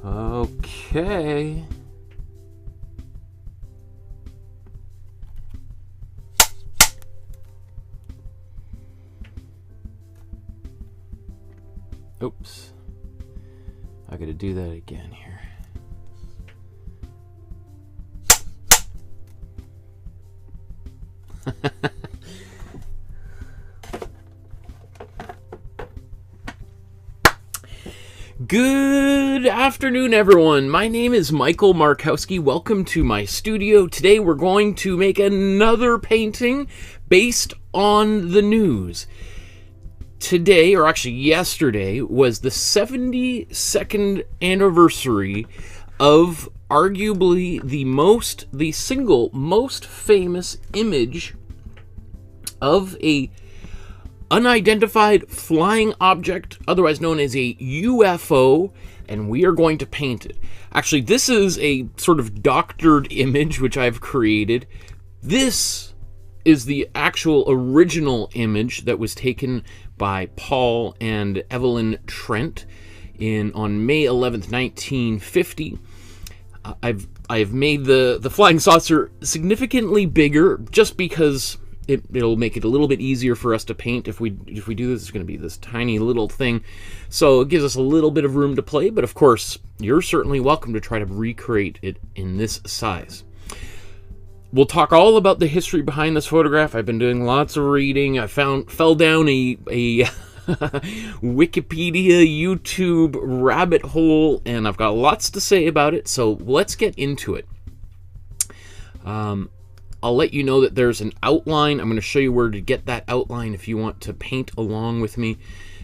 Okay. Oops. I gotta do that again here. Good afternoon, everyone. My name is Michael Markowsky. Welcome to my studio. Today we're going to make another painting based on the news. Today, or actually yesterday, was the 72nd anniversary of arguably the single most famous image of a unidentified flying object, otherwise known as a UFO, and we are going to paint it. Actually, this is a sort of doctored image which I've created. This is the actual original image that was taken by Paul and Evelyn Trent on May 11th, 1950. I've made the flying saucer significantly bigger just because it'll make it a little bit easier for us to paint. If we do this, it's going to be this tiny little thing, so it gives us a little bit of room to play. But of course, you're certainly welcome to try to recreate it in this size. We'll talk all about the history behind this photograph. I've been doing lots of reading. I fell down a Wikipedia, YouTube rabbit hole, and I've got lots to say about it. So let's get into it. I'll let you know that there's an outline. I'm going to show you where to get that outline if you want to paint along with me.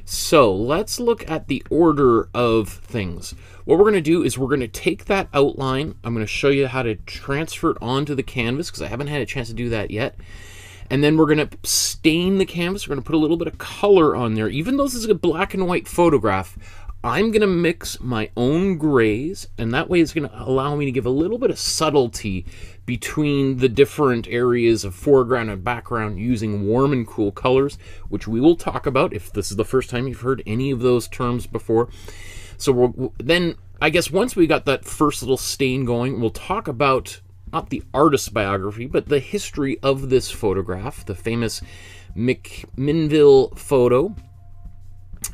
So let's look at the order of things. What we're going to do is we're going to take that outline. I'm going to show you how to transfer it onto the canvas because I haven't had a chance to do that yet. And then we're going to stain the canvas. We're going to put a little bit of color on there. Even though this is a black and white photograph, I'm going to mix my own grays, and that way it's going to allow me to give a little bit of subtlety between the different areas of foreground and background using warm and cool colors, which we will talk about if this is the first time you've heard any of those terms before. So then, I guess once we got that first little stain going, we'll talk about not the artist's biography, but the history of this photograph, the famous McMinnville photo.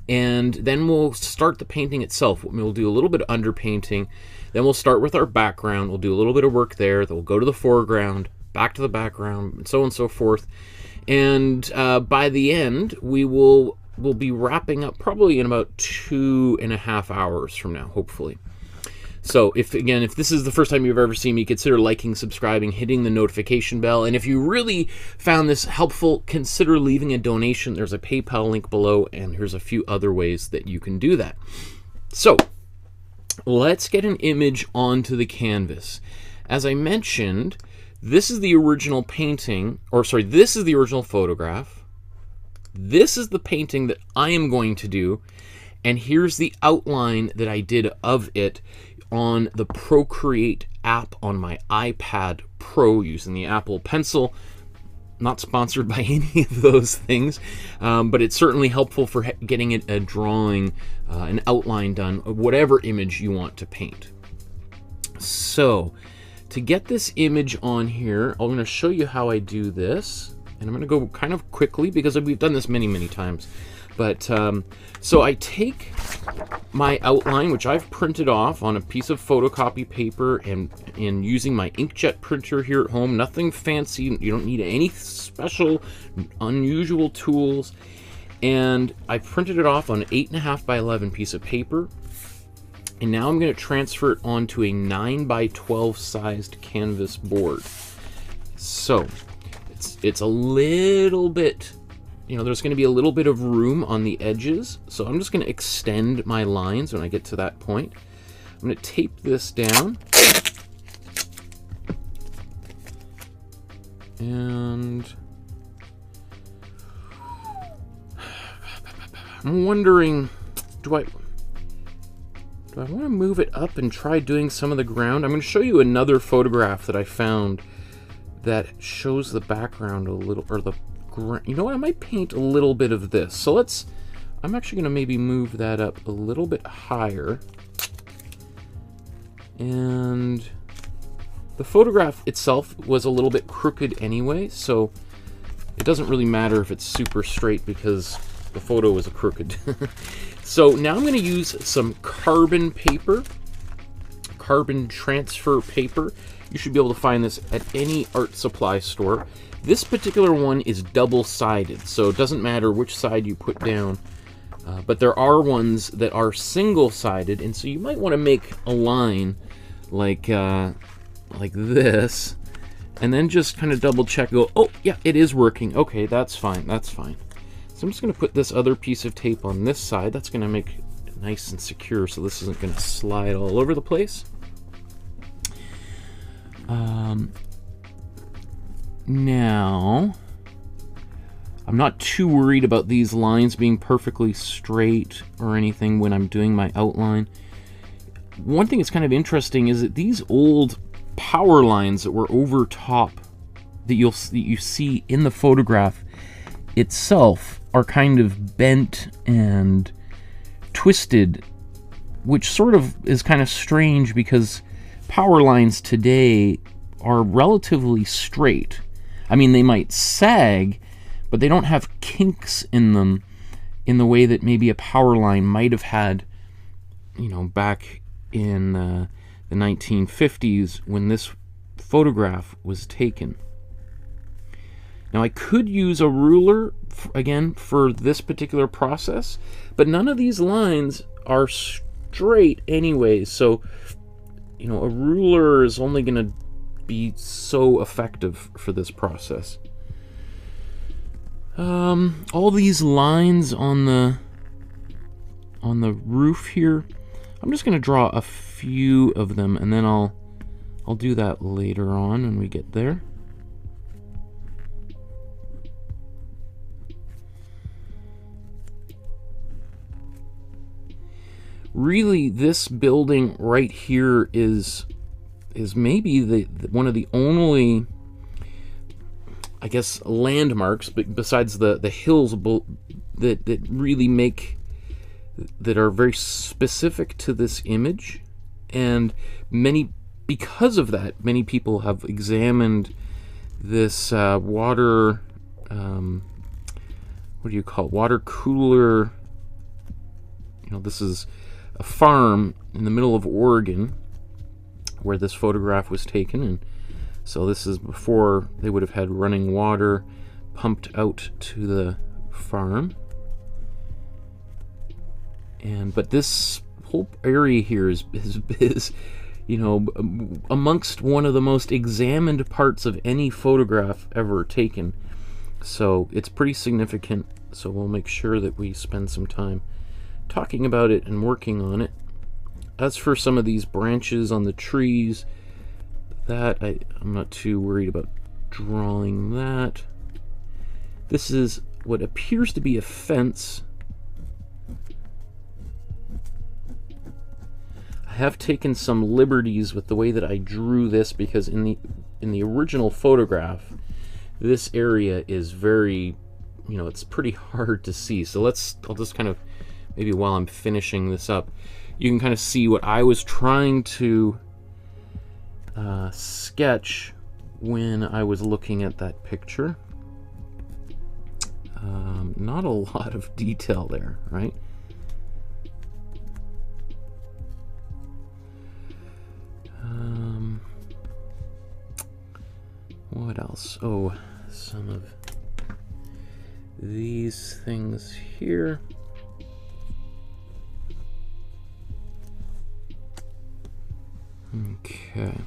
And then we'll start the painting itself. We'll do a little bit of underpainting. Then we'll start with our background. We'll do a little bit of work there. Then we'll go to the foreground, back to the background, and so on and so forth. And by the end, we'll be wrapping up probably in about 2.5 hours from now, hopefully. So if this is the first time you've ever seen me, consider liking, subscribing, hitting the notification bell. And if you really found this helpful, consider leaving a donation. There's a PayPal link below, and here's a few other ways that you can do that. So let's get an image onto the canvas. As I mentioned, this is the original painting, or sorry, this is the original photograph. This is the painting that I am going to do, and here's the outline that I did of it on the Procreate app on my iPad Pro using the Apple Pencil. Not sponsored by any of those things, but it's certainly helpful for getting a drawing, an outline done of whatever image you want to paint. So to get this image on here, I'm going to show you how I do this, and I'm going to go kind of quickly because we've done this many times. But so I take my outline, which I've printed off on a piece of photocopy paper, and using my inkjet printer here at home. Nothing fancy. You don't need any special, unusual tools. And I printed it off on an 8.5 by 11 piece of paper. And now I'm going to transfer it onto a 9 by 12 sized canvas board. So it's a little bit, there's going to be a little bit of room on the edges, so I'm just going to extend my lines when I get to that point. I'm going to tape this down. And I'm wondering, do I want to move it up and try doing some of the ground? I'm going to show you another photograph that I found that shows the background a little, or the ground. You know what? I might paint a little bit of this. So I'm actually going to maybe move that up a little bit higher. And the photograph itself was a little bit crooked anyway, so it doesn't really matter if it's super straight because the photo was crooked. So now I'm going to use some carbon paper, carbon transfer paper. You should be able to find this at any art supply store. This particular one is double-sided, so it doesn't matter which side you put down. But there are ones that are single-sided, and so you might want to make a line like this, and then just kind of double-check. Go, oh yeah, it is working. Okay, that's fine. That's fine. So I'm just going to put this other piece of tape on this side. That's going to make it nice and secure, so this isn't going to slide all over the place. Now, I'm not too worried about these lines being perfectly straight or anything when I'm doing my outline. One thing that's kind of interesting is that these old power lines that were over top that you see in the photograph itself are kind of bent and twisted, which sort of is kind of strange because power lines today are relatively straight. I mean, they might sag, but they don't have kinks in them in the way that maybe a power line might have had, you know, back in the 1950s when this photograph was taken. Now, I could use a ruler, again, for this particular process, but none of these lines are straight anyway, so, you know, a ruler is only going to be so effective for this process. All these lines on the roof here, I'm just going to draw a few of them, and then I'll do that later on when we get there. Really, this building right here is maybe one of the only, I guess, landmarks, but besides the hills that really that are very specific to this image. And because of that, many people have examined this water, what do you call it? Water cooler. You know, this is a farm in the middle of Oregon where this photograph was taken, and so this is before they would have had running water pumped out to the farm. But this whole area here is you know, amongst one of the most examined parts of any photograph ever taken, so it's pretty significant. So we'll make sure that we spend some time talking about it and working on it. As for some of these branches on the trees, that I'm not too worried about drawing that. This is what appears to be a fence. I have taken some liberties with the way that I drew this because in the original photograph, this area is very, you know, it's pretty hard to see. So I'll just kind of, maybe while I'm finishing this up, you can kind of see what I was trying to sketch when I was looking at that picture. Not a lot of detail there, right? What else? Oh, some of these things here. Okay, I'm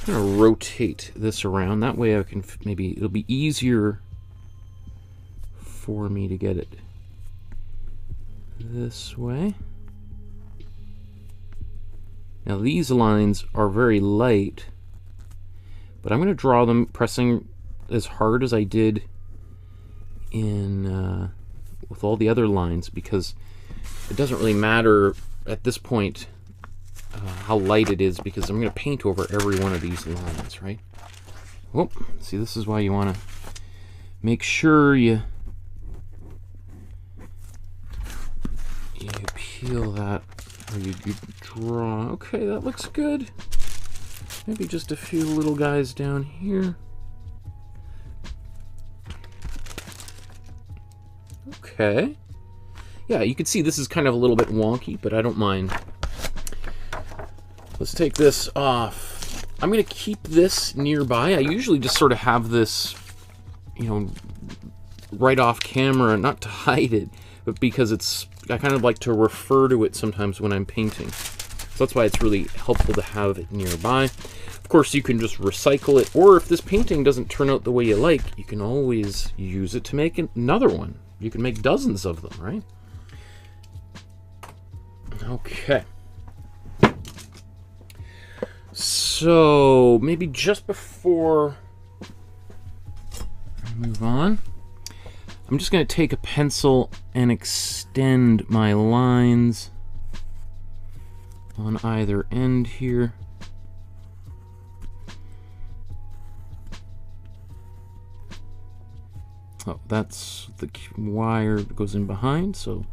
gonna rotate this around. That way I can maybe it'll be easier for me to get it this way. Now these lines are very light, but I'm gonna draw them pressing as hard as I did in with all the other lines, because it doesn't really matter at this point how light it is, because I'm going to paint over every one of these lines, right? Oh, see, this is why you want to make sure you peel that Or you draw. Okay, that looks good. Maybe just a few little guys down here. Okay. Yeah, you can see this is kind of a little bit wonky, but I don't mind. Let's take this off. I'm going to keep this nearby. I usually just sort of have this, you know, right off camera, not to hide it, but because I kind of like to refer to it sometimes when I'm painting. So that's why it's really helpful to have it nearby. Of course, you can just recycle it, or if this painting doesn't turn out the way you like, you can always use it to make another one. You can make dozens of them, right? Okay. So, maybe just before I move on, I'm just going to take a pencil and extend my lines on either end here. Oh, that's the wire that goes in behind, so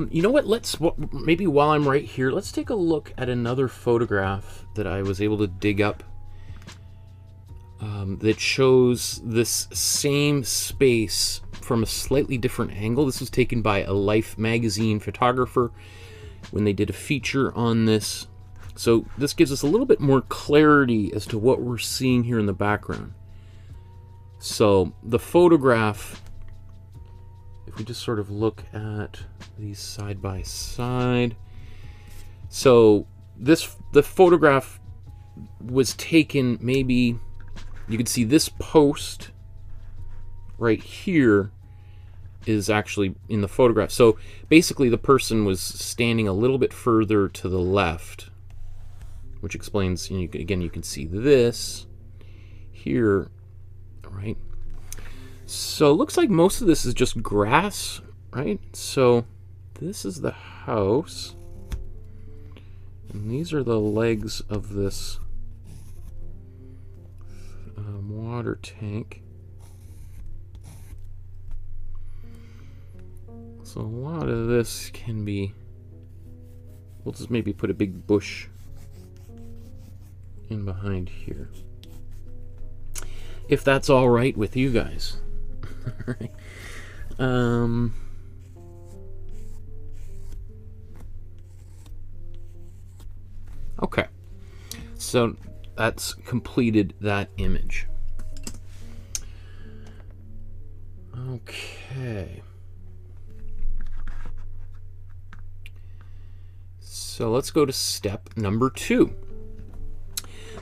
you know what, maybe while I'm right here, let's take a look at another photograph that I was able to dig up that shows this same space from a slightly different angle. This was taken by a Life magazine photographer when they did a feature on this. So this gives us a little bit more clarity as to what we're seeing here in the background. So the photograph, if we just sort of look at these side by side. So the photograph was taken, maybe you can see this post right here is actually in the photograph. So basically the person was standing a little bit further to the left, which explains, you know, again, you can see this here, right? So it looks like most of this is just grass, right? So this is the house, and these are the legs of this water tank. So a lot of this can be, we'll just maybe put a big bush in behind here, if that's all right with you guys. Right. Okay, so that's completed that image. Okay, so let's go to step number 2.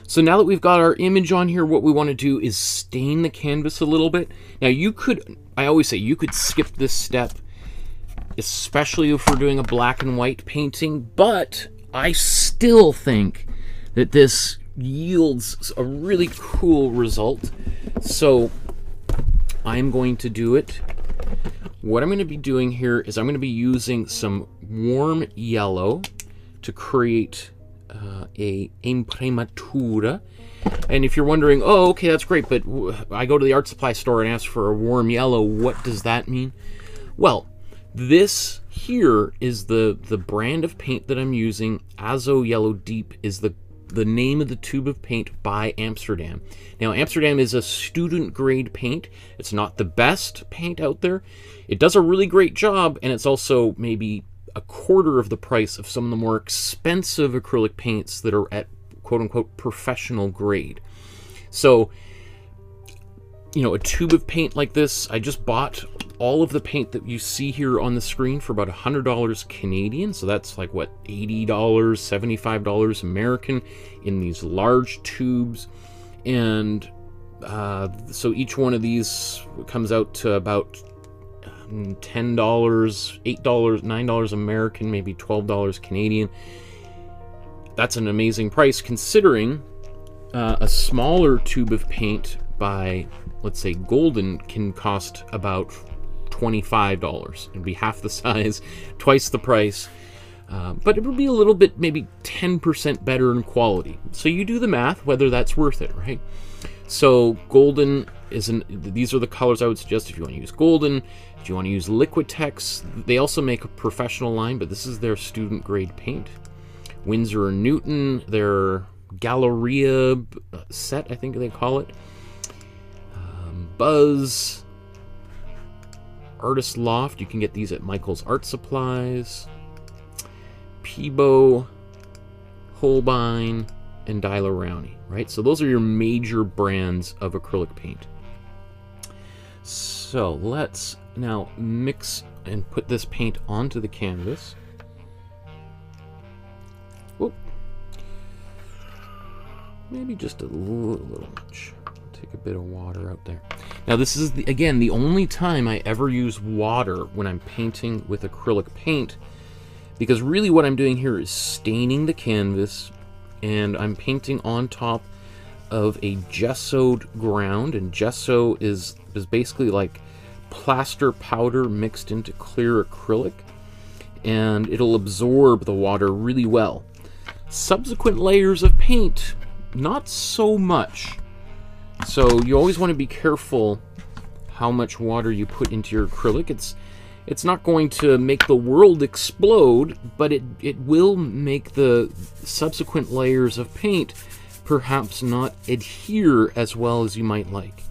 So now that we've got our image on here, what we want to do is stain the canvas a little bit. Now you could, I always say, you could skip this step, especially if we're doing a black and white painting, but I still think that this yields a really cool result. So I'm going to do it. What I'm going to be doing here is I'm going to be using some warm yellow to create a Imprimatura. And if you're wondering, oh, okay, that's great, but I go to the art supply store and ask for a warm yellow, what does that mean? Well, this here is the brand of paint that I'm using. Azo Yellow Deep is the name of the tube of paint by Amsterdam. Now, Amsterdam is a student grade paint. It's not the best paint out there. It does a really great job, and it's also maybe a quarter of the price of some of the more expensive acrylic paints that are at quote-unquote professional grade. So, you know, a tube of paint like this, I just bought all of the paint that you see here on the screen for about $100 Canadian. So that's like, what, $80, $75 American in these large tubes. And so each one of these comes out to about $10, $8, $9 American, maybe $12 Canadian. That's an amazing price considering a smaller tube of paint by, let's say, Golden can cost about $25. It'd be half the size, twice the price. But it would be a little bit, maybe 10% better in quality. So you do the math, whether that's worth it, right? So golden these are the colors I would suggest if you want to use golden. If you want to use Liquitex, they also make a professional line, but this is their student grade paint. Winsor & Newton, their Galleria set, I think they call it. Buzz, Artist Loft, you can get these at Michael's Art Supplies. Peebo, Holbein, and Daler-Rowney, right? So those are your major brands of acrylic paint. So let's now mix and put this paint onto the canvas. Whoop. Maybe just a little much. Take a bit of water out there. Now this is, again, the only time I ever use water when I'm painting with acrylic paint, because really what I'm doing here is staining the canvas, and I'm painting on top of a gessoed ground, and gesso is basically like plaster powder mixed into clear acrylic, and it'll absorb the water really well. Subsequent layers of paint, not so much. So you always want to be careful how much water you put into your acrylic. It's not going to make the world explode, but it will make the subsequent layers of paint perhaps not adhere as well as you might like.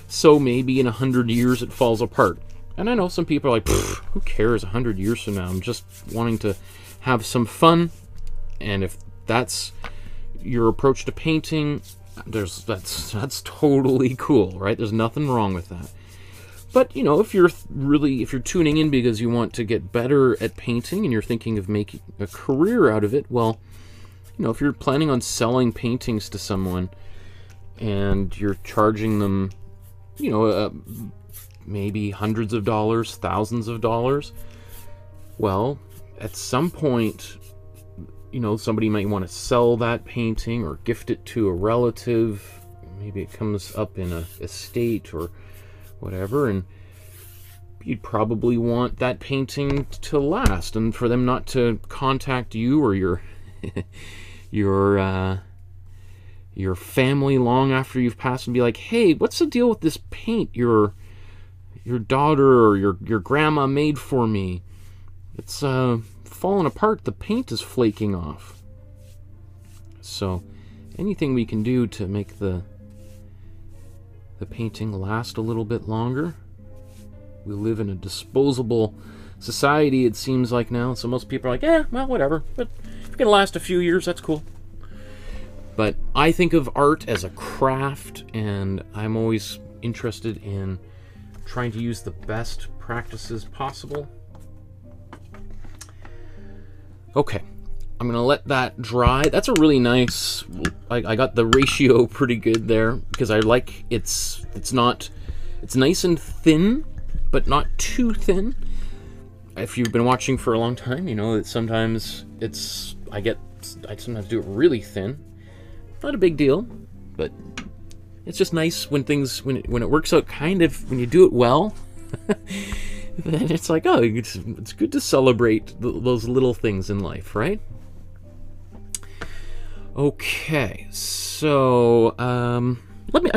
So maybe in 100 years it falls apart. And I know some people are like, who cares 100 years from now? I'm just wanting to have some fun. And if that's your approach to painting, that's totally cool, right? There's nothing wrong with that. But, you know, if you're tuning in because you want to get better at painting and you're thinking of making a career out of it, well, you know, if you're planning on selling paintings to someone and you're charging them, you know, maybe hundreds of dollars, thousands of dollars, well, at some point, you know, somebody might want to sell that painting or gift it to a relative. Maybe it comes up in a estate or whatever, and you'd probably want that painting to last and for them not to contact you or your your family long after you've passed and be like, hey, what's the deal with this paint your daughter or your grandma made for me? It's falling apart. The paint is flaking off. So anything we can do to make the painting last a little bit longer. We live in a disposable society, it seems like now, so most people are like, yeah, well, whatever, but if it can last a few years, that's cool. But I think of art as a craft, and I'm always interested in trying to use the best practices possible. Okay, I'm gonna let that dry. That's a really nice, I got the ratio pretty good there, because I like it's nice and thin, but not too thin. If you've been watching for a long time, you know that sometimes I sometimes do it really thin. Not a big deal, but it's just nice when it works out kind of, when you do it well, then it's like, oh, it's good to celebrate those little things in life, right? Okay, so I'm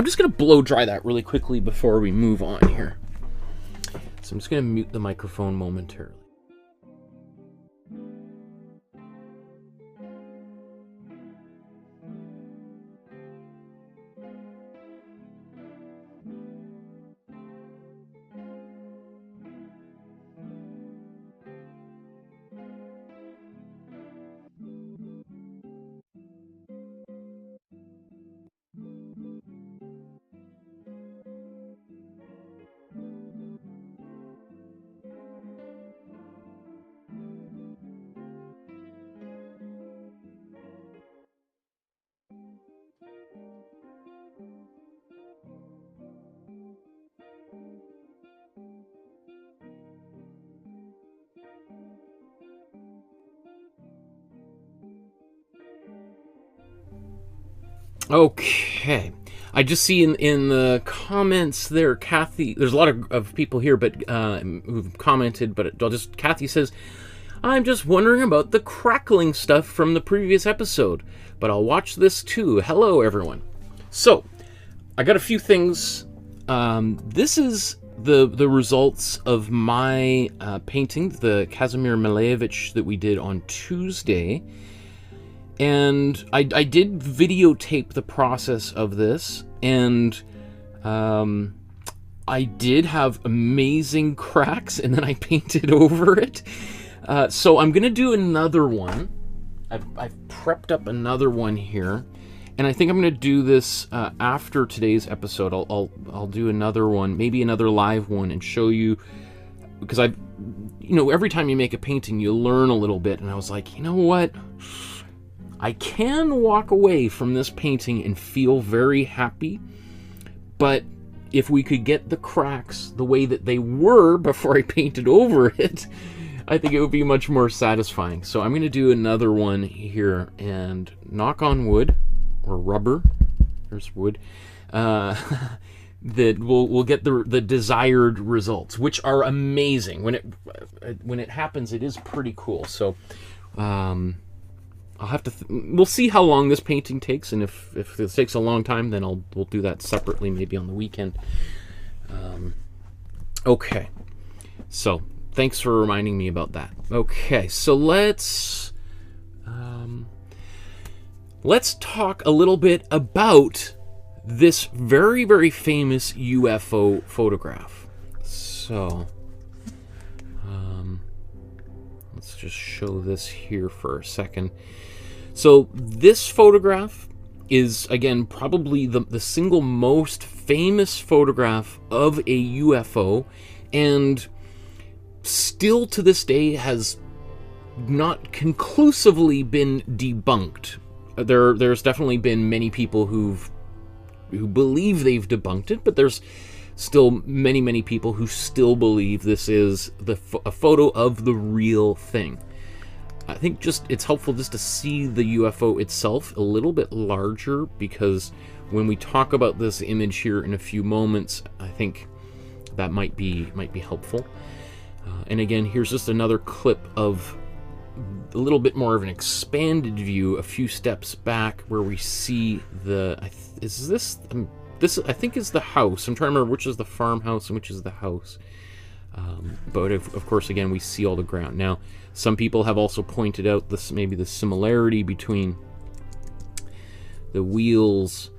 just gonna blow dry that really quickly before we move on here. So I'm just gonna mute the microphone momentarily. Okay, I just see in the comments there, Kathy, there's a lot of people here, but who've commented, but Kathy says, I'm just wondering about the crackling stuff from the previous episode, but I'll watch this too. Hello, everyone. So, I got a few things. This is the results of my painting, the Kazimir Malevich that we did on Tuesday. And I did videotape the process of this, and I did have amazing cracks, and then I painted over it. So I'm going to do another one. I've prepped up another one here, and I think I'm going to do this after today's episode. I'll do another one, maybe another live one, and show you, because every time you make a painting, you learn a little bit, and I was like, you know what? I can walk away from this painting and feel very happy, but if we could get the cracks the way that they were before I painted over it, I think it would be much more satisfying. So I'm going to do another one here, and knock on wood, or rubber, there's wood, that we'll get the desired results, which are amazing. When it happens, it is pretty cool. So I'll have to we'll see how long this painting takes, and if this takes a long time, then we'll do that separately, maybe on the weekend. Okay, so thanks for reminding me about that. Okay, so let's talk a little bit about this very, very famous UFO photograph. So let's just show this here for a second. So this photograph is, again, probably the single most famous photograph of a UFO, and still to this day has not conclusively been debunked. There's definitely been many people who believe they've debunked it, but there's still many, many people who still believe this is a photo of the real thing. I think it's helpful just to see the UFO itself a little bit larger, because when we talk about this image here in a few moments, I think that might be helpful. And again, here's just another clip of a little bit more of an expanded view, a few steps back, where we see I think is the house. I'm trying to remember which is the farmhouse and which is the house. But of course, again, we see all the ground. Now, some people have also pointed out maybe the similarity between the wheels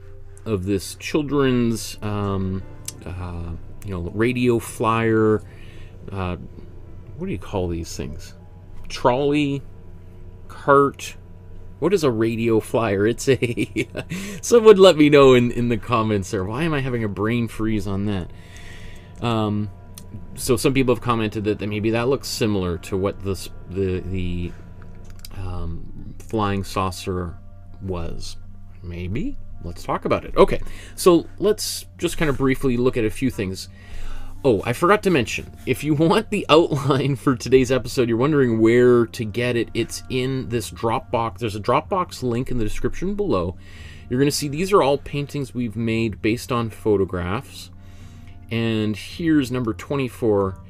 of this children's, radio flyer. What do you call these things? Trolley, cart. What is a radio flyer? It's a... Someone let me know in the comments there. Why am I having a brain freeze on that? So some people have commented that maybe that looks similar to what the flying saucer was. Maybe? Let's talk about it. Okay, so let's just kind of briefly look at a few things. Oh, I forgot to mention, if you want the outline for today's episode, you're wondering where to get it, it's in this Dropbox. There's a Dropbox link in the description below. You're going to see these are all paintings we've made based on photographs. And here's number 24,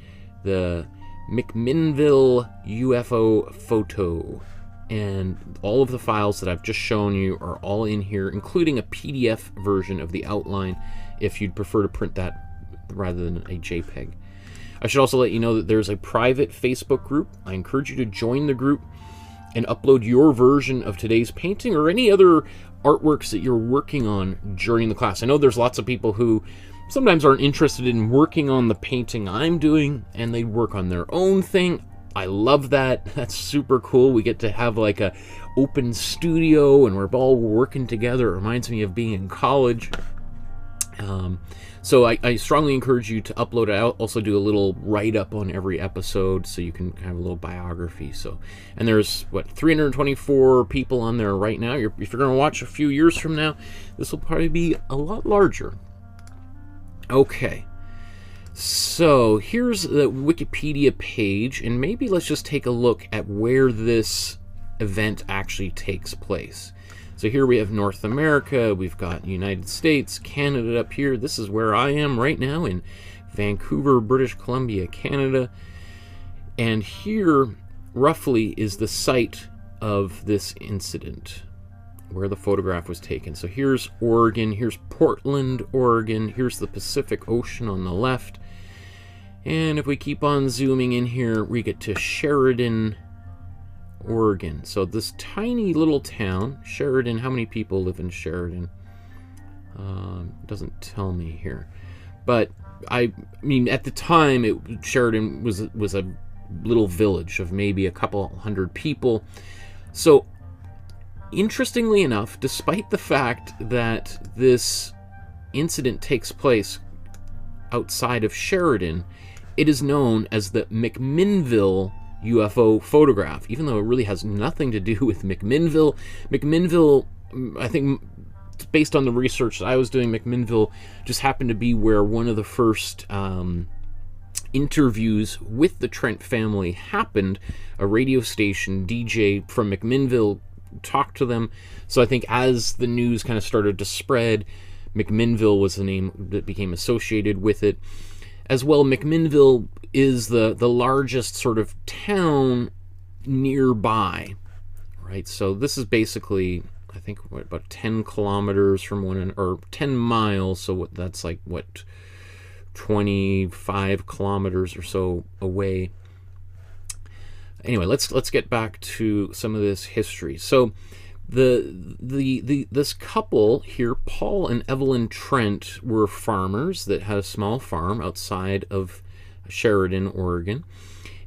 the McMinnville UFO photo. And all of the files that I've just shown you are all in here, including a PDF version of the outline if you'd prefer to print that rather than a JPEG. I should also let you know that there's a private Facebook group. I encourage you to join the group and upload your version of today's painting or any other artworks that you're working on during the class. I know there's lots of people who sometimes aren't interested in working on the painting I'm doing, and they work on their own thing. I love that. That's super cool. We get to have like a open studio and we're all working together. It reminds me of being in college. So I strongly encourage you to upload it. I'll also do a little write-up on every episode so you can have a little biography. And there's, 324 people on there right now. If you're going to watch a few years from now, this will probably be a lot larger. Okay. So here's the Wikipedia page, and maybe let's just take a look at where this event actually takes place. So here we have North America, we've got United States, Canada up here. This is where I am right now in Vancouver, British Columbia, Canada. And here roughly is the site of this incident, where the photograph was taken. So here's Oregon, here's Portland, Oregon, here's the Pacific Ocean on the left. And if we keep on zooming in here, we get to Sheridan, Oregon. So this tiny little town, Sheridan, how many people live in Sheridan? Doesn't tell me here. But I mean, at the time, Sheridan was a little village of maybe a couple hundred people. So interestingly enough, despite the fact that this incident takes place outside of Sheridan, it is known as the McMinnville UFO photograph, even though it really has nothing to do with McMinnville. McMinnville, I think, based on the research that I was doing, McMinnville just happened to be where one of the first interviews with the Trent family happened. A radio station DJ from McMinnville talked to them. So I think as the news kind of started to spread, McMinnville was the name that became associated with it. As well, McMinnville is the largest sort of town nearby, right? So this is basically, I think, what, about 10 kilometers from one end, or 10 miles, so that's like, what, 25 kilometers or so away. Anyway, let's get back to some of this history. So this couple here, Paul and Evelyn Trent, were farmers that had a small farm outside of Sheridan, Oregon.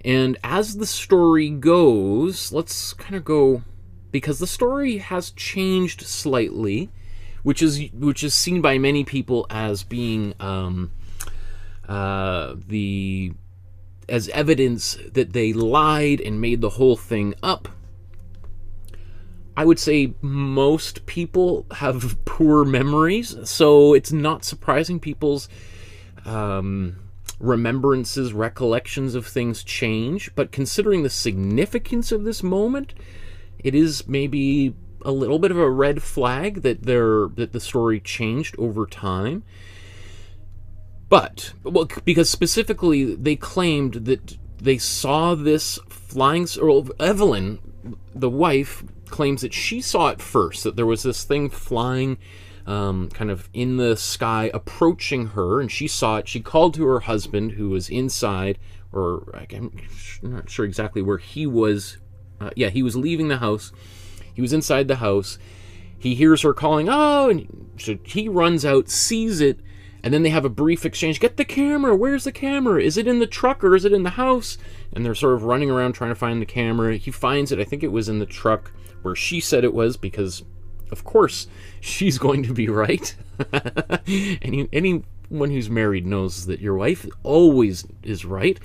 And as the story goes, let's kind of go, because the story has changed slightly, which is seen by many people as being as evidence that they lied and made the whole thing up. I would say most people have poor memories, so it's not surprising people's remembrances, recollections of things change. But considering the significance of this moment, it is maybe a little bit of a red flag that the story changed over time. But, well, because specifically they claimed that they saw this flying, or Evelyn, the wife, claims that she saw it first, that there was this thing flying kind of in the sky approaching her, and she saw it. She called to her husband, who was inside, or I'm not sure exactly where he was. Yeah, he was leaving the house. He was inside the house. He hears her calling, oh, and so he runs out, sees it, and then they have a brief exchange. Get the camera. Where's the camera? Is it in the truck or is it in the house? And they're sort of running around trying to find the camera. He finds it. I think it was in the truck where she said it was, because, of course, she's going to be right. Anyone who's married knows that your wife always is right.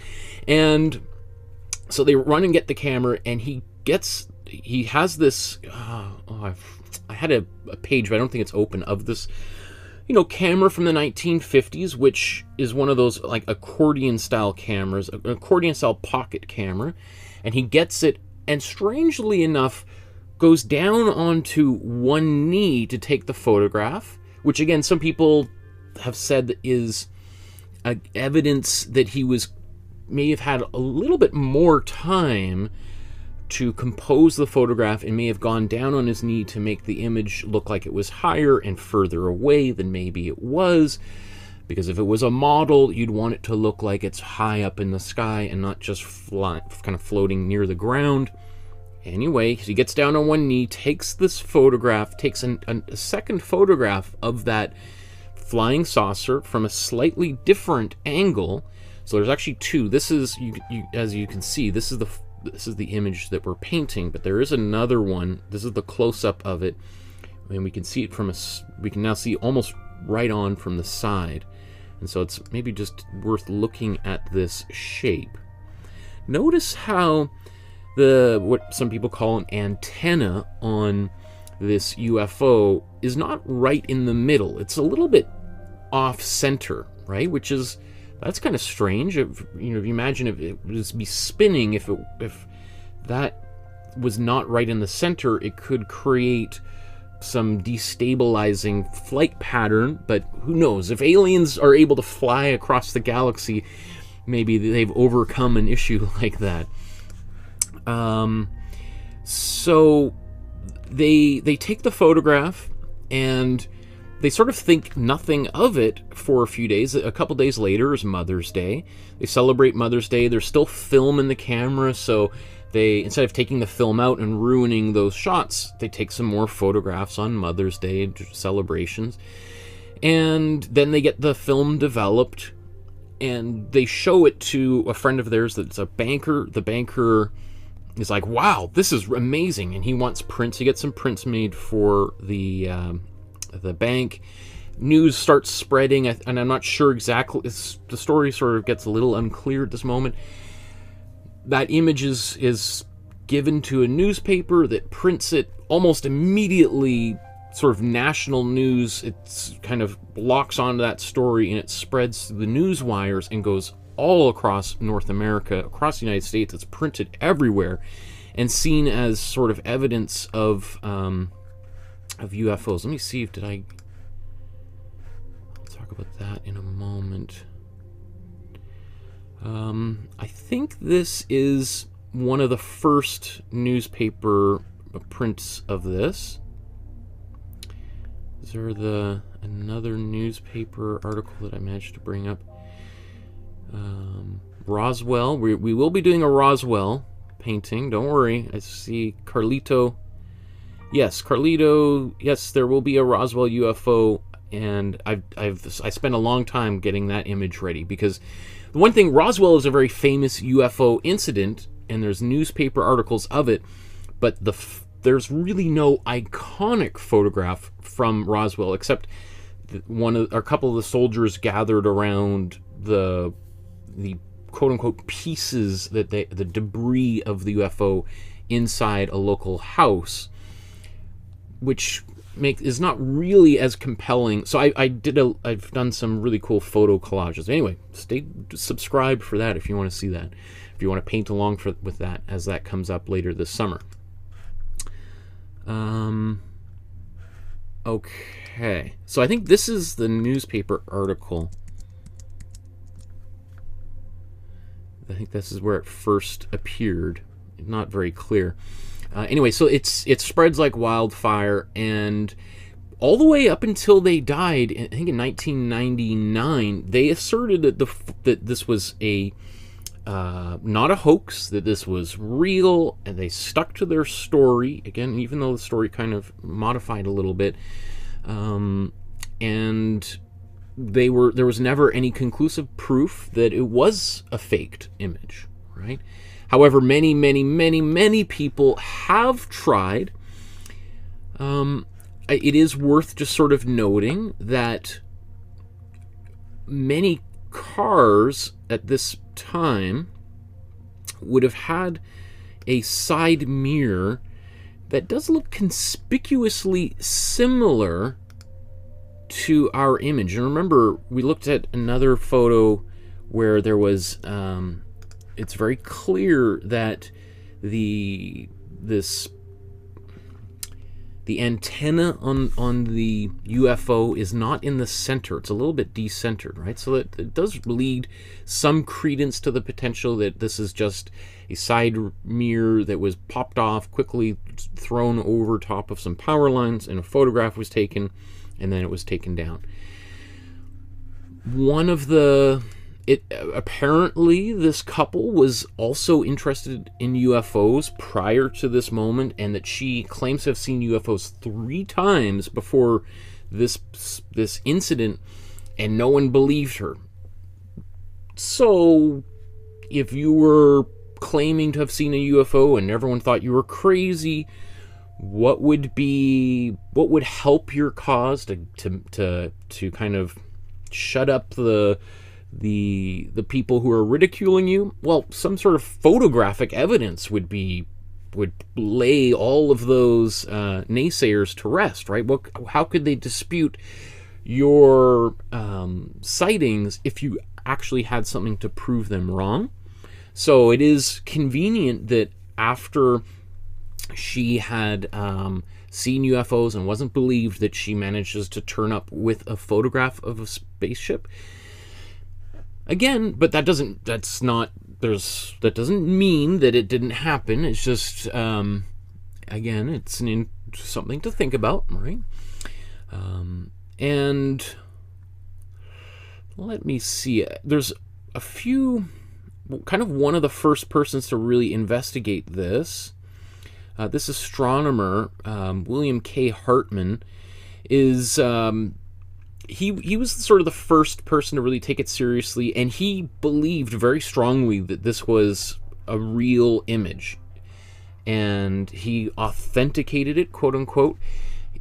And so they run and get the camera, and he has this, I had a page, but I don't think it's open, of this, camera from the 1950s, which is one of those like accordion style cameras, an accordion style pocket camera. And he gets it, and strangely enough, goes down onto one knee to take the photograph, which again, some people have said is evidence that he may have had a little bit more time to compose the photograph and may have gone down on his knee to make the image look like it was higher and further away than maybe it was. Because if it was a model, you'd want it to look like it's high up in the sky and not just kind of floating near the ground. Anyway, he gets down on one knee, takes this photograph, takes a second photograph of that flying saucer from a slightly different angle. So there's actually two. This is, as you can see, this is the image that we're painting, but there is another one. This is the close-up of it, and we can see it we can now see almost right on from the side. And so it's maybe just worth looking at this shape. Notice how what some people call an antenna on this UFO is not right in the middle. It's a little bit off center, right? That's kind of strange. If you imagine if it would be spinning, if that was not right in the center, it could create some destabilizing flight pattern. But who knows? If aliens are able to fly across the galaxy, maybe they've overcome an issue like that. So they take the photograph, and they sort of think nothing of it for a few days. A couple days later is Mother's Day. They celebrate Mother's Day. There's still film in the camera, so they, instead of taking the film out and ruining those shots, they take some more photographs on Mother's Day celebrations. And then they get the film developed, and they show it to a friend of theirs that's a banker. The banker is like, wow, this is amazing, and he wants prints. He gets some prints made for the bank. News starts spreading, and I'm not sure exactly, the story sort of gets a little unclear at this moment. That image is given to a newspaper that prints it almost immediately, sort of national news. It's kind of locks onto that story, and it spreads through the news wires and goes all across North America, across the United States. It's printed everywhere and seen as sort of evidence of UFOs. Let me see if I'll talk about that in a moment. I think this is one of the first newspaper prints of this. Is there another newspaper article that I managed to bring up? Roswell. We will be doing a Roswell painting. Don't worry. I see Carlito. Yes, Carlito. Yes, there will be a Roswell UFO, and I spent a long time getting that image ready, because the one thing, Roswell is a very famous UFO incident, and there's newspaper articles of it, but there's really no iconic photograph from Roswell, except a couple of the soldiers gathered around the quote-unquote pieces, the debris of the UFO inside a local house, which is not really as compelling. So I've done some really cool photo collages. Anyway, stay subscribed for that if you want to see that, if you want to paint along with that as that comes up later this summer. Okay, so I think this is the newspaper article. I think this is where it first appeared. Not very clear. Anyway, so it spreads like wildfire, and all the way up until they died, I think in 1999, they asserted that this was not a hoax, that this was real, and they stuck to their story, again, even though the story kind of modified a little bit, and there was never any conclusive proof that it was a faked image, right? However, many people have tried. It is worth just sort of noting that many cars at this time would have had a side mirror that does look conspicuously similar to our image. And remember, we looked at another photo where there was it's very clear that the antenna on the UFO is not in the center. It's a little bit decentered, right? So that it does lead some credence to the potential that this is just a side mirror that was popped off, quickly thrown over top of some power lines, and a photograph was taken, and then it was taken down. Apparently this couple was also interested in UFOs prior to this moment, and that she claims to have seen UFOs 3 times before this incident, and no one believed her. So if you were claiming to have seen a UFO and everyone thought you were crazy, what would help your cause to kind of shut up the people who are ridiculing you? Well, some sort of photographic evidence would lay all of those naysayers to rest, right? How could they dispute your sightings if you actually had something to prove them wrong? So it is convenient that after she had seen UFOs and wasn't believed, that she manages to turn up with a photograph of a spaceship. Again, but that's not that doesn't mean that it didn't happen. It's just, again, it's something to think about, right? And let me see. There's a few, kind of one of the first persons to really investigate this. This astronomer, William K. Hartmann, is he was sort of the first person to really take it seriously, and he believed very strongly that this was a real image, and he authenticated it, quote unquote.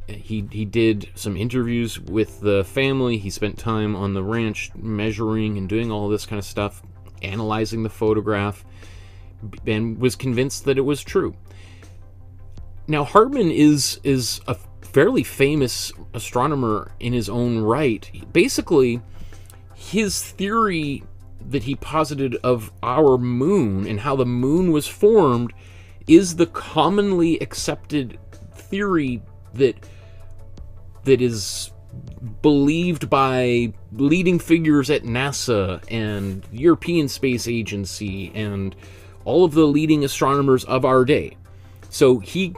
He did some interviews with the family. He spent time on the ranch measuring and doing all this kind of stuff, analyzing the photograph, and was convinced that it was true. Now, Hartmann is a fairly famous astronomer in his own right. Basically, his theory that he posited of our moon and how the moon was formed is the commonly accepted theory that is believed by leading figures at NASA and the European Space Agency and all of the leading astronomers of our day. So I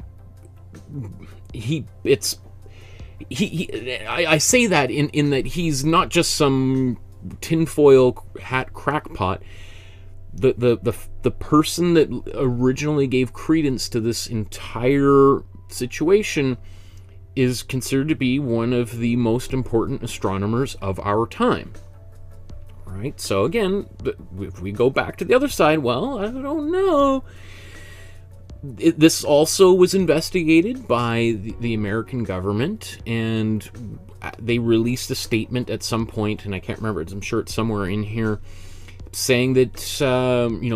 say that in that he's not just some tinfoil hat crackpot. The person that originally gave credence to this entire situation is considered to be one of the most important astronomers of our time. Right? So again, if we go back to the other side, well, I don't know. This also was investigated by the American government, and they released a statement at some point, and I can't remember, I'm sure it's somewhere in here, saying that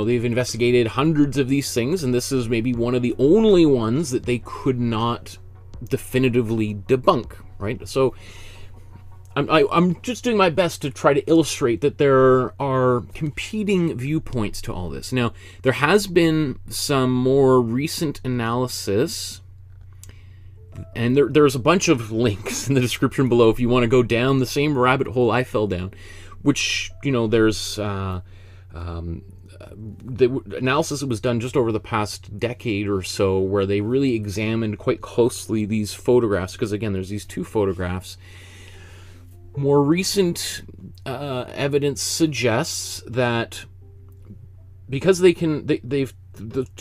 they've investigated hundreds of these things, and this is maybe one of the only ones that they could not definitively debunk, right? So I'm just doing my best to try to illustrate that there are competing viewpoints to all this. Now, there has been some more recent analysis, and there's a bunch of links in the description below if you want to go down the same rabbit hole I fell down, which, there's the analysis that was done just over the past decade or so, where they really examined quite closely these photographs, because again, there's these two photographs. More recent evidence suggests that because there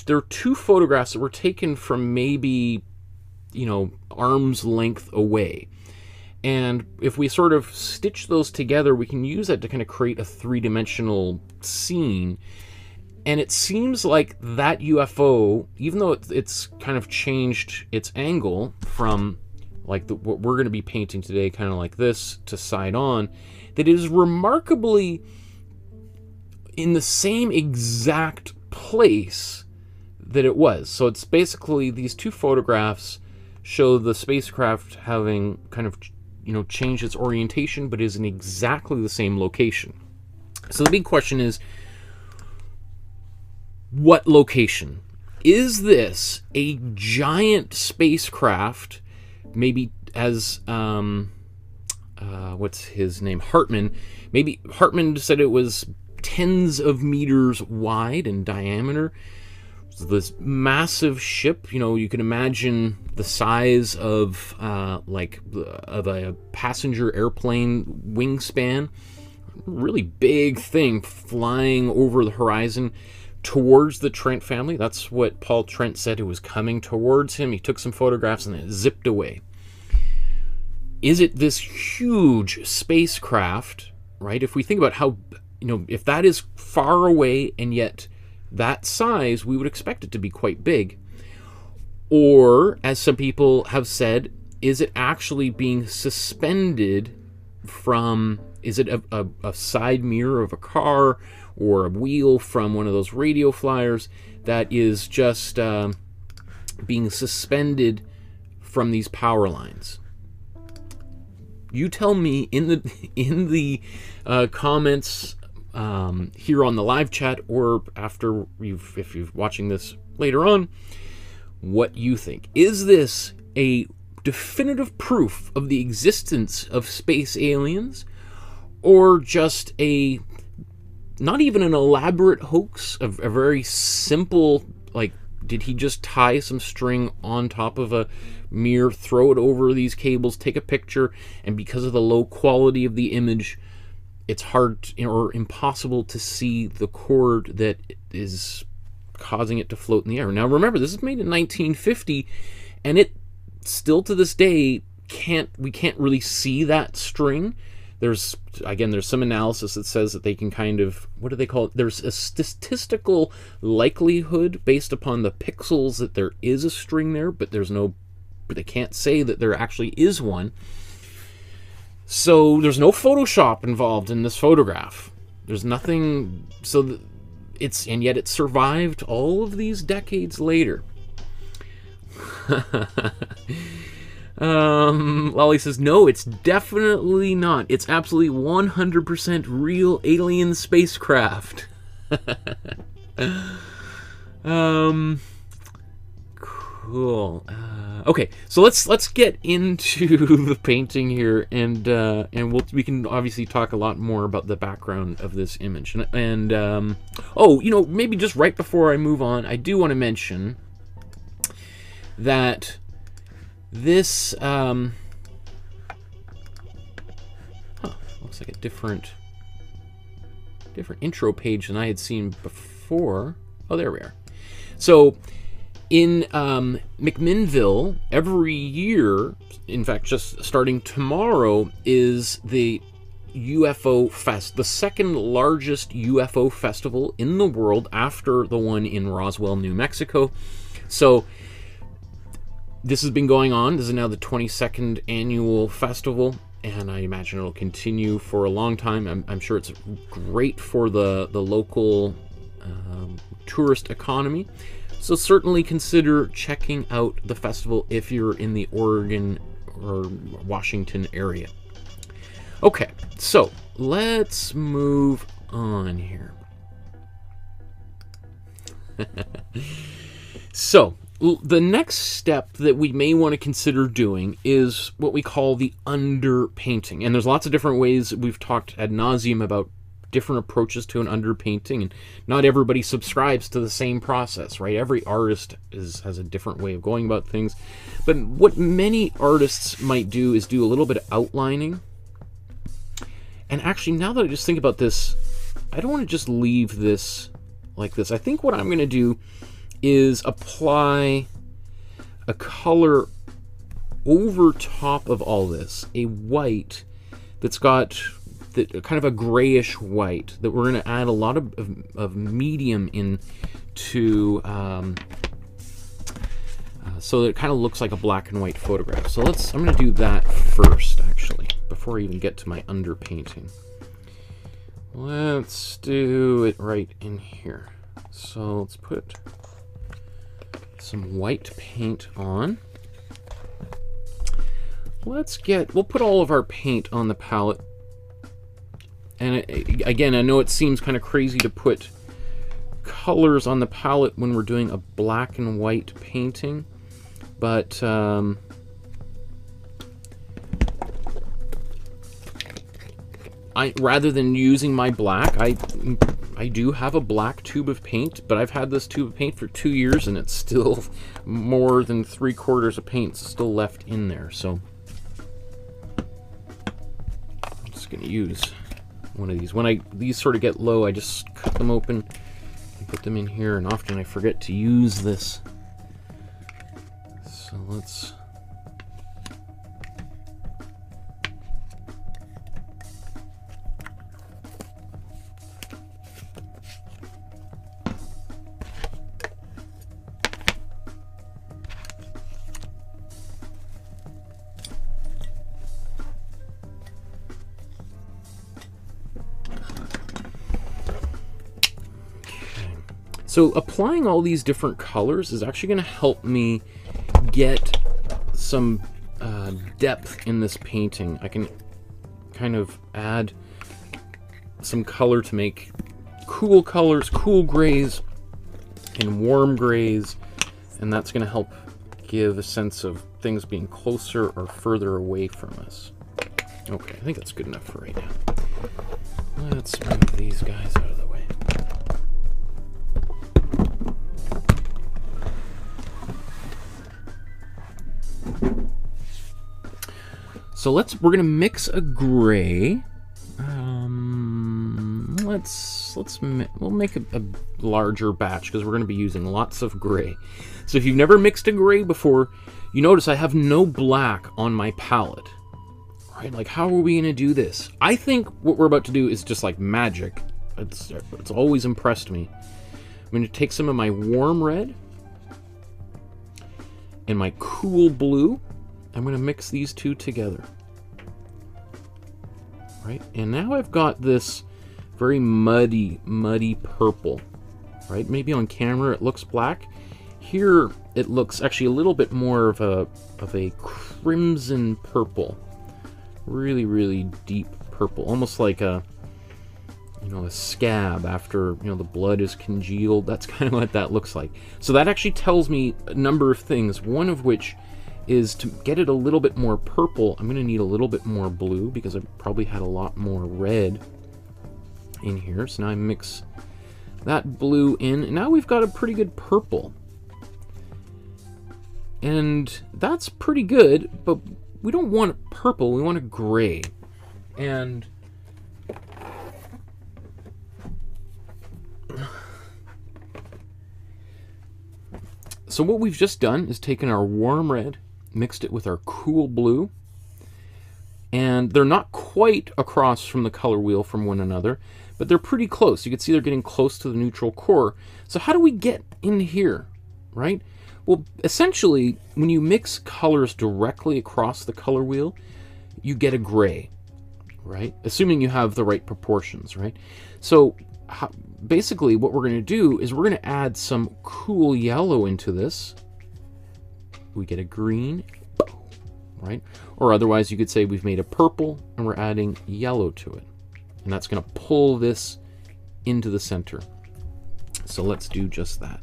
are two photographs that were taken from maybe, arm's length away. And if we sort of stitch those together, we can use that to kind of create a three-dimensional scene. And it seems like that UFO, even though it's kind of changed its angle from like what we're going to be painting today, kind of like this, to side on, that is remarkably in the same exact place that it was. So it's basically these two photographs show the spacecraft having kind of, changed its orientation, but is in exactly the same location. So the big question is, what location? Is this a giant spacecraft? Maybe as what's his name, Hartmann. Maybe Hartmann said it was tens of meters wide in diameter. So this massive ship, you can imagine the size of a passenger airplane wingspan. Really big thing flying over the horizon towards the Trent family. That's what Paul Trent said. It was coming towards him. He took some photographs and it zipped away. Is it this huge spacecraft, right? If we think about how, if that is far away and yet that size, we would expect it to be quite big. Or, as some people have said, is it actually being suspended from, is it a side mirror of a car or a wheel from one of those radio flyers that is just being suspended from these power lines? You tell me in the comments here on the live chat, or after if you're watching this later on, what you think. Is this a definitive proof of the existence of space aliens, or just a not even an elaborate hoax, a very simple, like, did he just tie some string on top of a mirror, throw it over these cables, take a picture, and because of the low quality of the image, it's hard or impossible to see the cord that is causing it to float in the air. Now remember, this is made in 1950, and it still to this day we can't really see that string. There's some analysis that says that they can kind of, what do they call it? There's a statistical likelihood based upon the pixels that there is a string there, but they can't say that there actually is one. So there's no Photoshop involved in this photograph. There's nothing, and yet it survived all of these decades later. Lolly says, no, it's definitely not. It's absolutely 100% real alien spacecraft. Cool. Okay, so let's get into the painting here, and we can obviously talk a lot more about the background of this image. And oh, maybe just right before I move on, I do want to mention that this looks like a different intro page than I had seen before. Oh, there we are. So in McMinnville, every year, in fact, just starting tomorrow, is the UFO Fest, the second largest UFO festival in the world after the one in Roswell, New Mexico. So this has been going on. This is now the 22nd annual festival, and I imagine it'll continue for a long time. I'm sure it's great for the local tourist economy. So certainly consider checking out the festival if you're in the Oregon or Washington area. Okay, so let's move on here. So the next step that we may want to consider doing is what we call the underpainting. And there's lots of different ways. We've talked ad nauseum about different approaches to an underpainting, and not everybody subscribes to the same process, right? Every artist has a different way of going about things. But what many artists might do is do a little bit of outlining. And actually, now that I just think about this, I don't want to just leave this like this. I think what I'm going to do is apply a color over top of all this, a white that's got kind of a grayish white that we're going to add a lot of medium into, so that it kind of looks like a black and white photograph. So I'm going to do that first, actually, before I even get to my underpainting. Let's do it right in here. So let's put some white paint on. We'll put all of our paint on the palette. And again, I know it seems kind of crazy to put colors on the palette when we're doing a black and white painting, but rather than using my black, I do have a black tube of paint, but I've had this tube of paint for 2 years, and it's still more than 3/4 of paint still left in there. So I'm just going to use one of these. When these sort of get low, I just cut them open and put them in here, and often I forget to use this. So let's... So applying all these different colors is actually going to help me get some depth in this painting. I can kind of add some color to make cool colors, cool grays and warm grays, and that's going to help give a sense of things being closer or further away from us. Okay, I think that's good enough for right now. Let's move these guys out of the way. So we're gonna mix a gray. We'll make a larger batch because we're gonna be using lots of gray. So if you've never mixed a gray before, you notice I have no black on my palette. Right? Like, how are we gonna do this? I think what we're about to do is just like magic. It's always impressed me. I'm gonna take some of my warm red and my cool blue. I'm gonna mix these two together. Right? And now I've got this very muddy purple. Right? Maybe on camera it looks black. Here it looks actually a little bit more of a crimson purple. Really, really deep purple. Almost like a scab after, the blood is congealed. That's kind of what that looks like. So that actually tells me a number of things. One of which is to get it a little bit more purple, I'm going to need a little bit more blue because I probably had a lot more red in here. So now I mix that blue in, and now we've got a pretty good purple. And that's pretty good, but we don't want purple, we want a gray. And so what we've just done is taken our warm red, mixed it with our cool blue, and they're not quite across from the color wheel from one another, but they're pretty close. You can see they're getting close to the neutral core. So how do we get in here, right? Well, essentially, when you mix colors directly across the color wheel, you get a gray, right? Assuming you have the right proportions, right? So basically what we're going to do is we're going to add some cool yellow into this. We get a green, right? Or otherwise you could say we've made a purple and we're adding yellow to it. And that's going to pull this into the center. So let's do just that.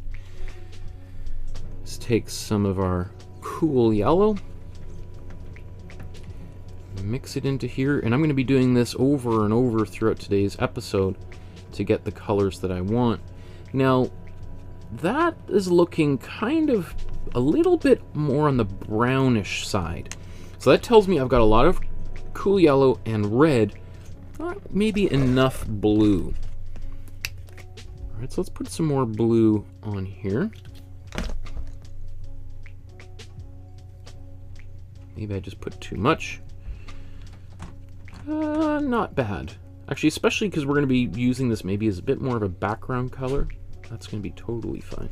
Let's take some of our cool yellow, mix it into here, and I'm going to be doing this over and over throughout today's episode to get the colors that I want. Now, that is looking kind of a little bit more on the brownish side. So that tells me I've got a lot of cool yellow and red, not maybe enough blue. All right, so let's put some more blue on here. Maybe I just put too much. Not bad. Actually, especially because we're going to be using this maybe as a bit more of a background color. That's going to be totally fine.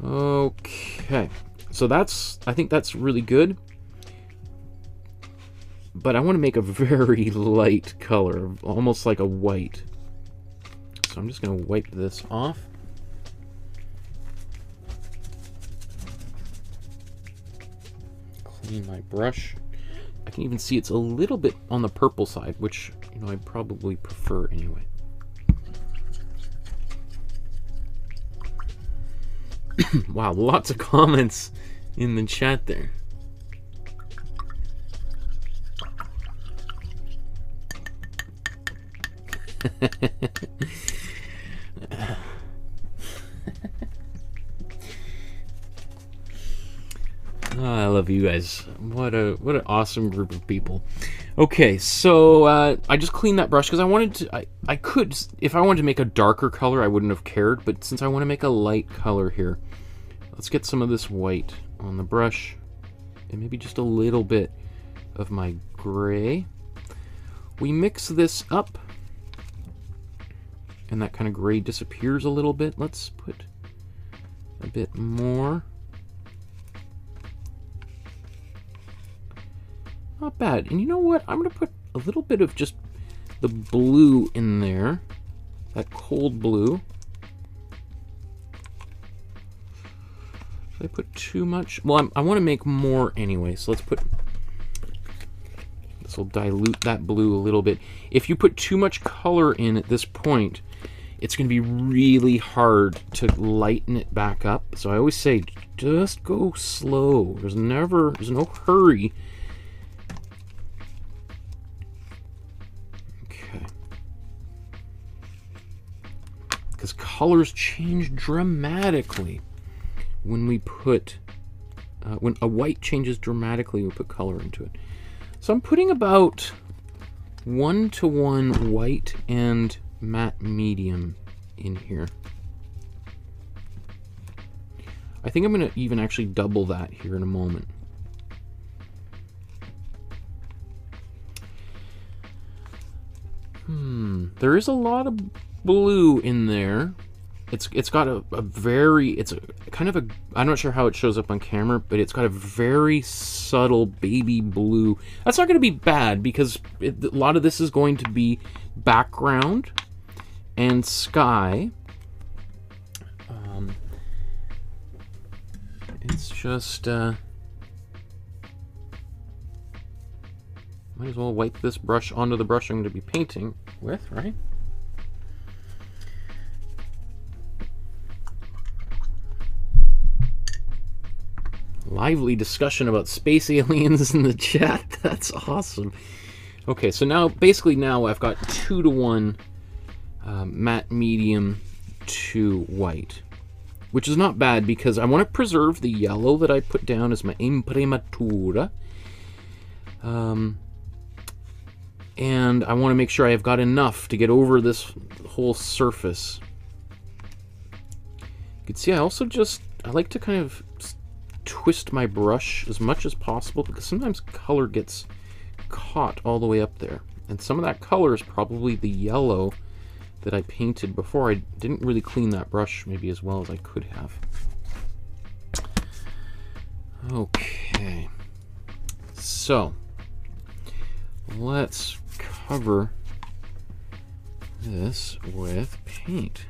Okay. So I think that's really good. But I want to make a very light color, almost like a white. So I'm just going to wipe this off. Clean my brush. I can even see it's a little bit on the purple side, which, I probably prefer anyway. Wow, lots of comments in the chat there. Oh, I love you guys. What an awesome group of people. Okay, so I just cleaned that brush because I wanted to. I could, if I wanted to make a darker color, I wouldn't have cared. But since I want to make a light color here, let's get some of this white on the brush, and maybe just a little bit of my gray. We mix this up, and that kind of gray disappears a little bit. Let's put a bit more. Not bad. And you know what? I'm going to put a little bit of just the blue in there. That cold blue. Did I put too much? Well, I want to make more anyway. So let's put... This will dilute that blue a little bit. If you put too much color in at this point, it's going to be really hard to lighten it back up. So I always say, just go slow. There's no hurry. Because colors change dramatically when we put when a white changes dramatically, we put color into it. So I'm putting about 1-to-1 white and matte medium in here. I think I'm going to even actually double that here in a moment. There is a lot of blue in there. It's got a very, I'm not sure how it shows up on camera, but it's got a very subtle baby blue. That's not going to be bad because a lot of this is going to be background and sky. It's just, might as well wipe this brush onto the brush I'm going to be painting with, right? Lively discussion about space aliens in the chat. That's awesome. Okay, so now, basically now I've got 2-to-1 matte medium to white, which is not bad because I want to preserve the yellow that I put down as my Imprimatura. And I want to make sure I've got enough to get over this whole surface. You can see I like to kind of twist my brush as much as possible because sometimes color gets caught all the way up there. And some of that color is probably the yellow that I painted before. I didn't really clean that brush maybe as well as I could have. Okay. So, let's cover this with paint.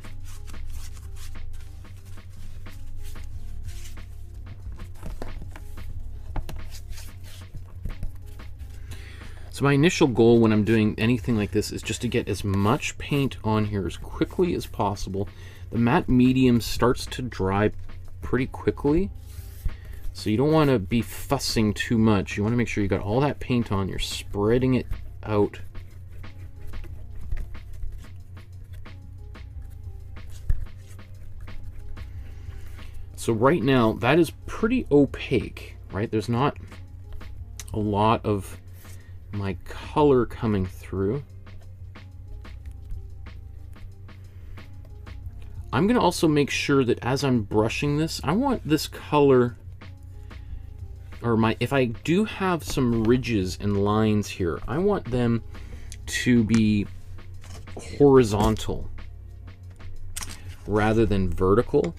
So my initial goal when I'm doing anything like this is just to get as much paint on here as quickly as possible. The matte medium starts to dry pretty quickly, so you don't want to be fussing too much. You want to make sure you got all that paint on, you're spreading it out. So right now, that is pretty opaque, right? There's not a lot of my color coming through. I'm going to also make sure that as I'm brushing this, I want this color, or if I do have some ridges and lines here, I want them to be horizontal rather than vertical,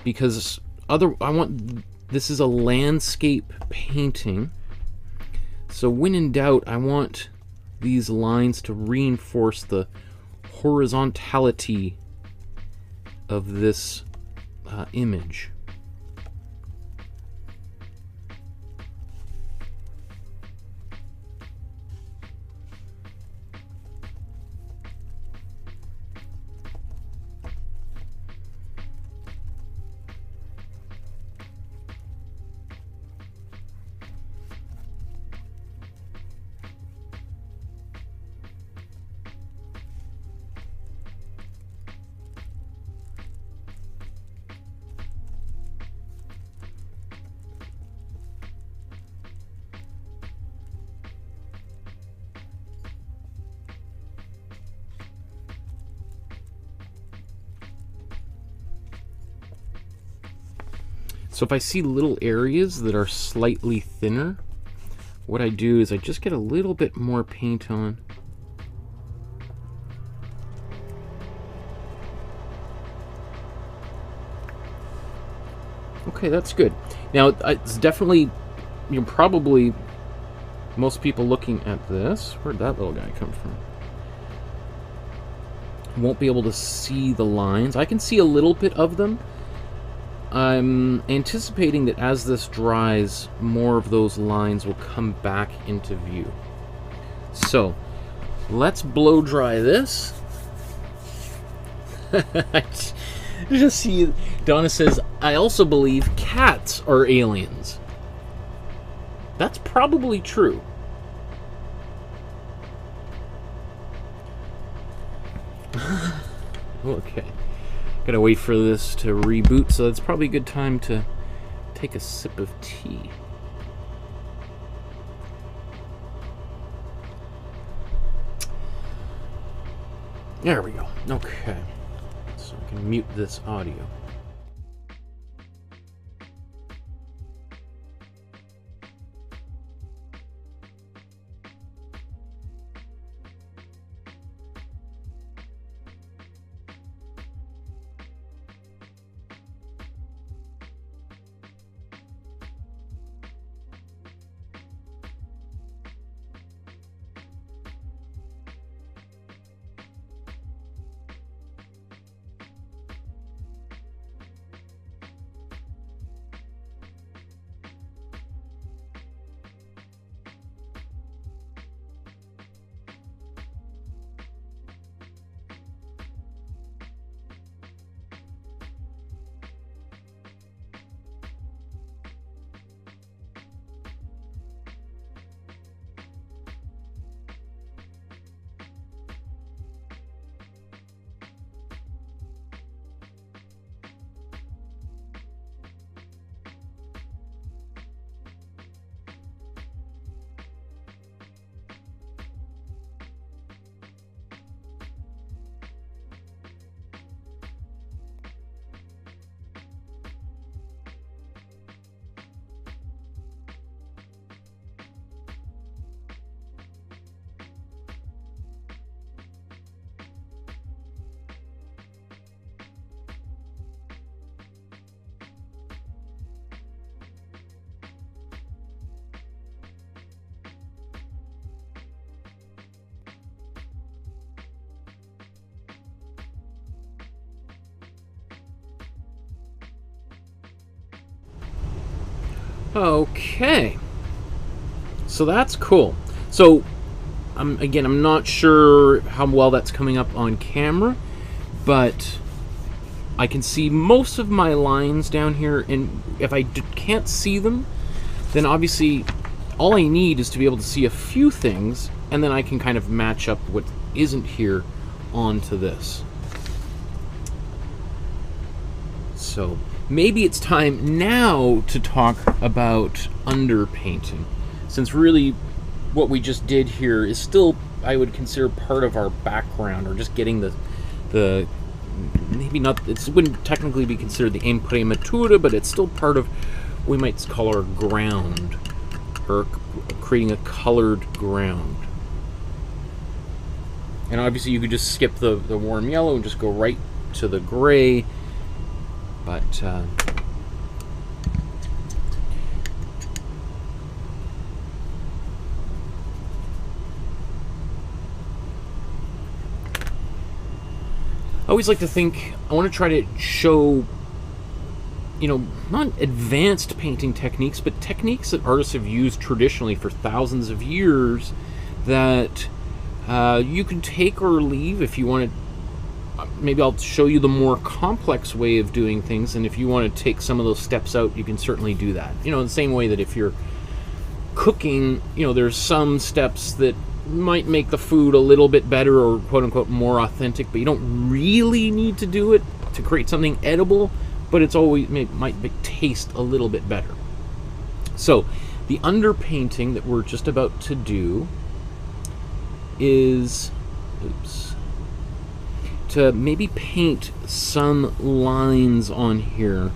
because this is a landscape painting. So when in doubt, I want these lines to reinforce the horizontality of this image. So if I see little areas that are slightly thinner, what I do is I just get a little bit more paint on. Okay, that's good. Now, it's definitely, you're probably, most people looking at this, where'd that little guy come from? Won't be able to see the lines. I can see a little bit of them. I'm anticipating that as this dries, more of those lines will come back into view. So, let's blow dry this. Just see, Donna says, I also believe cats are aliens. That's probably true. Okay. Gotta wait for this to reboot, so it's probably a good time to take a sip of tea. There we go. Okay. So I can mute this audio. Okay, so that's cool. So again, I'm not sure how well that's coming up on camera, but I can see most of my lines down here, and if I can't see them, then obviously all I need is to be able to see a few things, and then I can kind of match up what isn't here onto this. So maybe it's time now to talk about underpainting, since really what we just did here is still, I would consider, part of our background, or just getting the maybe not, it wouldn't technically be considered the Imprimatura, but it's still part of what we might call our ground, or creating a colored ground. And obviously you could just skip the warm yellow and just go right to the gray, but I always like to think, I want to try to show, you know, not advanced painting techniques, but techniques that artists have used traditionally for thousands of years that you can take or leave if you want to. Maybe I'll show you the more complex way of doing things, and if you want to take some of those steps out, you can certainly do that. You know, in the same way that if you're cooking, you know, there's some steps that might make the food a little bit better, or quote-unquote more authentic, but you don't really need to do it to create something edible, but it's always might taste a little bit better. So the underpainting that we're just about to do is, to maybe paint some lines on here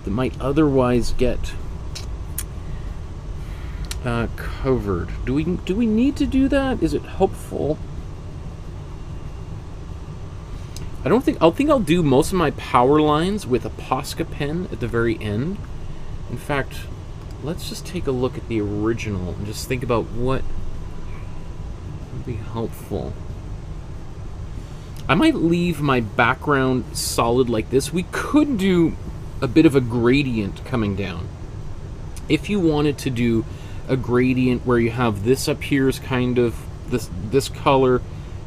that might otherwise get covered. Do we need to do that? Is it helpful? I think I'll do most of my power lines with a Posca pen at the very end. In fact, let's just take a look at the original and just think about what would be helpful. I might leave my background solid like this. We could do a bit of a gradient coming down. If you wanted to do a gradient where you have this up here is kind of this color,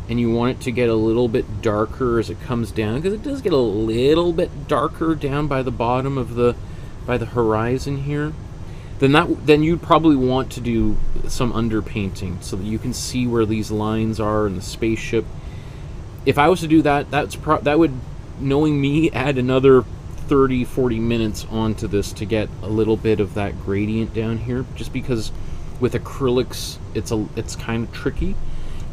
and you want it to get a little bit darker as it comes down, because it does get a little bit darker down by the bottom of by the horizon here, then you'd probably want to do some underpainting so that you can see where these lines are in the spaceship. If I was to do that, that would, knowing me, add another 30-40 minutes onto this to get a little bit of that gradient down here, just because with acrylics it's kind of tricky,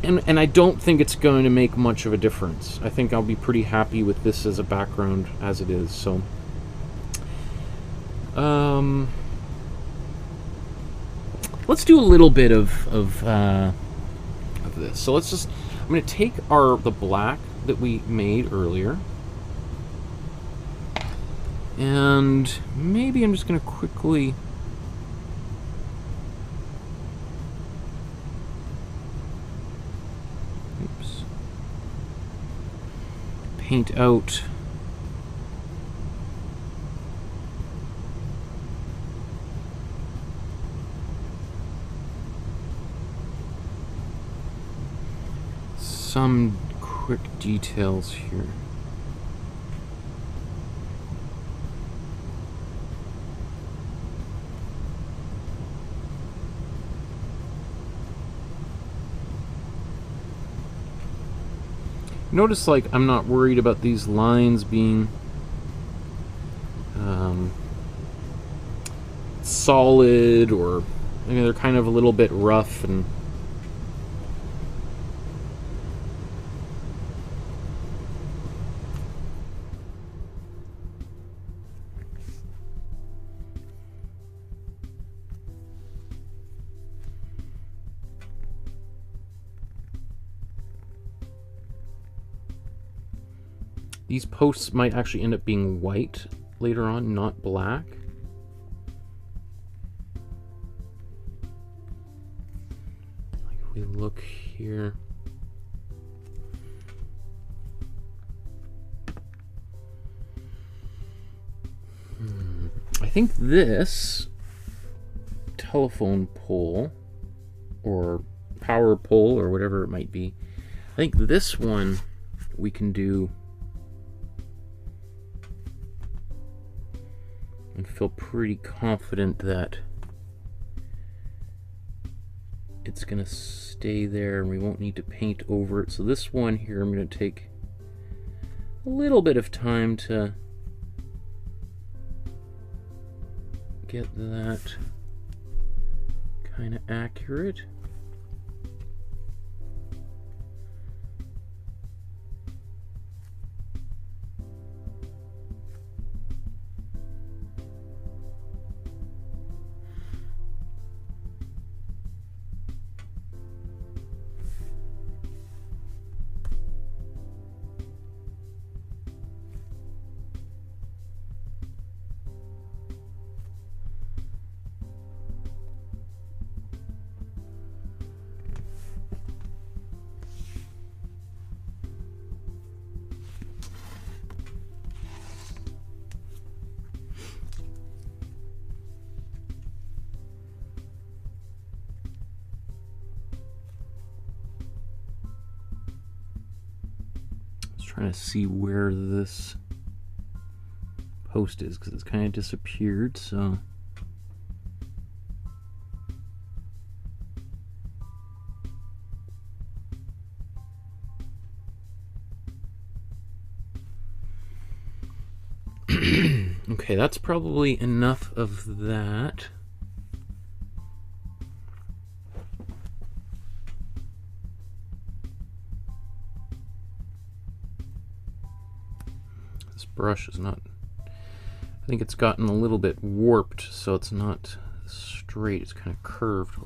and I don't think it's going to make much of a difference. I think I'll be pretty happy with this as a background as it is. So let's do a little bit of this. So I'm going to take the black that we made earlier, and maybe I'm just going to quickly paint out some quick details here. Notice, like, I'm not worried about these lines being solid, or I mean, they're kind of a little bit rough, and these posts might actually end up being white later on, not black. Like if we look here, I think this telephone pole or power pole or whatever it might be, I think this one we can do and feel pretty confident that it's gonna stay there and we won't need to paint over it. So this one here, I'm gonna take a little bit of time to get that kind of accurate. Trying to see where this post is because it's kind of disappeared, so okay, that's probably enough of that. Brush is not, I think it's gotten a little bit warped, so it's not straight, it's kind of curved a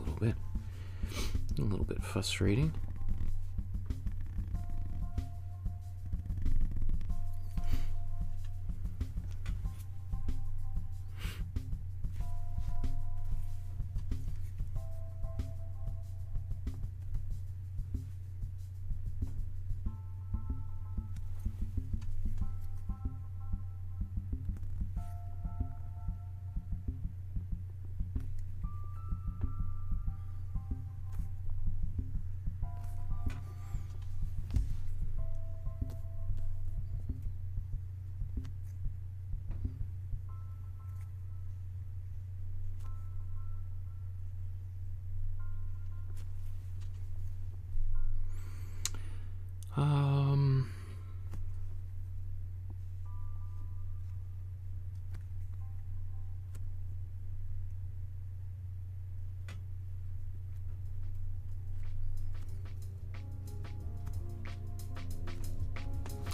little bit frustrating.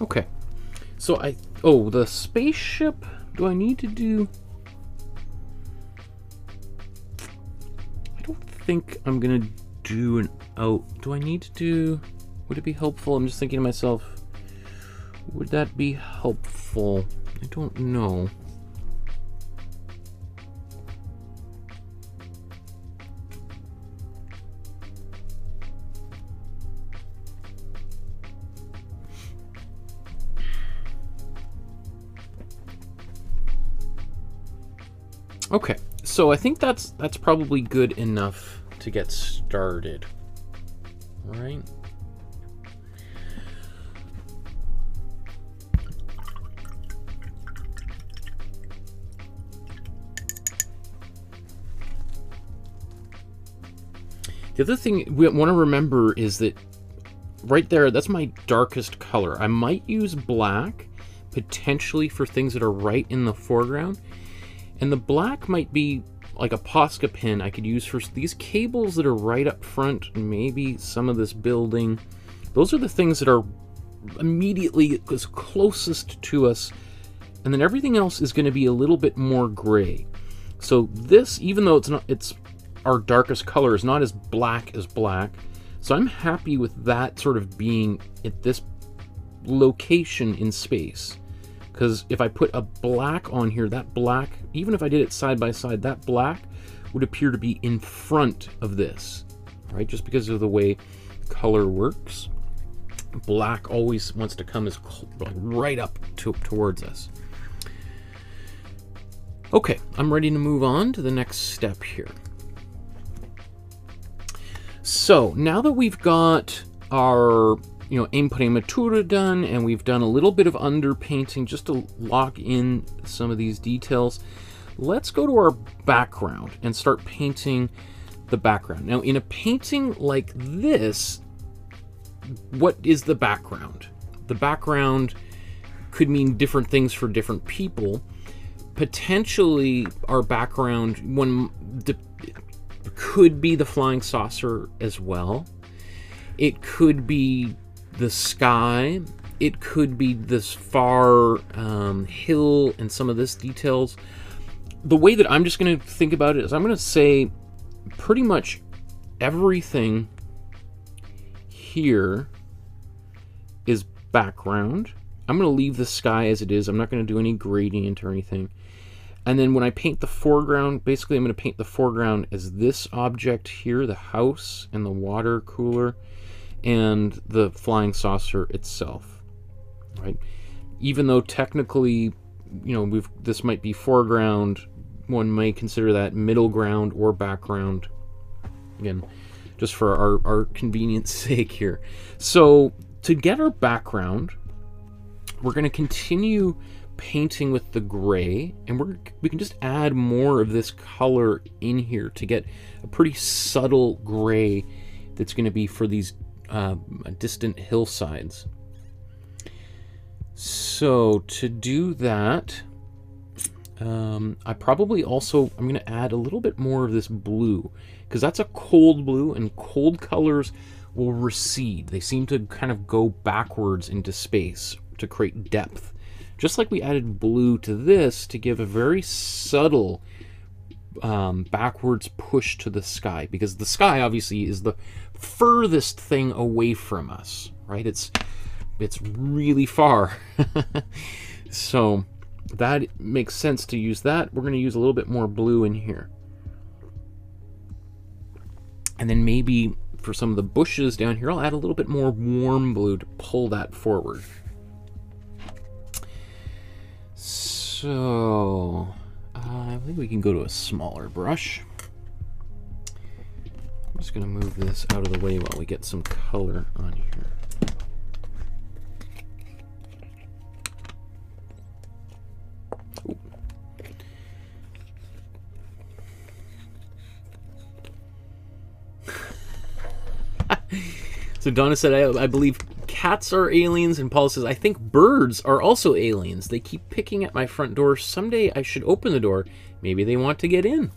Okay. So oh, the spaceship, do I need to do... I don't think I'm gonna do an out. Do I need to do... Would it be helpful? I'm just thinking to myself, would that be helpful? I don't know. Okay, so I think that's probably good enough to get started, right? The other thing we want to remember is that right there, that's my darkest color. I might use black potentially for things that are right in the foreground. And the black might be like a Posca pin I could use for these cables that are right up front, maybe some of this building. Those are the things that are immediately as closest to us. And then everything else is going to be a little bit more gray. So this, even though it's our darkest color, is not as black as black. So I'm happy with that sort of being at this location in space. Because if I put a black on here, that black, even if I did it side by side, that black would appear to be in front of this, right? Just because of the way color works. Black always wants to come as like right up towards us. Okay, I'm ready to move on to the next step here. So now that we've got our Imprimatura done, and we've done a little bit of underpainting just to lock in some of these details, let's go to our background and start painting the background. Now, in a painting like this, what is the background? The background could mean different things for different people. Potentially, our background could be the flying saucer as well. It could be the sky, it could be this far hill and some of this details. The way that I'm just going to think about it is I'm going to say pretty much everything here is background. I'm going to leave the sky as it is. I'm not going to do any gradient or anything. And then when I paint the foreground, basically I'm going to paint the foreground as this object here, the house and the water cooler, and the flying saucer itself, right? Even though technically, this might be foreground, one may consider that middle ground or background. Again, just for our convenience sake here. So to get our background, we're going to continue painting with the gray, and we can just add more of this color in here to get a pretty subtle gray that's going to be for these distant hillsides. So to do that, I probably also, I'm going to add a little bit more of this blue, because that's a cold blue, and cold colors will recede. They seem to kind of go backwards into space to create depth. Just like we added blue to this to give a very subtle backwards push to the sky, because the sky obviously is the furthest thing away from us, right? It's really far. So that makes sense to use that. We're going to use a little bit more blue in here. And then maybe for some of the bushes down here, I'll add a little bit more warm blue to pull that forward. So I think we can go to a smaller brush. I'm just going to move this out of the way while we get some color on here. Ooh. So Donna said, I believe cats are aliens, and Paul says, I think birds are also aliens. They keep picking at my front door. Someday I should open the door. Maybe they want to get in.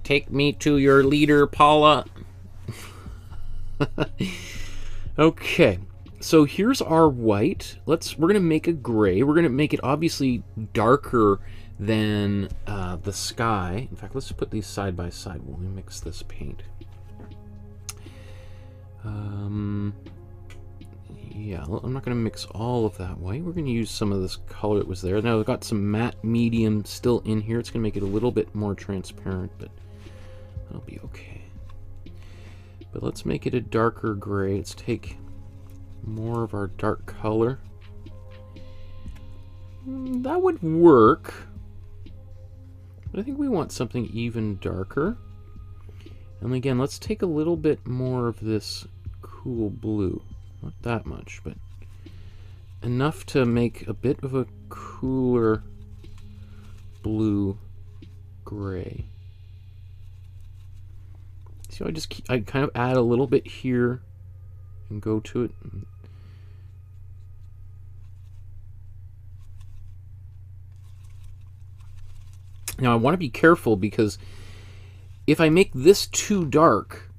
Take me to your leader, Paula. Okay. So here's our white. We're gonna make a gray. We're gonna make it obviously darker than the sky. In fact, let's put these side by side. We'll mix this paint. Yeah, I'm not gonna mix all of that white. We're gonna use some of this color that was there. Now I've got some matte medium still in here. It's gonna make it a little bit more transparent, but that'll be okay. But let's make it a darker gray. Let's take more of our dark color. That would work. But I think we want something even darker. And again, let's take a little bit more of this cool blue. Not that much, but enough to make a bit of a cooler blue gray. See, I kind of add a little bit here and go to it. Now I want to be careful, because if I make this too dark,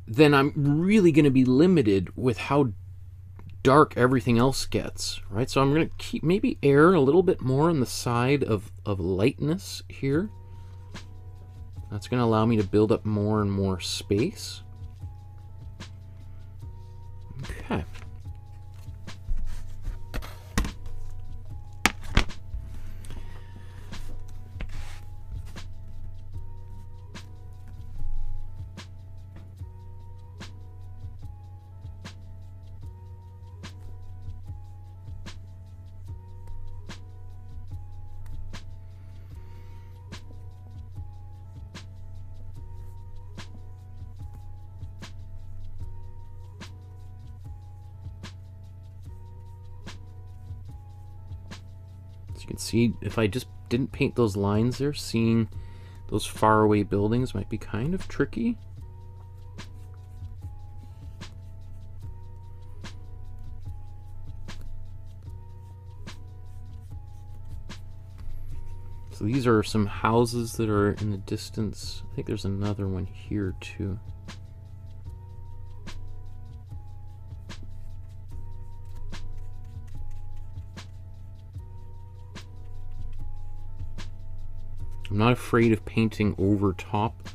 then I'm really going to be limited with how dark everything else gets, right? So I'm going to keep maybe err a little bit more on the side of lightness here. That's going to allow me to build up more and more space. Okay. You can see, if I just didn't paint those lines there, seeing those faraway buildings might be kind of tricky. So these are some houses that are in the distance. I think there's another one here too. I'm not afraid of painting over top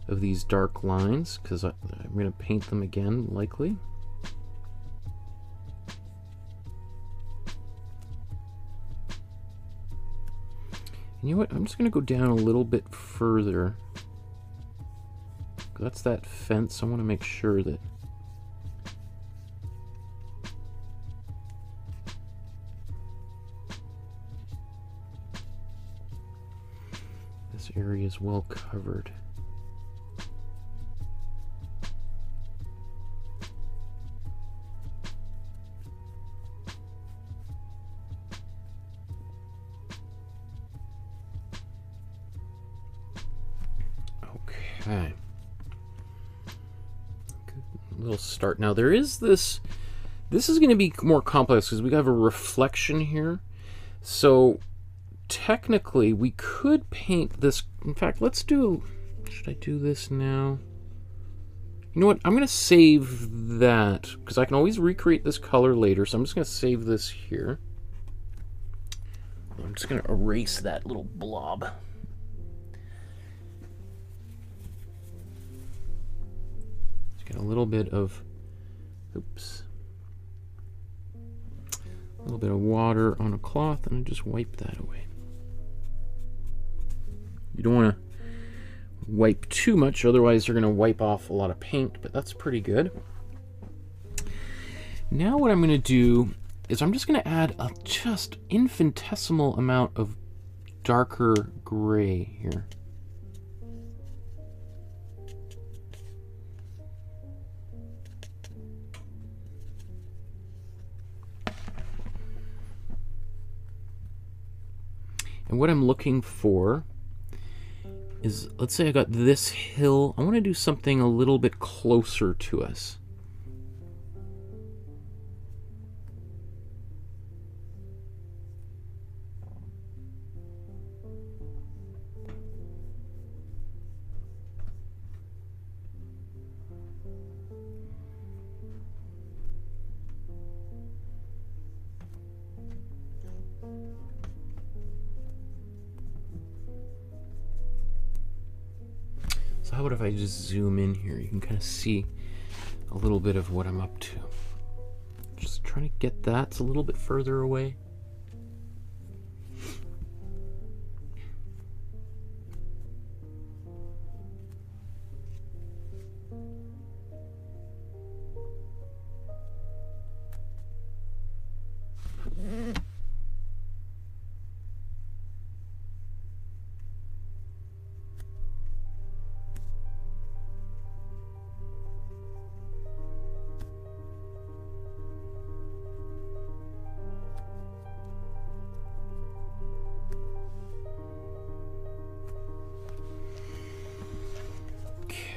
of these dark lines, because I'm going to paint them again, likely. And you know what? I'm just going to go down a little bit further. That's that fence. I want to make sure that this area is well covered. Okay. Good little start. Now there is this is going to be more complex because we have a reflection here. So technically we could paint this. In fact, let's do, should I do this now? You know what? I'm going to save that because I can always recreate this color later. So I'm just going to save this here. I'm just going to erase that little blob. Get a little bit of, oops, a little bit of water on a cloth, and I just wipe that away. You don't want to wipe too much, otherwise you're going to wipe off a lot of paint, but that's pretty good. Now what I'm going to do is I'm just going to add a just infinitesimal amount of darker gray here. And what I'm looking for is, let's say I got this hill. I want to do something a little bit closer to us. about if I just zoom in here? You can kind of see a little bit of what I'm up to. Just trying to get that. It's a little bit further away.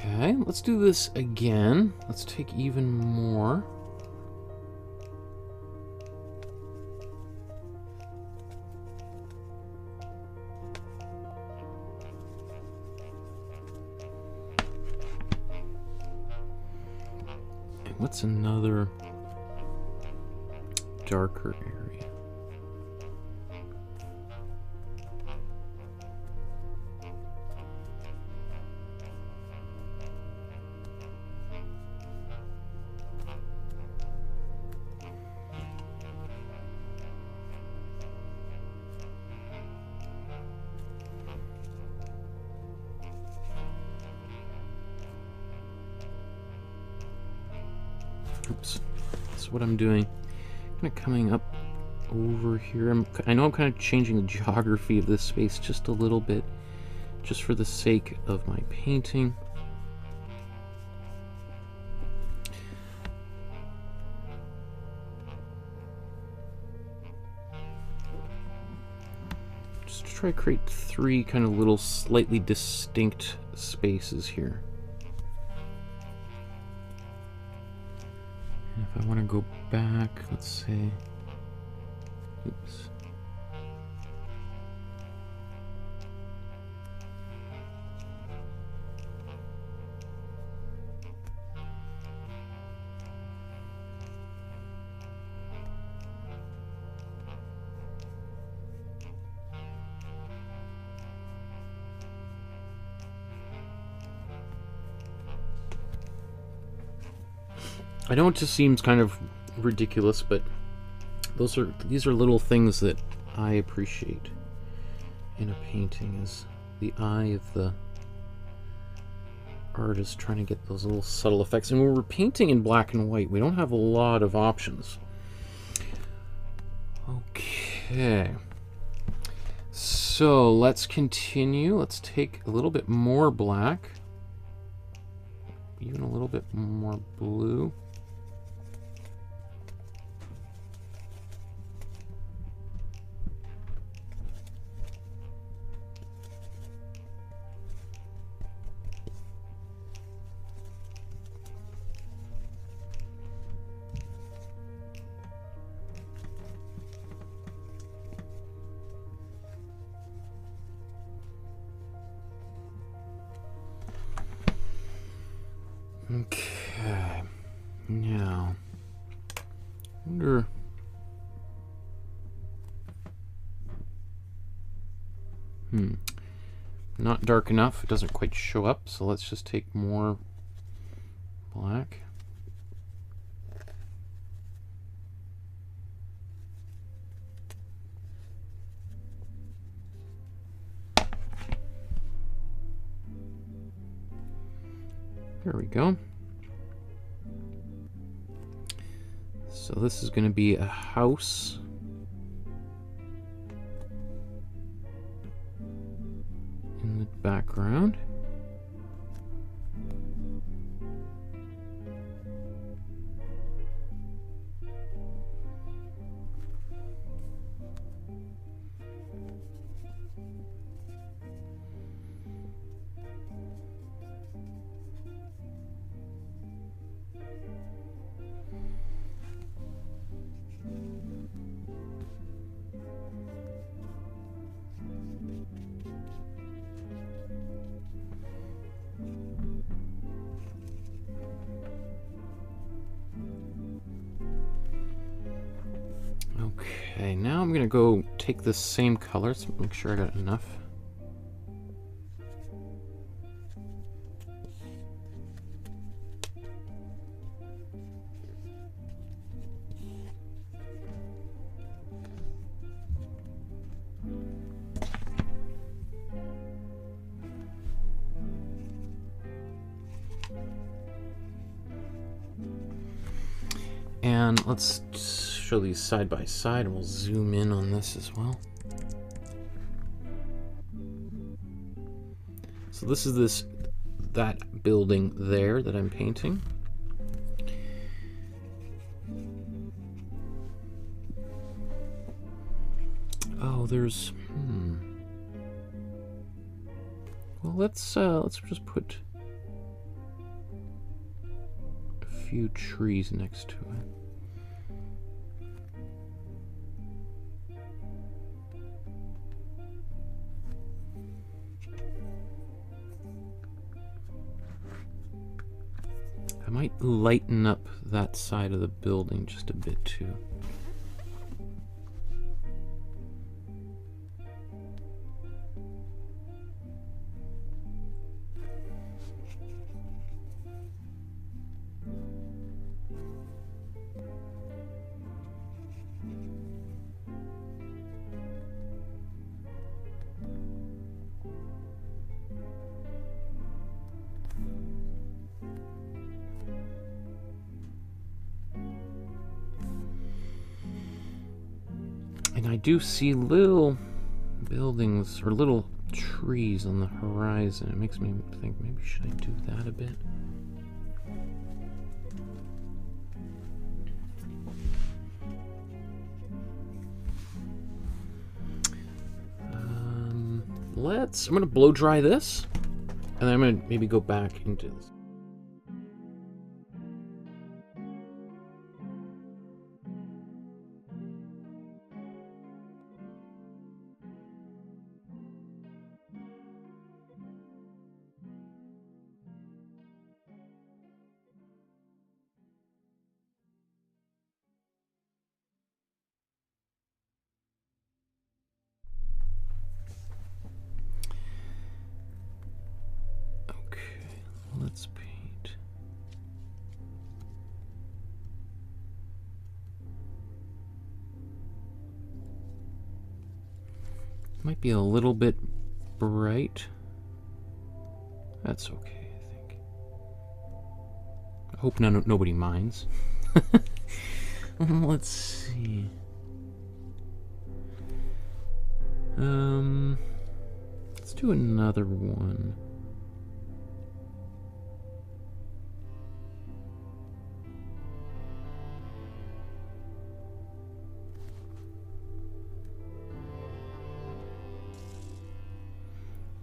Okay, let's do this again. Let's take even more. And what's another darker area? Oops. That's what I'm doing. Kind of coming up over here. I know I'm kind of changing the geography of this space just a little bit, just for the sake of my painting. Just to try to create three kind of little slightly distinct spaces here. If I want to go back, let's say, oops. I know it just seems kind of ridiculous, but these are little things that I appreciate in a painting, is the eye of the artist trying to get those little subtle effects. And when we're painting in black and white, we don't have a lot of options. Okay. So let's continue. Let's take a little bit more black, even a little bit more blue. Okay, now, I wonder, not dark enough, it doesn't quite show up, so let's just take more black. There we go. So this is going to be a house. In the background. Okay, now I'm gonna go take this same color, so make sure I got enough. And let's show these side by side, and we'll zoom in on this as well. So this is that building there that I'm painting. Oh, there's well, let's just put a few trees next to it. I might lighten up that side of the building just a bit too. And I do see little buildings or little trees on the horizon. It makes me think, maybe should I do that a bit? I'm gonna blow dry this, and then I'm gonna maybe go back into this. Let's paint. Might be a little bit bright. That's okay, I think. I hope nobody minds. Let's see. Let's do another one.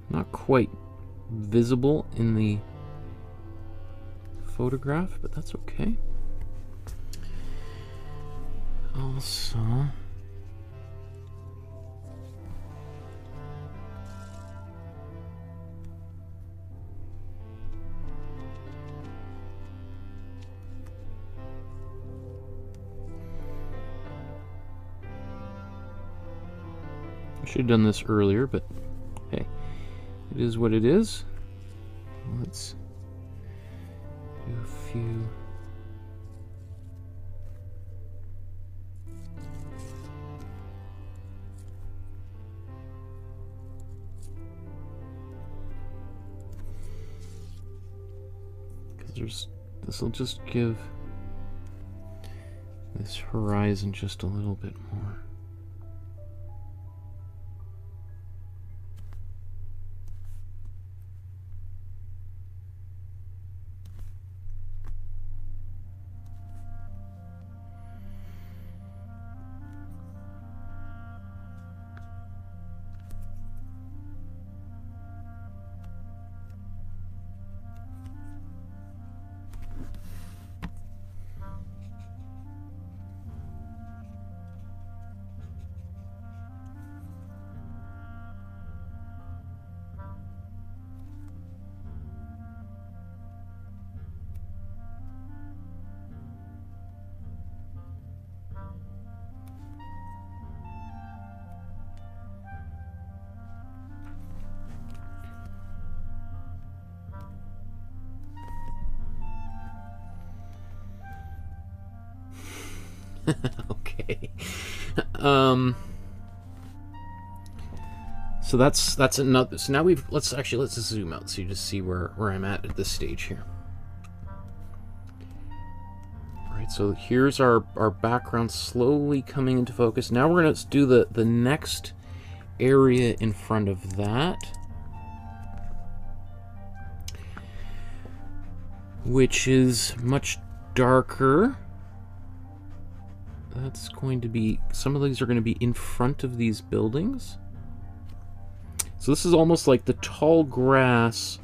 Not quite visible in the photograph, but that's okay. Also, I should have done this earlier, but hey. It is what it is. Let's do a few. Because this will just give this horizon just a little bit more. Okay. So that's another. So now let's just zoom out so you just see where I'm at this stage here. Right Alright, so here's our background slowly coming into focus. Now we're going to do the next area in front of that, which is much darker. That's going to be, some of these are going to be in front of these buildings. So this is almost like the tall grass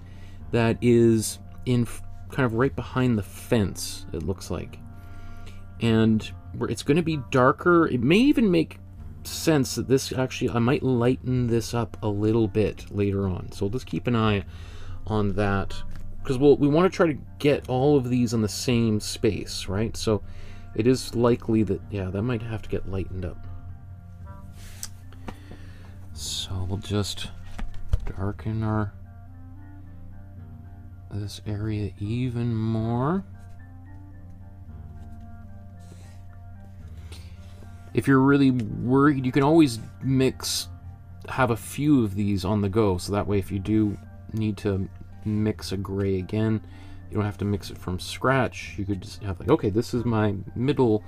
that is in kind of right behind the fence, it looks like. And it's going to be darker. It may even make sense that this actually, I might lighten this up a little bit later on. So we'll just keep an eye on that, because we want to try to get all of these on the same space, right? So it is likely that, yeah, that might have to get lightened up. So we'll just darken this area even more. If you're really worried, you can always have a few of these on the go, so that way if you do need to mix a gray again, you don't have to mix it from scratch. You could just have like, okay, this is my middle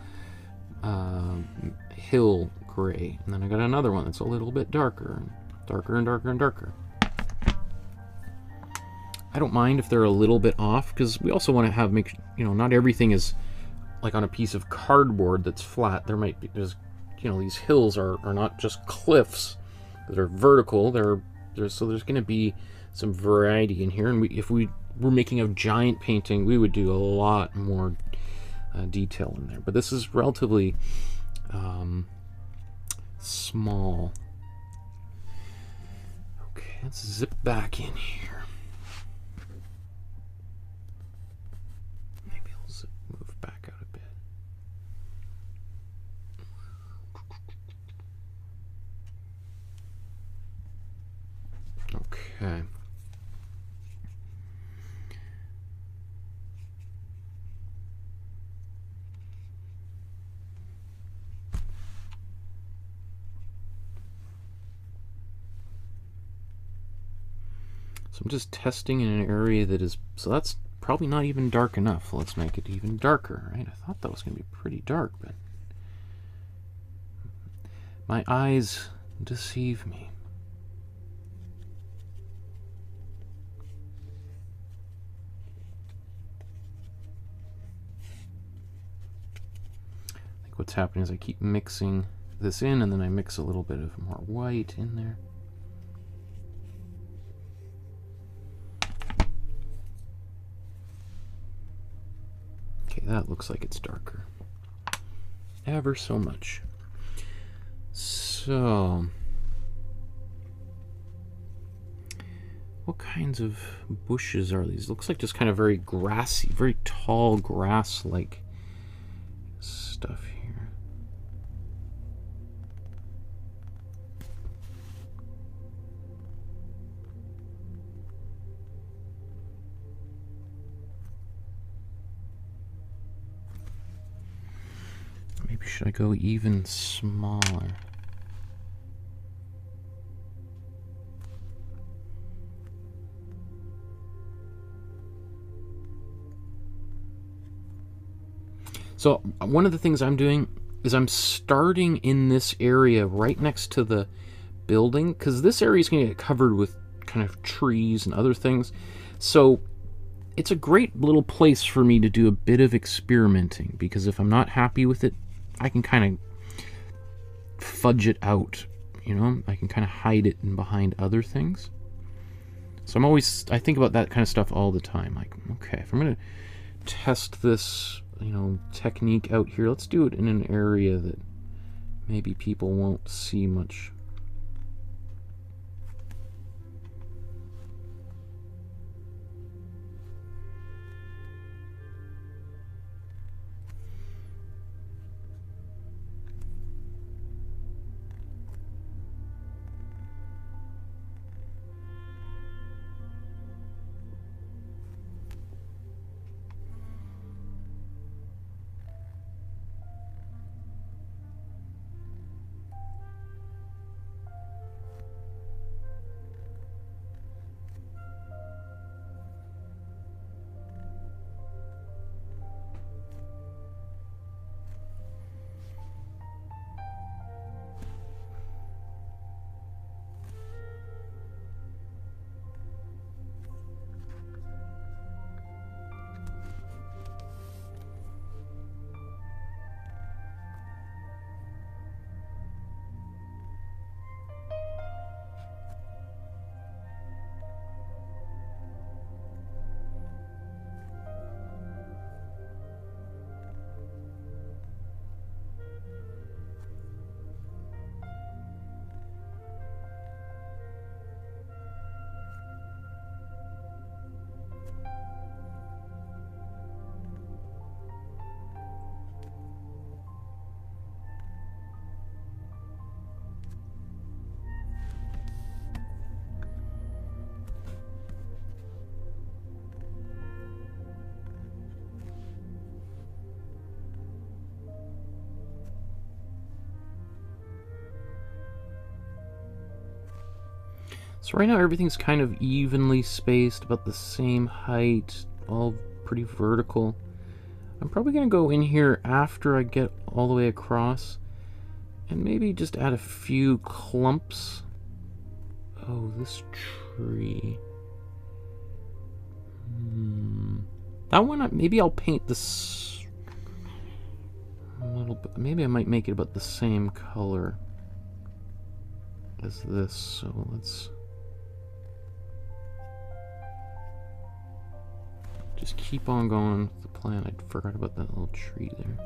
hill gray, and then I got another one that's a little bit darker, and darker and darker and darker. I don't mind if they're a little bit off, because we also want to you know, not everything is like on a piece of cardboard that's flat. There might be, you know, these hills are not just cliffs that are vertical. So there's going to be some variety in here. And if we were making a giant painting, we would do a lot more detail in there. But this is relatively small. Okay, let's zip back in here. Back out a bit. Okay. So I'm just testing in an area that is, so that's probably not even dark enough. Let's make it even darker, right? I thought that was going to be pretty dark, but my eyes deceive me. I think what's happening is I keep mixing this in, and then I mix a little bit of more white in there. Okay, that looks like it's darker. Ever so much. So, what kinds of bushes are these? Looks like just kind of very grassy, very tall grass-like stuff here. Maybe should I go even smaller? So one of the things I'm doing is I'm starting in this area right next to the building, because this area is going to get covered with kind of trees and other things. So it's a great little place for me to do a bit of experimenting, because if I'm not happy with it, I can kind of fudge it out, you know? I can kind of hide it in behind other things. So I think about that kind of stuff all the time. Like, okay, if I'm going to test this, you know, technique out here, let's do it in an area that maybe people won't see much. So right now everything's kind of evenly spaced, about the same height, all pretty vertical. I'm probably going to go in here after I get all the way across and maybe just add a few clumps. Oh, this tree. That one, maybe I'll paint this a little bit. Maybe I might make it about the same color as this. So let's just keep on going with the plan. I forgot about that little tree there.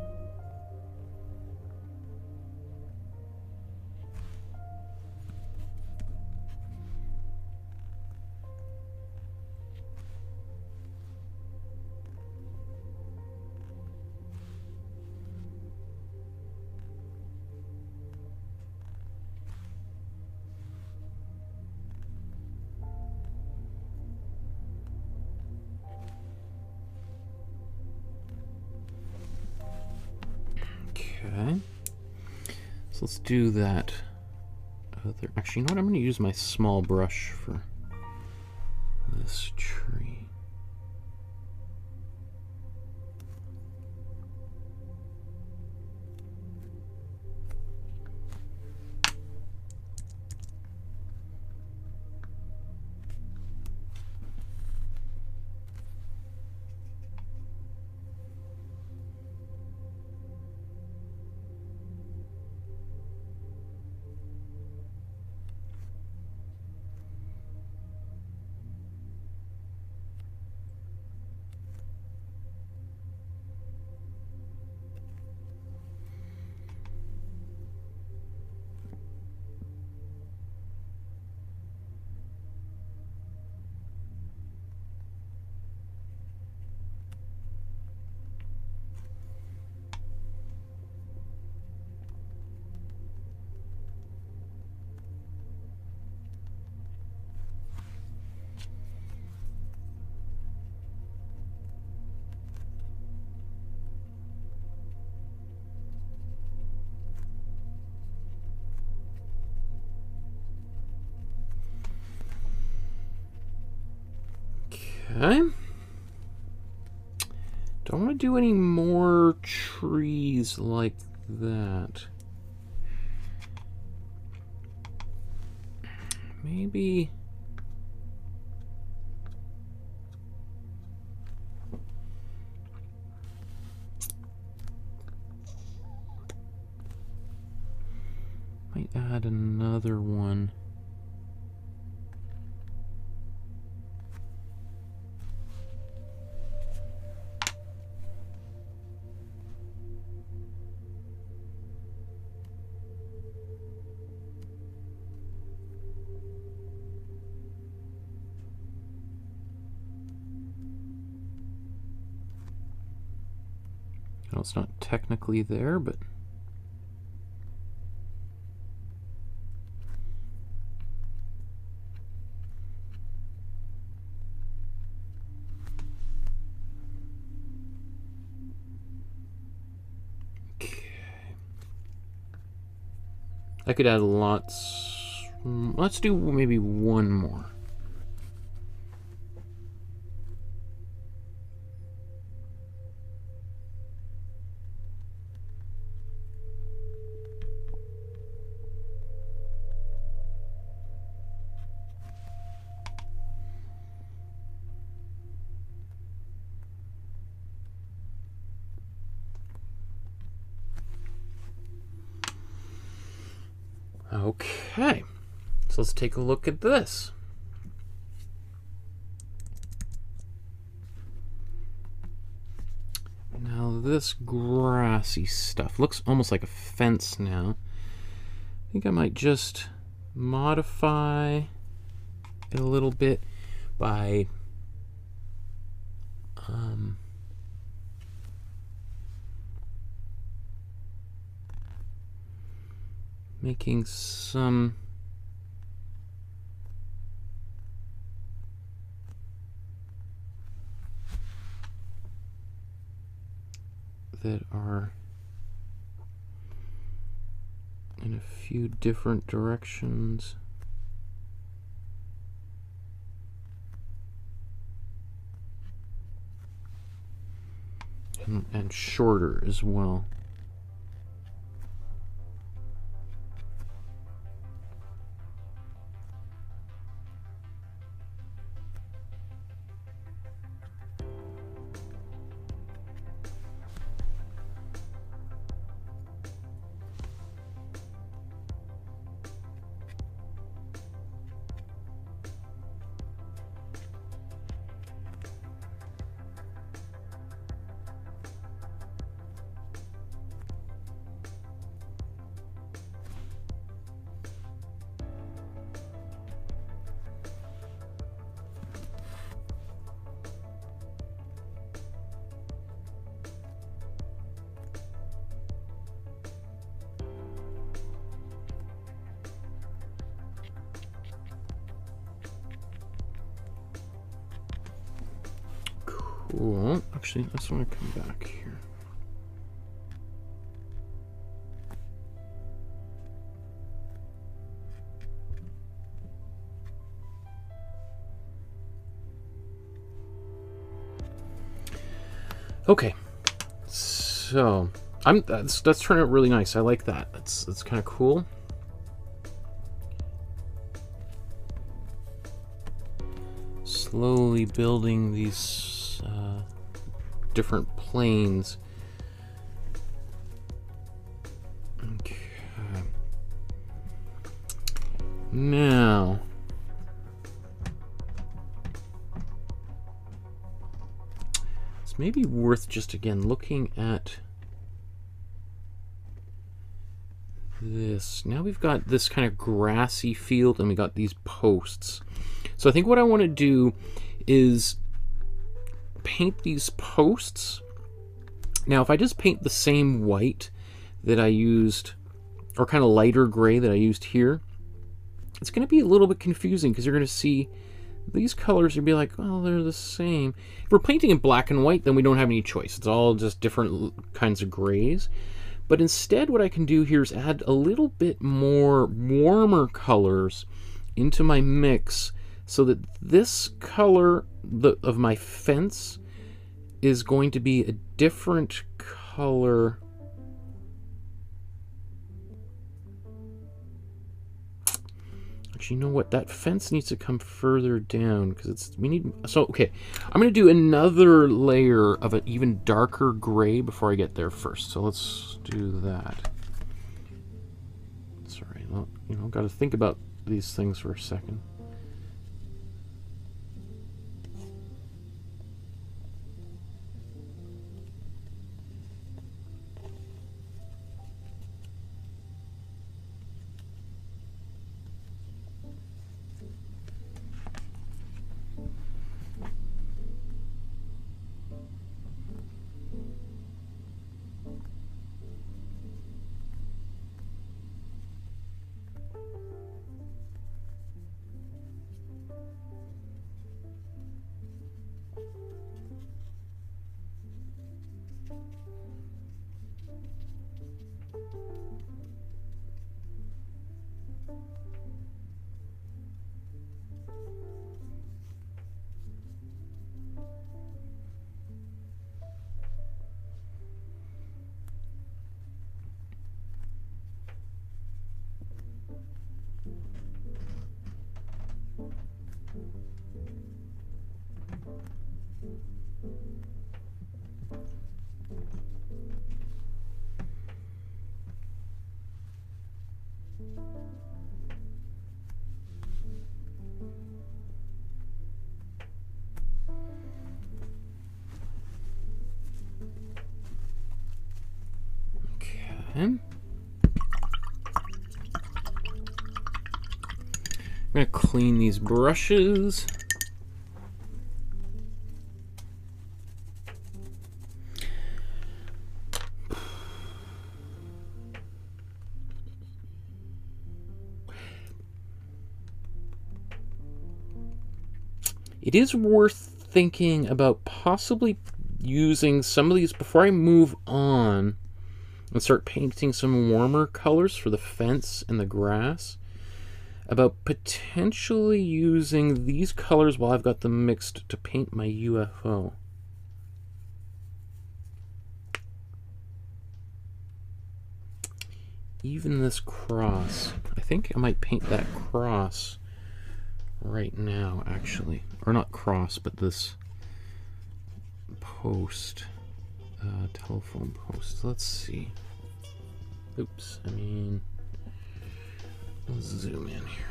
Okay, so let's do that other. Actually, you know what? I'm going to use my small brush for this tree. Okay. Don't want to do any more trees like that. Maybe might add another one. No, it's not technically there, but okay. I could add lots. Let's do maybe one more. Okay, so let's take a look at this. Now this grassy stuff looks almost like a fence now. I think I might just modify it a little bit by making some that are in a few different directions. and shorter as well. Cool. Actually, I just want to come back here. Okay, so that's turning out really nice. I like that. That's kind of cool. Slowly building these different planes. Okay. Now, it's maybe worth just again looking at this. Now we've got this kind of grassy field and we got these posts. So I think what I want to do is paint these posts. Now if I just paint the same white that I used, or kind of lighter gray that I used here, it's going to be a little bit confusing because you're going to see these colors and be like, oh, they're the same. If we're painting in black and white, then we don't have any choice. It's all just different kinds of grays. But instead what I can do here is add a little bit more warmer colors into my mix, so that this color of my fence is going to be a different color. Actually, you know what? That fence needs to come further down because we need. So okay, I'm going to do another layer of an even darker gray before I get there first. So let's do that. Sorry, well, got to think about these things for a second. I'm going to clean these brushes. It is worth thinking about possibly using some of these before I move on and start painting some warmer colors for the fence and the grass, about potentially using these colors while I've got them mixed to paint my UFO. even this cross. I think I might paint that cross right now, actually. Or not cross, but this post, telephone post. Let's see. Oops, I mean, let's zoom in here.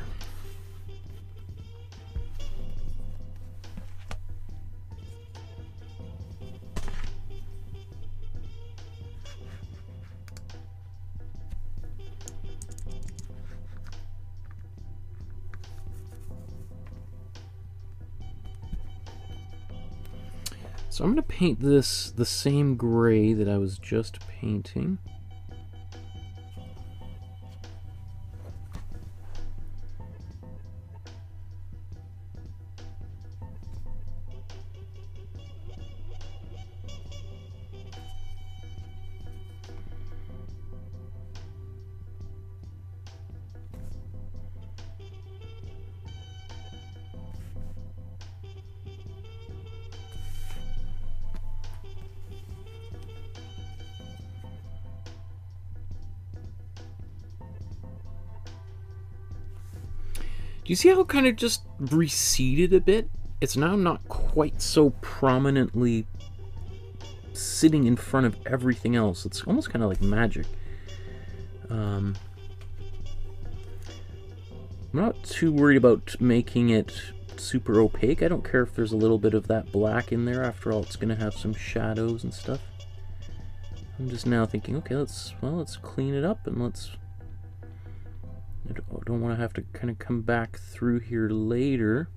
So I'm going to paint this the same gray that I was just painting. Do you see how it kind of just receded a bit? It's now not quite so prominently sitting in front of everything else. It's almost kind of like magic. I'm not too worried about making it super opaque. I don't care if there's a little bit of that black in there. After all, it's going to have some shadows and stuff. I'm just now thinking, okay, let's clean it up and let's... I don't want to have to kind of come back through here later.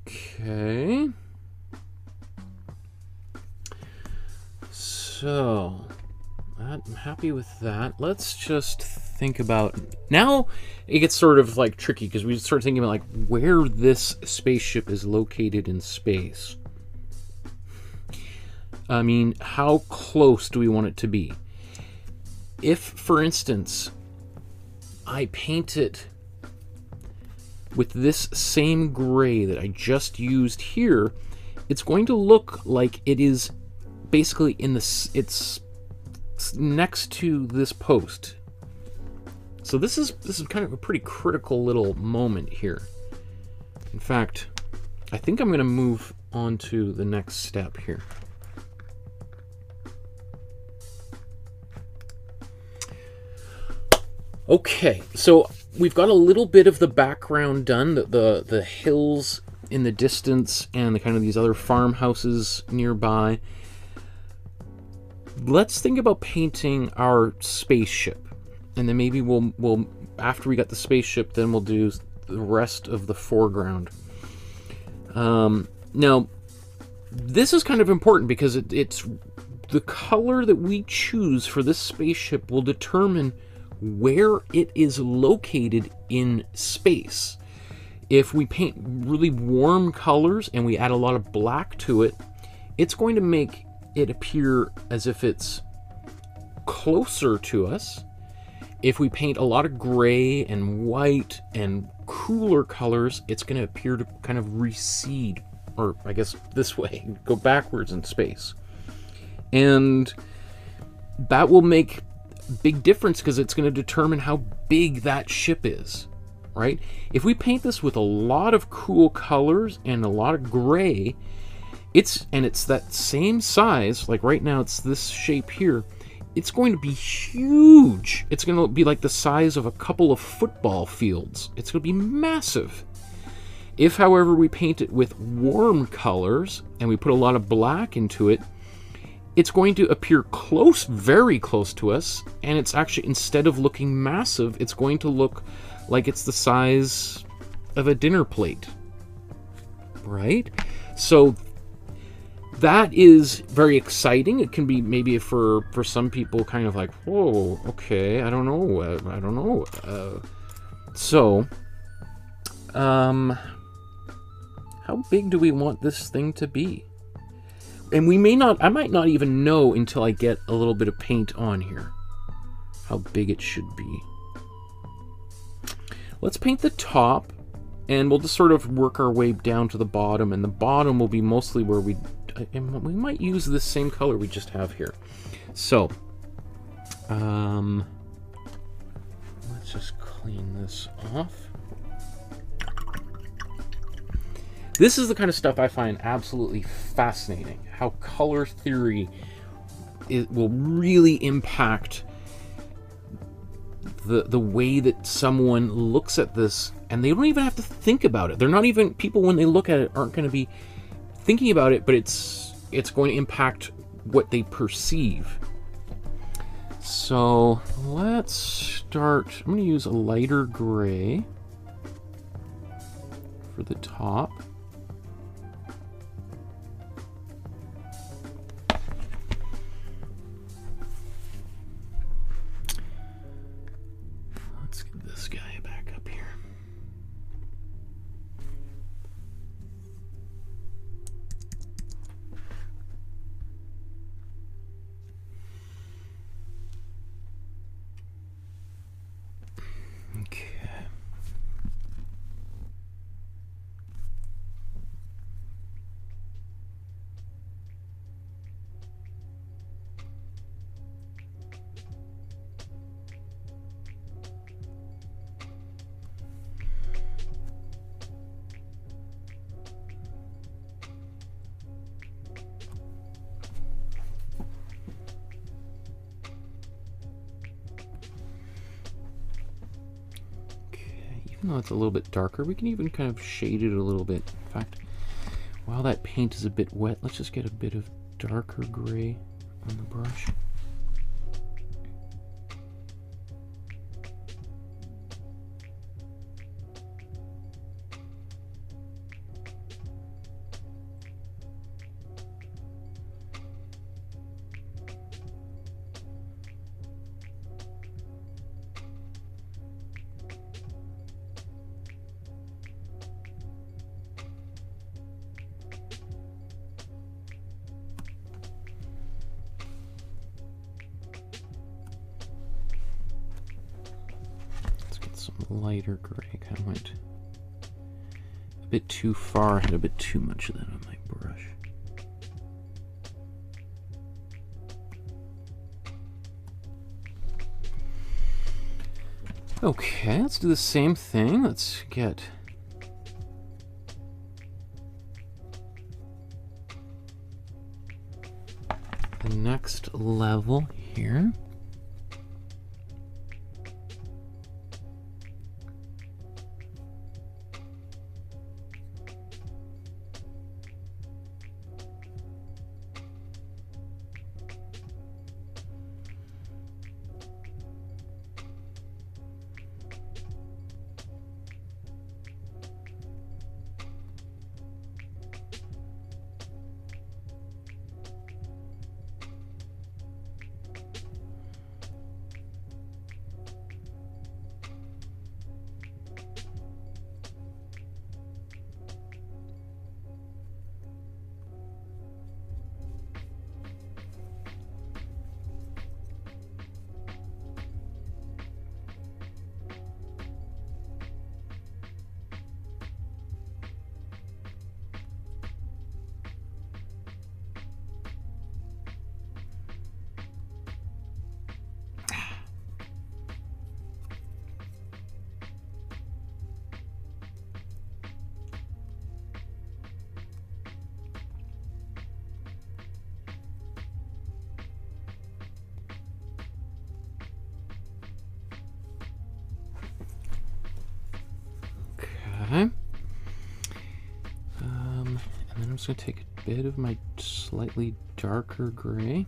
Okay. So, I'm happy with that. Let's just think about... Now it gets sort of like tricky because we start thinking about like where this spaceship is located in space. I mean, how close do we want it to be? If, for instance, I paint it with this same gray that I just used here, it's going to look like it is basically in the... It's next to this post. So this is kind of a pretty critical little moment here. In fact, I think I'm going to move on to the next step here. Okay, so we've got a little bit of the background done, the hills in the distance and the kind of these other farmhouses nearby. Let's think about painting our spaceship, and then maybe we'll after we got the spaceship, then we'll do the rest of the foreground. Now, this is kind of important because it's the color that we choose for this spaceship will determine where it is located in space. If we paint really warm colors and we add a lot of black to it, it's going to make it appear as if it's closer to us. If we paint a lot of gray and white and cooler colors, it's going to appear to kind of recede, or I guess this way, go backwards in space. And that will make big difference because it's going to determine how big that ship is, right? If we paint this with a lot of cool colors and a lot of gray, it's that same size, like right now it's this shape here, it's going to be huge. It's going to be like the size of a couple of football fields. It's going to be massive. If, however, we paint it with warm colors and we put a lot of black into it, it's going to appear close, very close to us, and it's actually, instead of looking massive, it's going to look like it's the size of a dinner plate, right? So that is very exciting. It can be maybe for some people kind of like, whoa, okay, I don't know. So, how big do we want this thing to be? And I might not even know until I get a little bit of paint on here how big it should be. Let's paint the top And we'll just sort of work our way down to the bottom, and the bottom will be mostly where we might use this same color we just have here. So, let's just clean this off. This is the kind of stuff I find absolutely fascinating, how color theory will really impact the way that someone looks at this, and they don't even have to think about it. They're not even, people when they look at it aren't going to be thinking about it, but it's going to impact what they perceive. So let's start. I'm going to use a lighter gray for the top. Let's get this guy back up here. Okay. Even though it's a little bit darker, we can even kind of shade it a little bit. In fact, while that paint is a bit wet, let's just get a bit of darker gray on the brush. Lighter gray, kind of went a bit too far, had a bit too much of that on my brush. Okay, let's do the same thing. Let's get the next level here. Okay. And then I'm just going to take a bit of my slightly darker gray.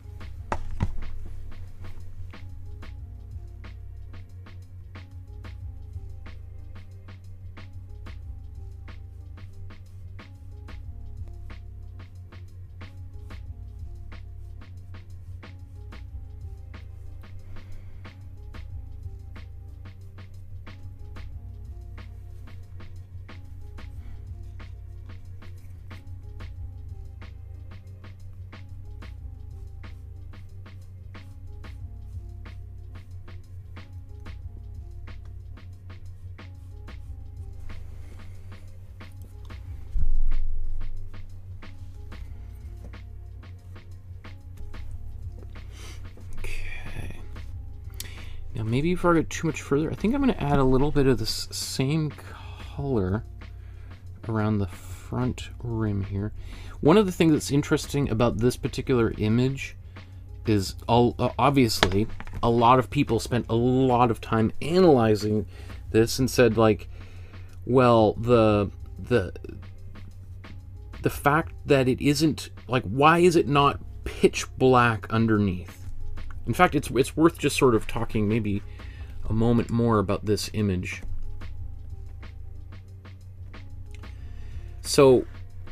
maybe before I go too much further, I think I'm going to add a little bit of this same color around the front rim here. One of the things that's interesting about this particular image is obviously a lot of people spent a lot of time analyzing this and said, like, well, the fact that it isn't, like, why is it not pitch black underneath? In fact, it's worth just sort of talking maybe a moment more about this image. So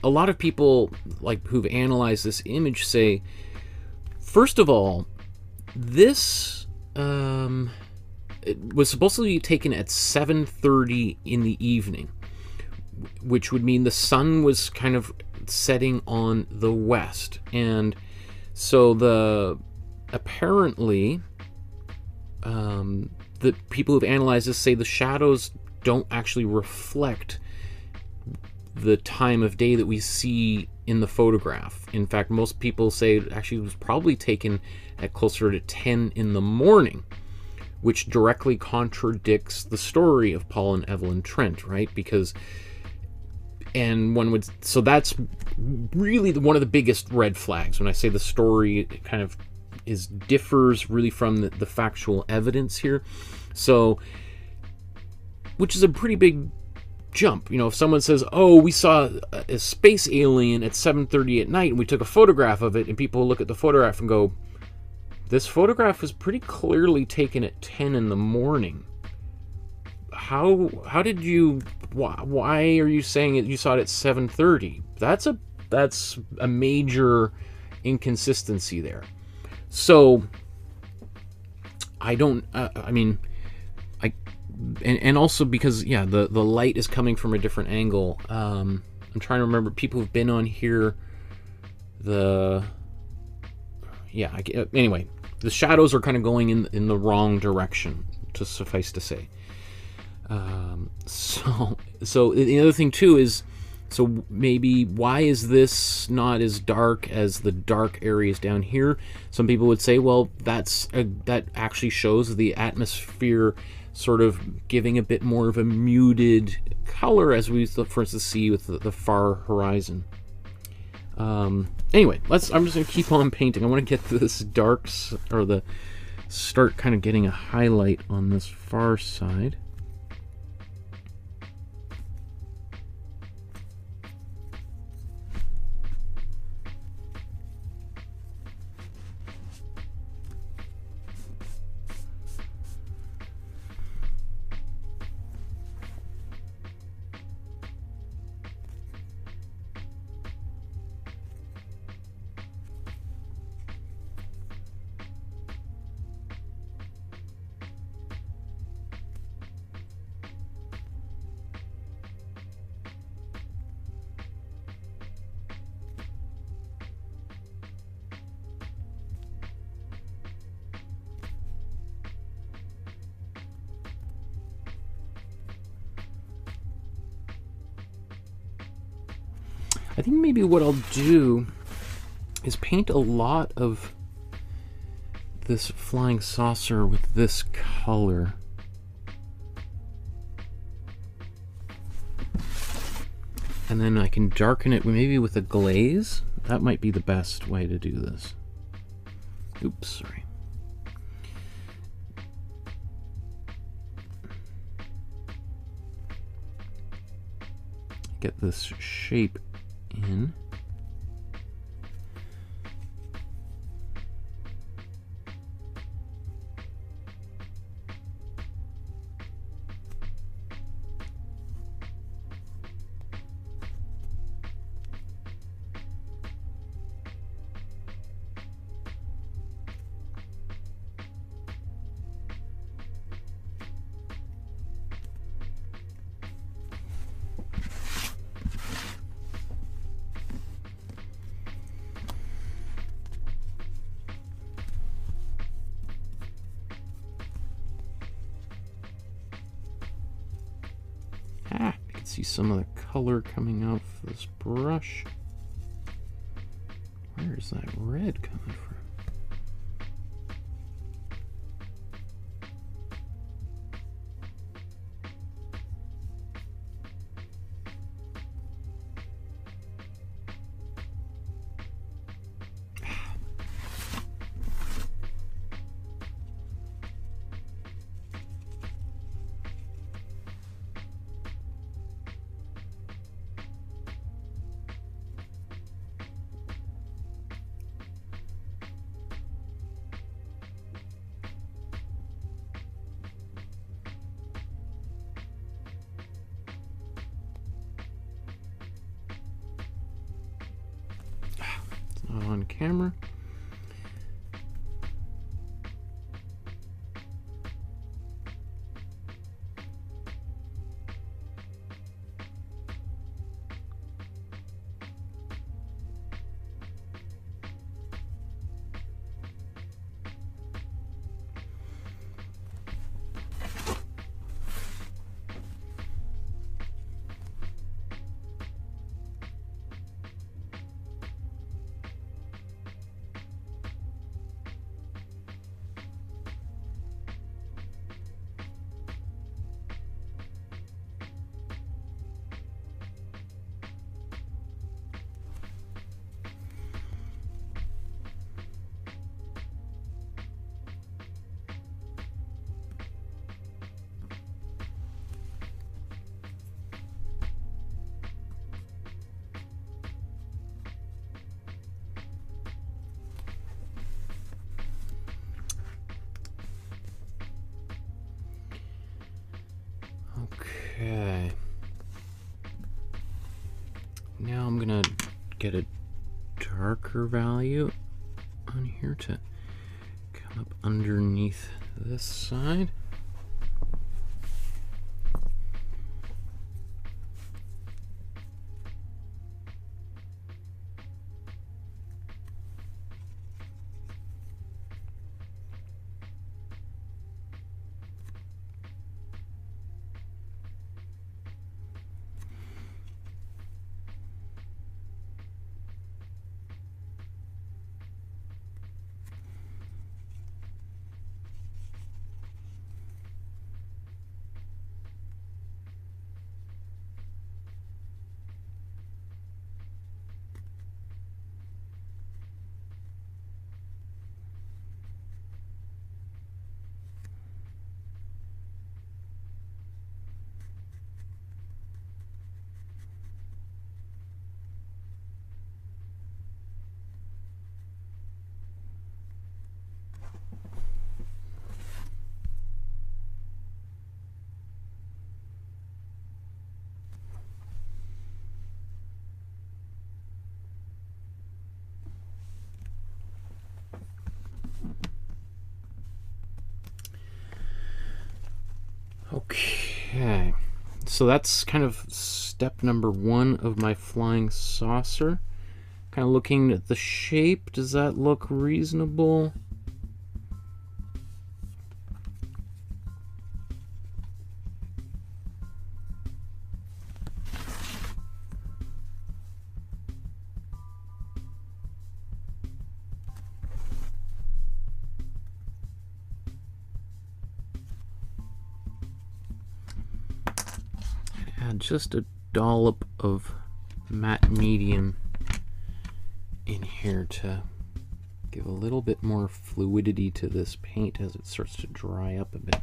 a lot of people, like, who've analyzed this image say, first of all, this it was supposed to be taken at 7:30 in the evening, which would mean the sun was kind of setting on the west. And so apparently the people who've analyzed this say the shadows don't actually reflect the time of day that we see in the photograph. In fact, most people say it actually was probably taken at closer to 10 in the morning, which directly contradicts the story of Paul and Evelyn Trent, right? Because, and one would, so that's really one of the biggest red flags. When I say the story, it kind of differs really from the factual evidence here. So, which is a pretty big jump. You know, if someone says, oh, we saw a space alien at 7:30 at night and we took a photograph of it, and people look at the photograph and go, this photograph was pretty clearly taken at 10 in the morning. How did you, why are you saying you saw it at 7:30? That's a major inconsistency there. So I don't, and also because, yeah, the light is coming from a different angle. I'm trying to remember people who've been on here. Anyway, the shadows are kind of going in the wrong direction, to suffice to say. So the other thing too is, so maybe why is this not as dark as the dark areas down here? Some people would say, well, that actually shows the atmosphere sort of giving a bit more of a muted color, as we, for instance, see with the far horizon. Anyway, I'm just gonna keep on painting. I want to get this darks, or start kind of getting a highlight on this far side. I think maybe what I'll do is paint a lot of this flying saucer with this color. And then I can darken it maybe with a glaze. That might be the best way to do this. Oops, sorry. Get this shape in. You can see some of the color coming off this brush. Where's that red coming from? on camera. Okay. Now I'm gonna get a darker value on here to come up underneath this side. Okay, so that's kind of step number one of my flying saucer. Kind of looking at the shape. Does that look reasonable? Add just a dollop of matte medium in here to give a little bit more fluidity to this paint as it starts to dry up a bit.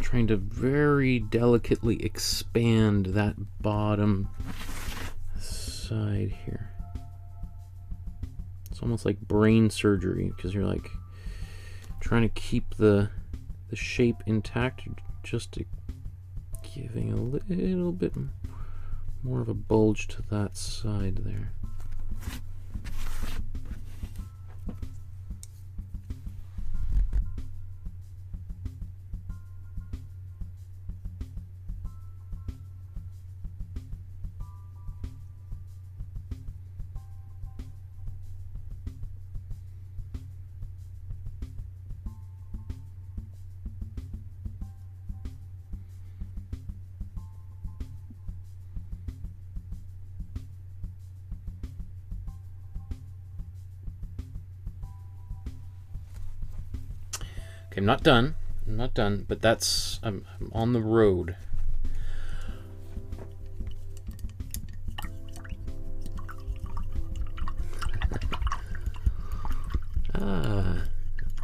Trying to very delicately expand that bottom side here. It's almost like brain surgery because you're like trying to keep the shape intact, just giving a little bit more of a bulge to that side there. Okay, I'm not done. I'm not done, but that's I'm on the road.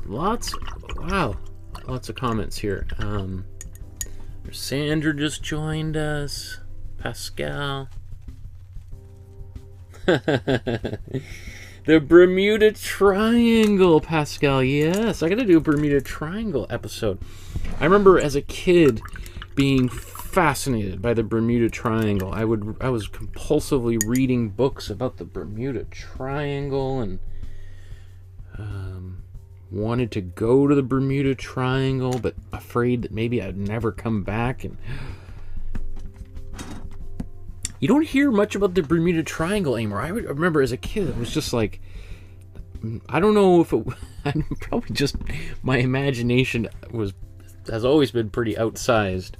Lots. Wow. lots of comments here. Sandra just joined us. Pascal. The Bermuda Triangle, Pascal. Yes, I got to do a Bermuda Triangle episode. I remember as a kid being fascinated by the Bermuda Triangle. I was compulsively reading books about the Bermuda Triangle and wanted to go to the Bermuda Triangle, but afraid that maybe I'd never come back. And you don't hear much about the Bermuda Triangle anymore. I remember as a kid, it was just like, I don't know if it probably just my imagination has always been pretty outsized.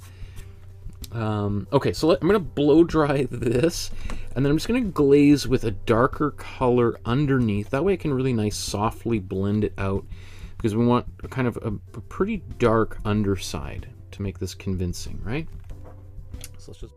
Okay, so I'm going to blow dry this, and then I'm just going to glaze with a darker color underneath. That way I can really nice softly blend it out, because we want a kind of a pretty dark underside to make this convincing, right? So let's just...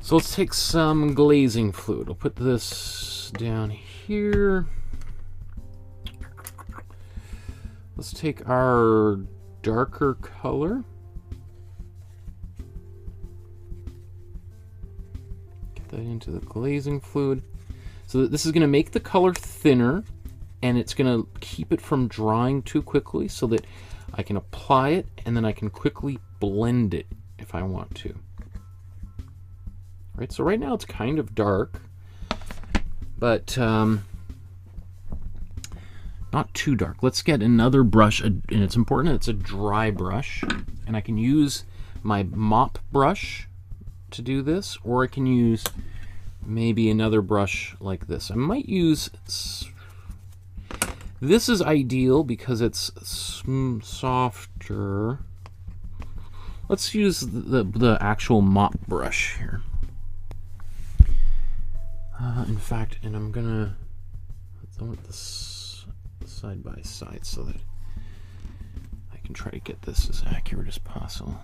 So let's take some glazing fluid. I'll put this down here. Let's take our darker color. Get that into the glazing fluid. So this is going to make the color thinner, and it's going to keep it from drying too quickly so that I can apply it and then I can quickly blend it if I want to. Right, so right now it's kind of dark, but not too dark. Let's get another brush, and it's important that it's a dry brush, and I can use my mop brush to do this, or I can use maybe another brush like this. I might use... This is ideal because it's softer. Let's use the actual mop brush here. In fact, and I'm gonna, I want this side by side so that I can try to get this as accurate as possible.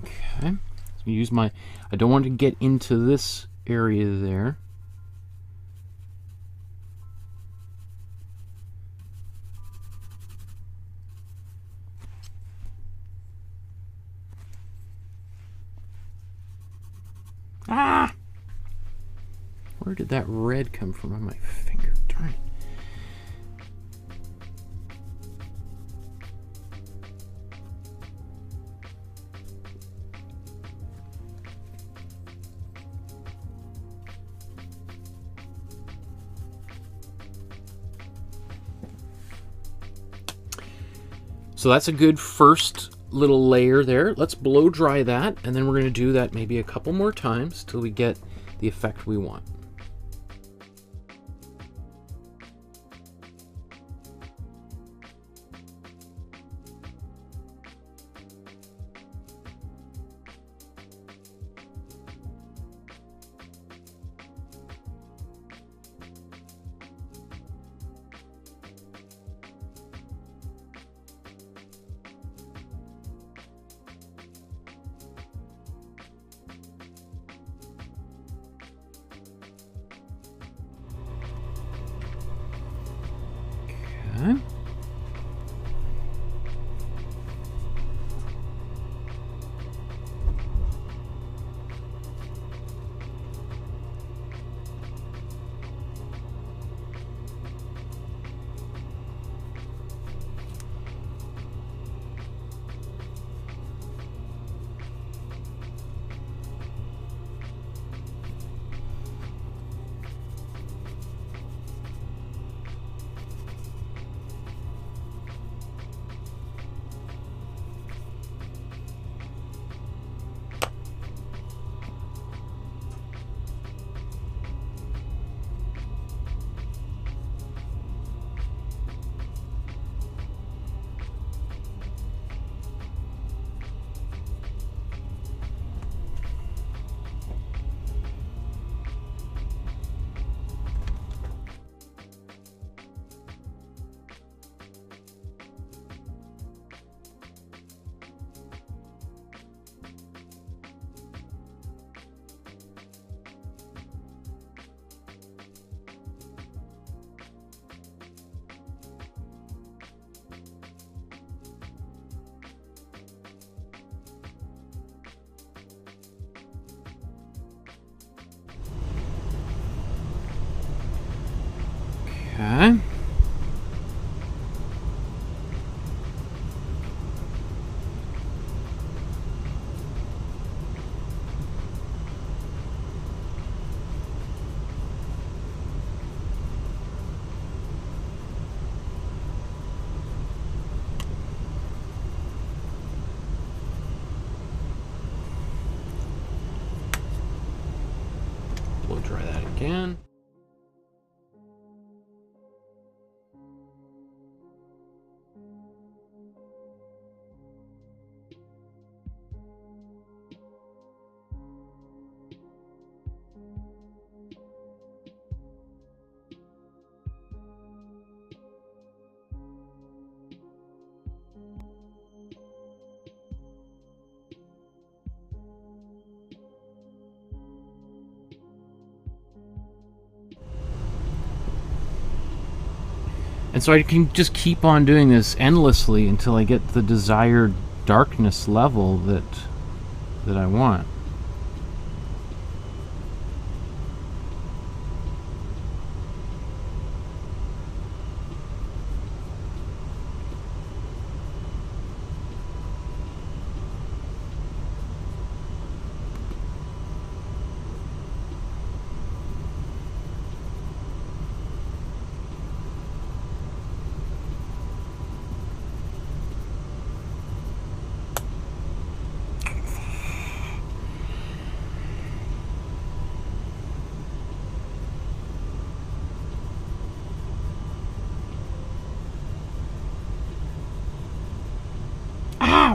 Okay, so use my, I don't want to get into this area there. Ah! Where did that red come from on my finger? Darn it. So that's a good first little layer there. Let's blow dry that, and then we're going to do that maybe a couple more times till we get the effect we want. can. And so I can just keep on doing this endlessly until I get the desired darkness level that I want.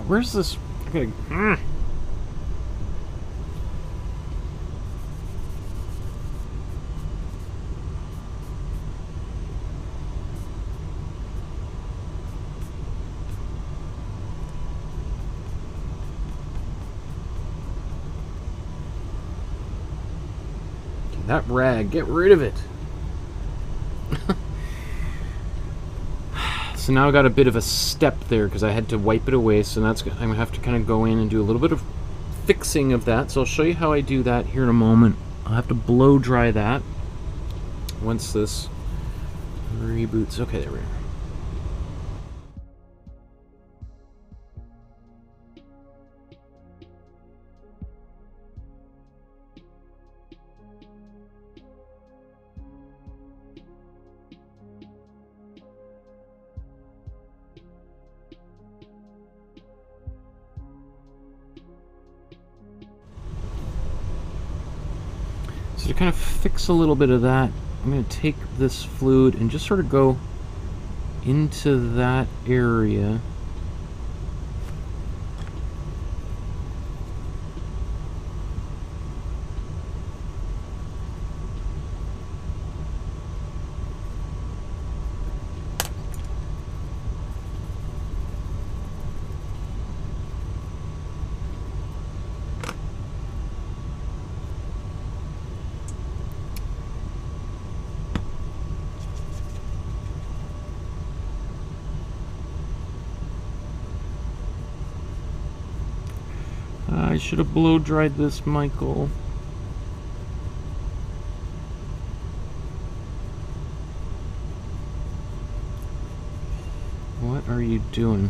Where's this? I gotta. That rag, get rid of it. So now I got a bit of a step there because I had to wipe it away, so that's I'm gonna have to kind of go in and do a little bit of fixing of that. So I'll show you how I do that here in a moment. I'll have to blow dry that once this reboots. Okay, there we are. So to kind of fix a little bit of that, I'm going to take this fluid and just sort of go into that area. I should have blow dried this, Michael. What are you doing?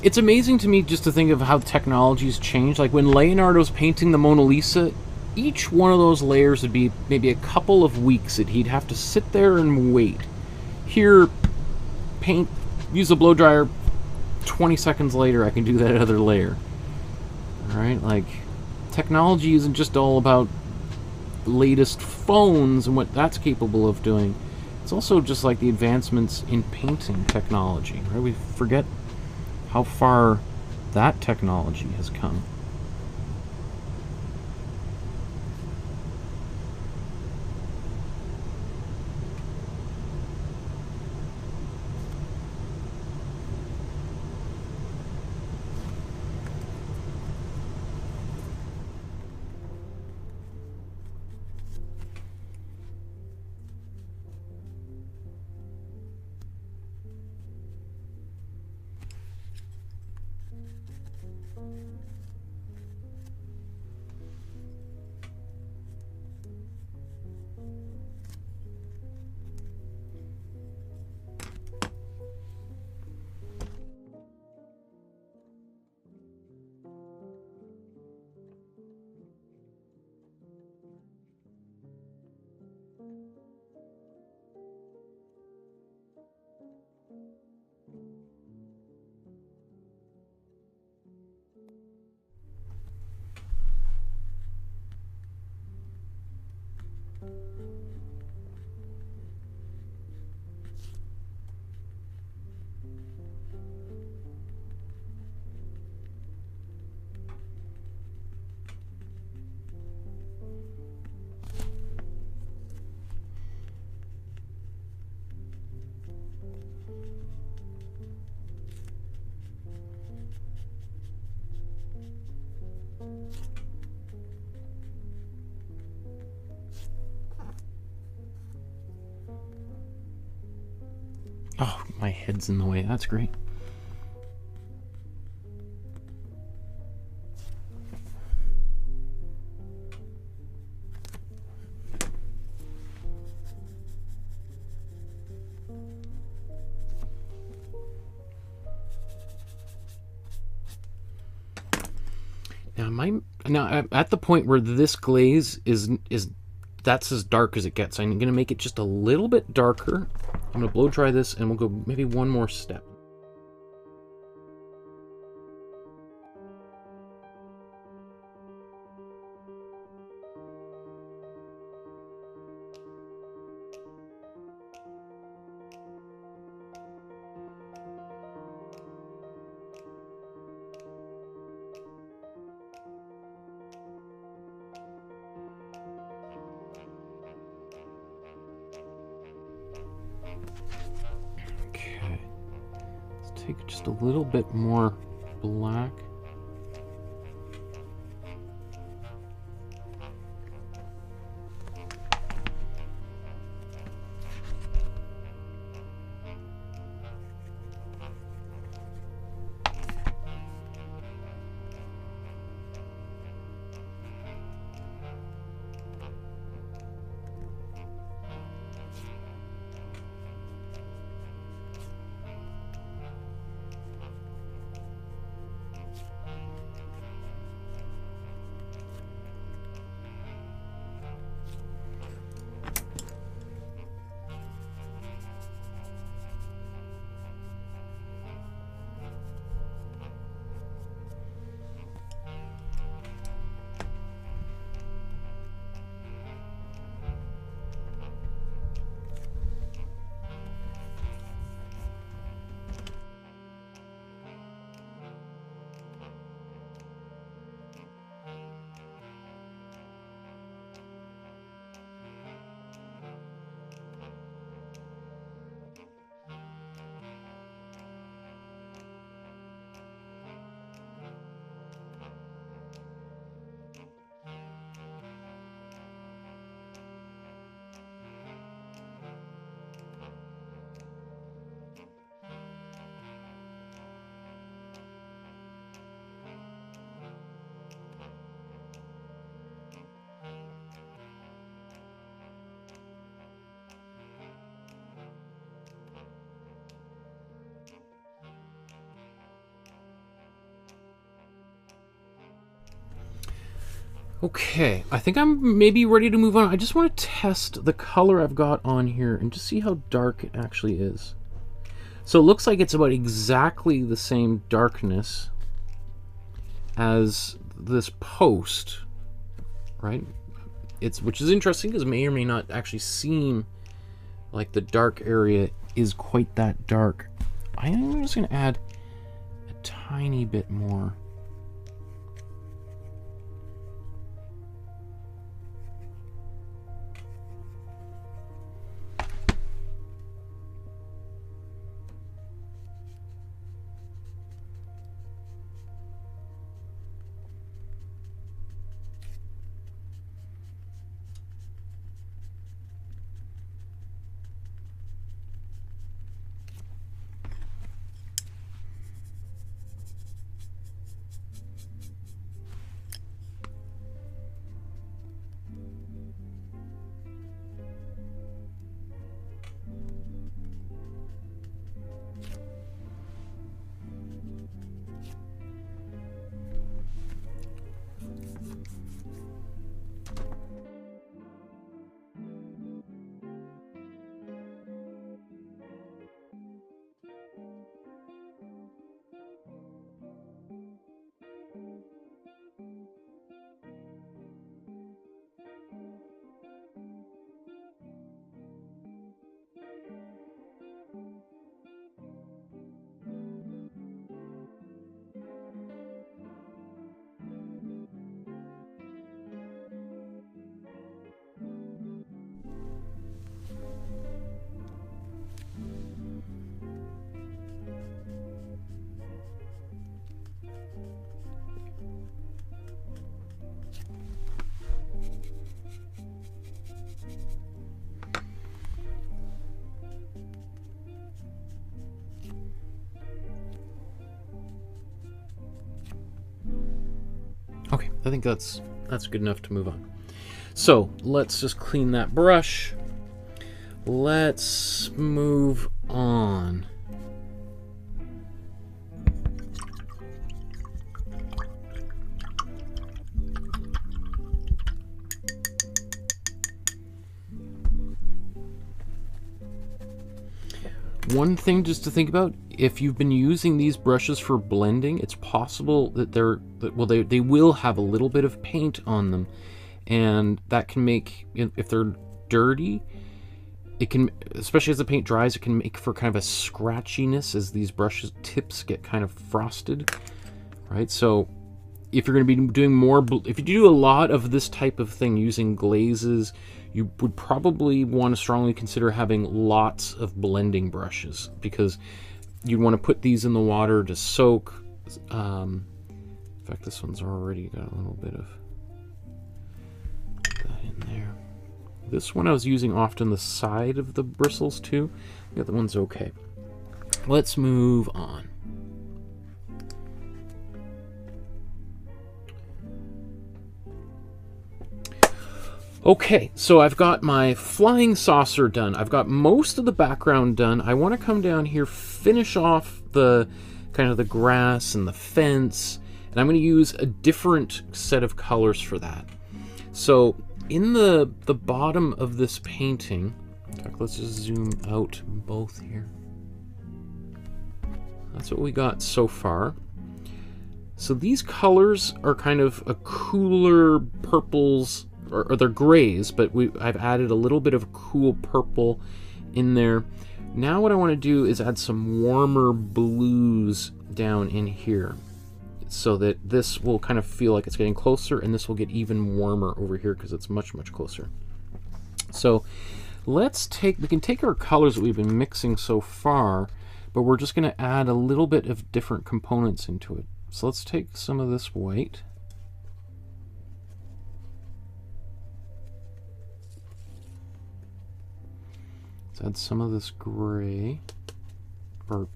It's amazing to me just to think of how technology's changed. Like when Leonardo's painting the Mona Lisa, each one of those layers would be maybe a couple of weeks that he'd have to sit there and wait. Here, paint, use a blow dryer, 20 seconds later I can do that other layer. Alright, like, technology isn't just all about the latest phones and what that's capable of doing. It's also just like the advancements in painting technology, right? We forget how far that technology has come. Oh, my head's in the way. That's great. Now at the point where this glaze is that's as dark as it gets. I'm going to make it just a little bit darker. I'm going to blow dry this and we'll go maybe one more step. Take just a little bit more black. Okay, I think I'm maybe ready to move on. I just want to test the color I've got on here and just see how dark it actually is. So it looks like it's about exactly the same darkness as this post, right? Which is interesting because it may or may not actually seem like the dark area is quite that dark. I'm just going to add a tiny bit more. Okay, I think that's good enough to move on. So let's just clean that brush. Let's move on. One thing just to think about, if you've been using these brushes for blending, it's possible that they will have a little bit of paint on them, and that can make, if they're dirty, it can, especially as the paint dries, it can make for kind of a scratchiness as these brushes tips get kind of frosted, right? So if you're going to be doing more, if you do a lot of this type of thing using glazes, you would probably want to strongly consider having lots of blending brushes, because you'd want to put these in the water to soak. In fact, this one's already got a little bit of that in there. This one I was using often the side of the bristles too. The other one's okay. Let's move on. Okay, so I've got my flying saucer done. I've got most of the background done. I want to come down here, finish off the kind of the grass and the fence, and I'm going to use a different set of colors for that. So in the bottom of this painting, in fact, let's just zoom out both here. That's what we got so far. So these colors are kind of a cooler purples, or they're grays, but I've added a little bit of cool purple in there. Now what I want to do is add some warmer blues down in here, so that this will kind of feel like it's getting closer, and this will get even warmer over here because it's much, much closer. So we can take our colors that we've been mixing so far, but we're just going to add a little bit of different components into it. So let's take some of this white. Add some of this gray, or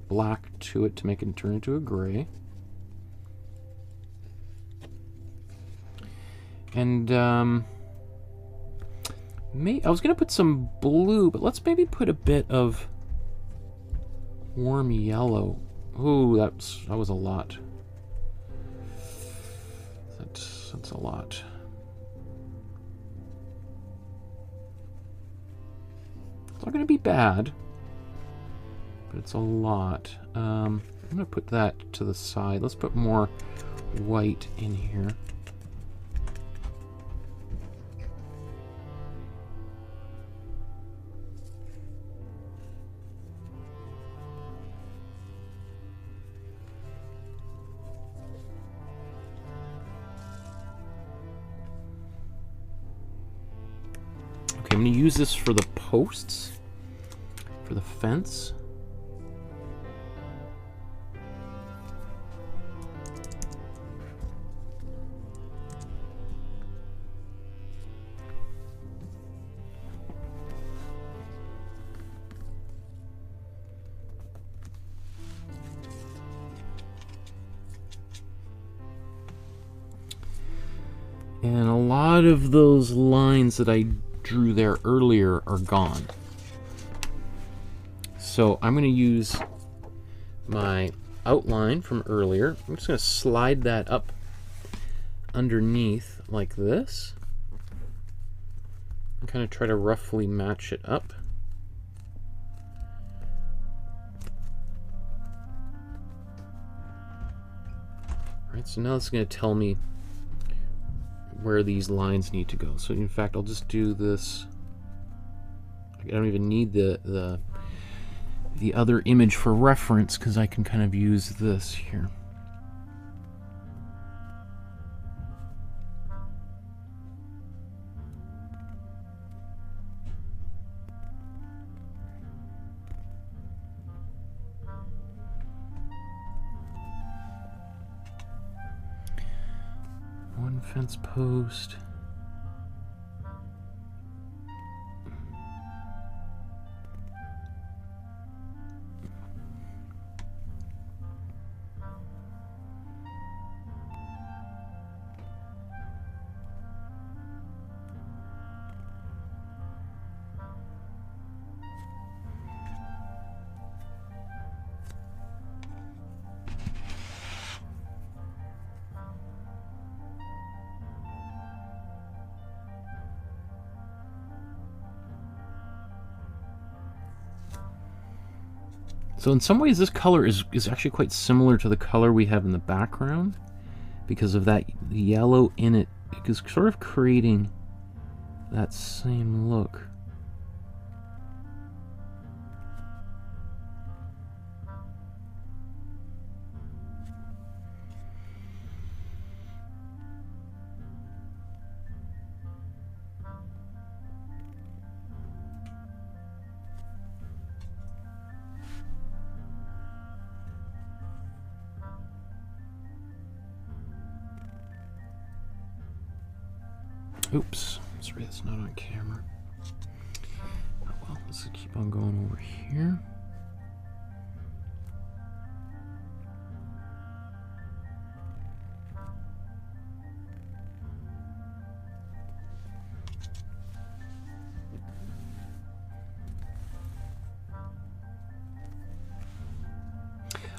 black to it to make it turn into a gray. And I was going to put some blue, but let's maybe put a bit of warm yellow. Ooh, that was a lot. That's That's a lot. It's not going to be bad, but it's a lot. I'm going to put that to the side. Let's put more white in here. Okay, I'm going to use this for the posts, for the fence. And a lot of those lines that I drew there earlier are gone. So I'm going to use my outline from earlier. I'm just going to slide that up underneath like this. And kind of try to roughly match it up. Alright, so now it's going to tell me where these lines need to go. So in fact, I'll just do this. I don't even need the other image for reference because I can kind of use this here. One fence post. So in some ways this color is actually quite similar to the color we have in the background because of that yellow in it. It is sort of creating that same look. Oops, sorry, that's not on camera. Oh well, let's keep on going over here.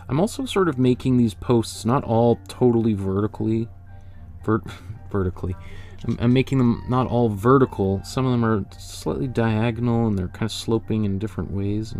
I'm also sort of making these posts not all totally vertically. I'm making them not all vertical. Some of them are slightly diagonal and they're kind of sloping in different ways.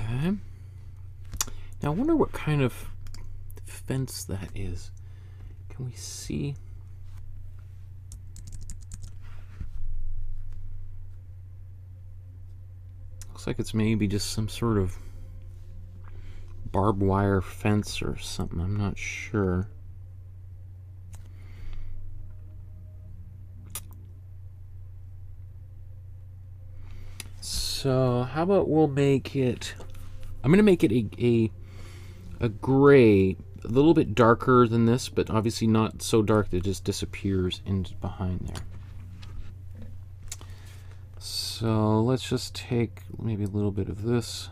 And now I wonder what kind of fence that is. Can we see? Looks like it's maybe just some sort of barbed wire fence or something. I'm not sure. So how about we'll make it, I'm going to make it a gray, a little bit darker than this, but obviously not so dark that it just disappears in behind there. So let's just take maybe a little bit of this.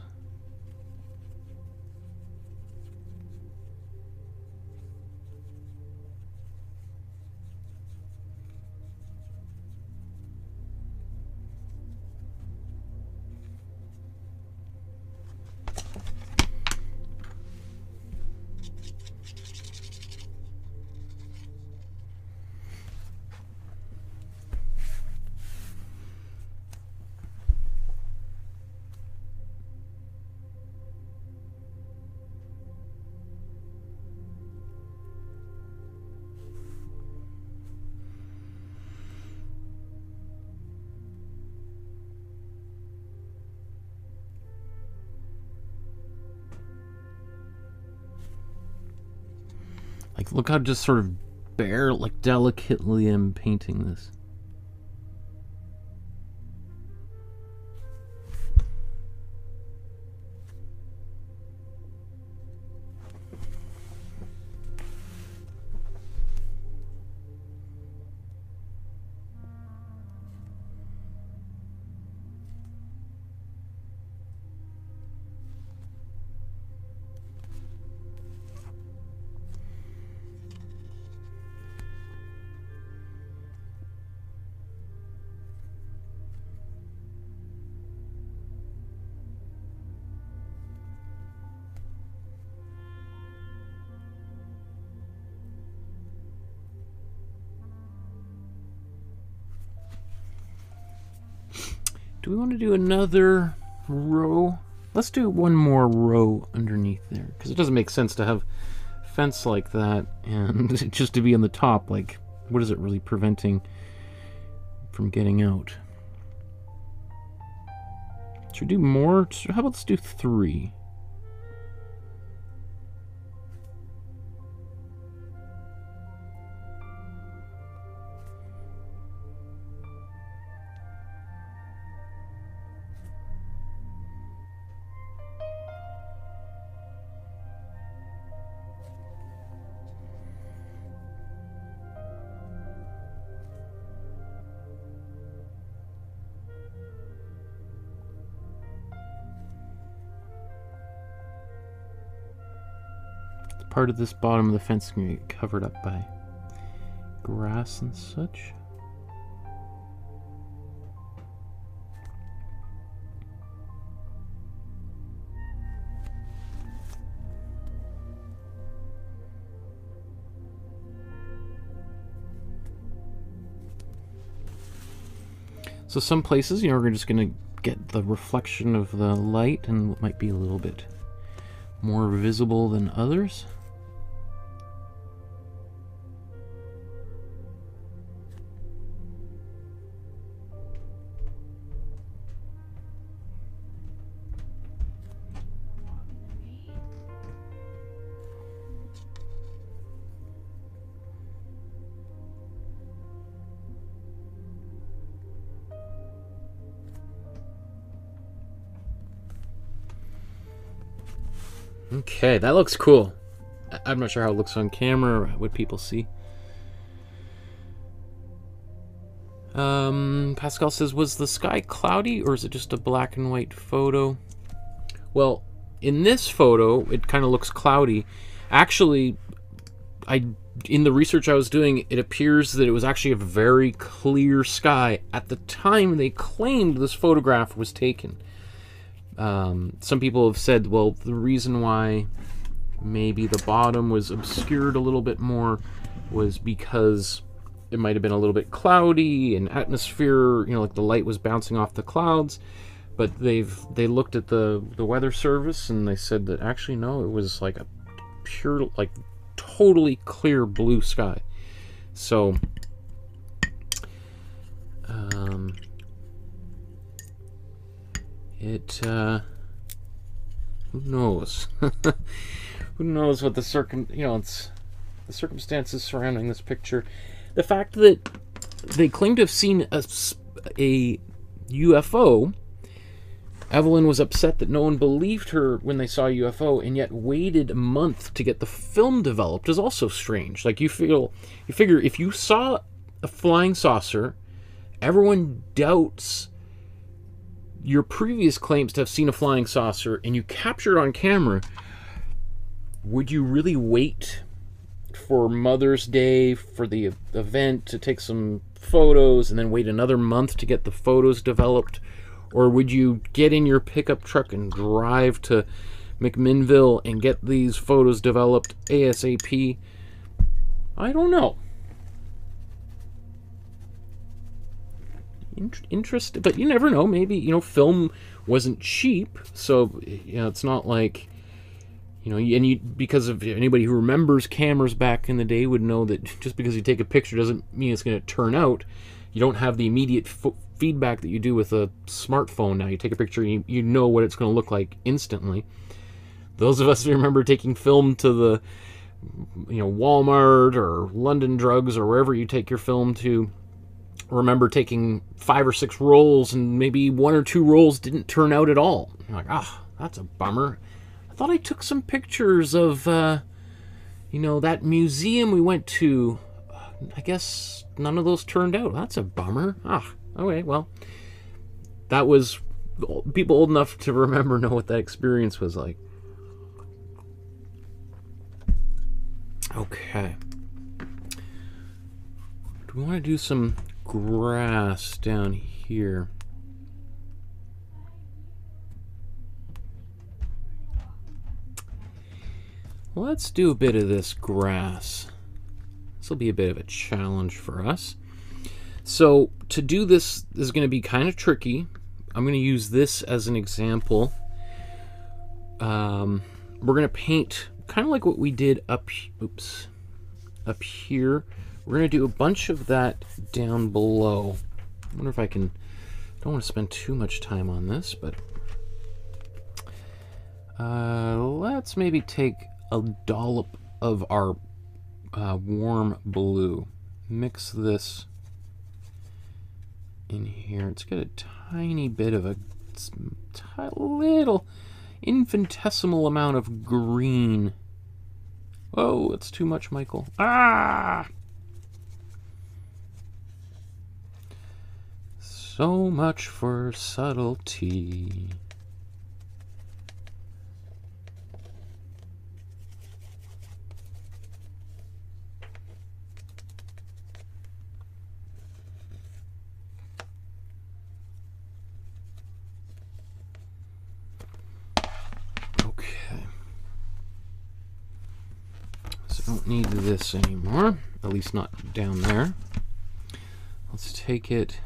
Like, look how just sort of bare, like, delicately I'm painting this. Do we want to do another row? Let's do one more row underneath there, because it doesn't make sense to have a fence like that and just to be on the top. Like, what is it really preventing from getting out? Should we do more? How about let's do 3? Part of this bottom of the fence is going to get covered up by grass and such. So some places, you know, we're just going to get the reflection of the light and it might be a little bit more visible than others. Okay, that looks cool. I'm not sure how it looks on camera or what people see. Pascal says, was the sky cloudy or is it just a black and white photo? Well, in this photo, it kind of looks cloudy. Actually, in the research I was doing, it appears that it was actually a very clear sky at the time they claimed this photograph was taken. Some people have said, well, the reason why maybe the bottom was obscured a little bit more was because it might have been a little bit cloudy and atmosphere, you know, like the light was bouncing off the clouds. But they looked at the weather service and they said that actually no, it was like a pure, like totally clear blue sky. So Who knows? Who knows what the circumstances surrounding this picture. The fact that they claim to have seen a UFO. Evelyn was upset that no one believed her when they saw a UFO, and yet waited a month to get the film developed is also strange. Like, you figure if you saw a flying saucer, everyone doubts your previous claims to have seen a flying saucer, and you capture it on camera. Would you really wait for Mother's Day, for the event, to take some photos, and then wait another month to get the photos developed? Or would you get in your pickup truck and drive to McMinnville and get these photos developed ASAP? I don't know. Interesting, but you never know. Maybe, film wasn't cheap, so it's not like, because of anybody who remembers cameras back in the day would know that just because you take a picture doesn't mean it's going to turn out. You don't have the immediate feedback that you do with a smartphone now. You take a picture, and you know what it's going to look like instantly. Those of us who remember taking film to the Walmart or London Drugs or wherever you take your film to, remember taking 5 or 6 rolls, and maybe 1 or 2 rolls didn't turn out at all. You're like, that's a bummer. I thought I took some pictures of that museum we went to. I guess none of those turned out. That's a bummer. Okay, well, that was, people old enough to remember know what that experience was like. Okay. Do we want to do some grass down here? Let's do a bit of this grass. This will be a bit of a challenge for us. So to do this is going to be kind of tricky. I'm going to use this as an example. We're going to paint kind of like what we did up here. We're going to do a bunch of that down below. I wonder if I can, don't want to spend too much time on this, but let's maybe take a dollop of our warm blue. Mix this in here. It's got a tiny bit of a little infinitesimal amount of green. Oh, it's too much, Michael. So much for subtlety. Don't need this anymore, at least not down there. Let's take it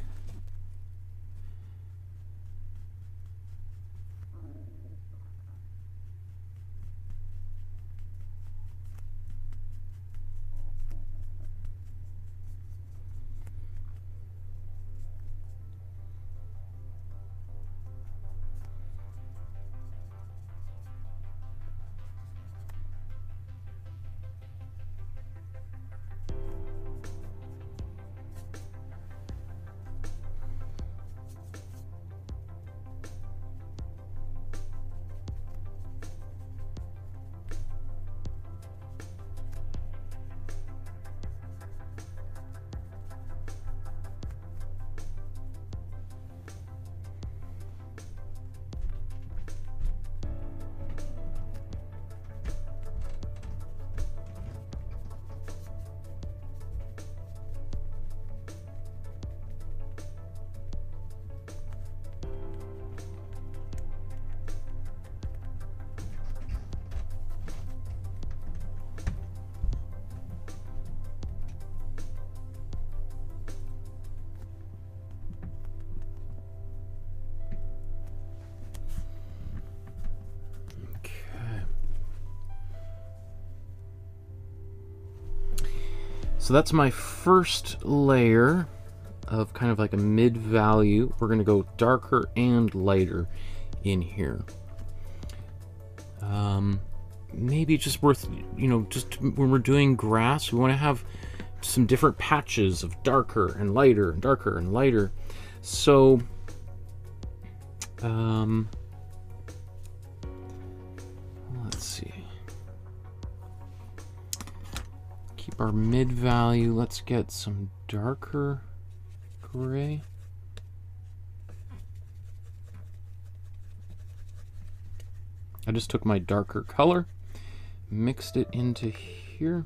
So that's my first layer of kind of like a mid-value. We're going to go darker and lighter in here. Maybe it's just worth, you know, just when we're doing grass, we want to have some different patches of darker and lighter and darker and lighter. So, let's see. Keep our mid value. Let's get some darker gray. I just took my darker color, mixed it into here.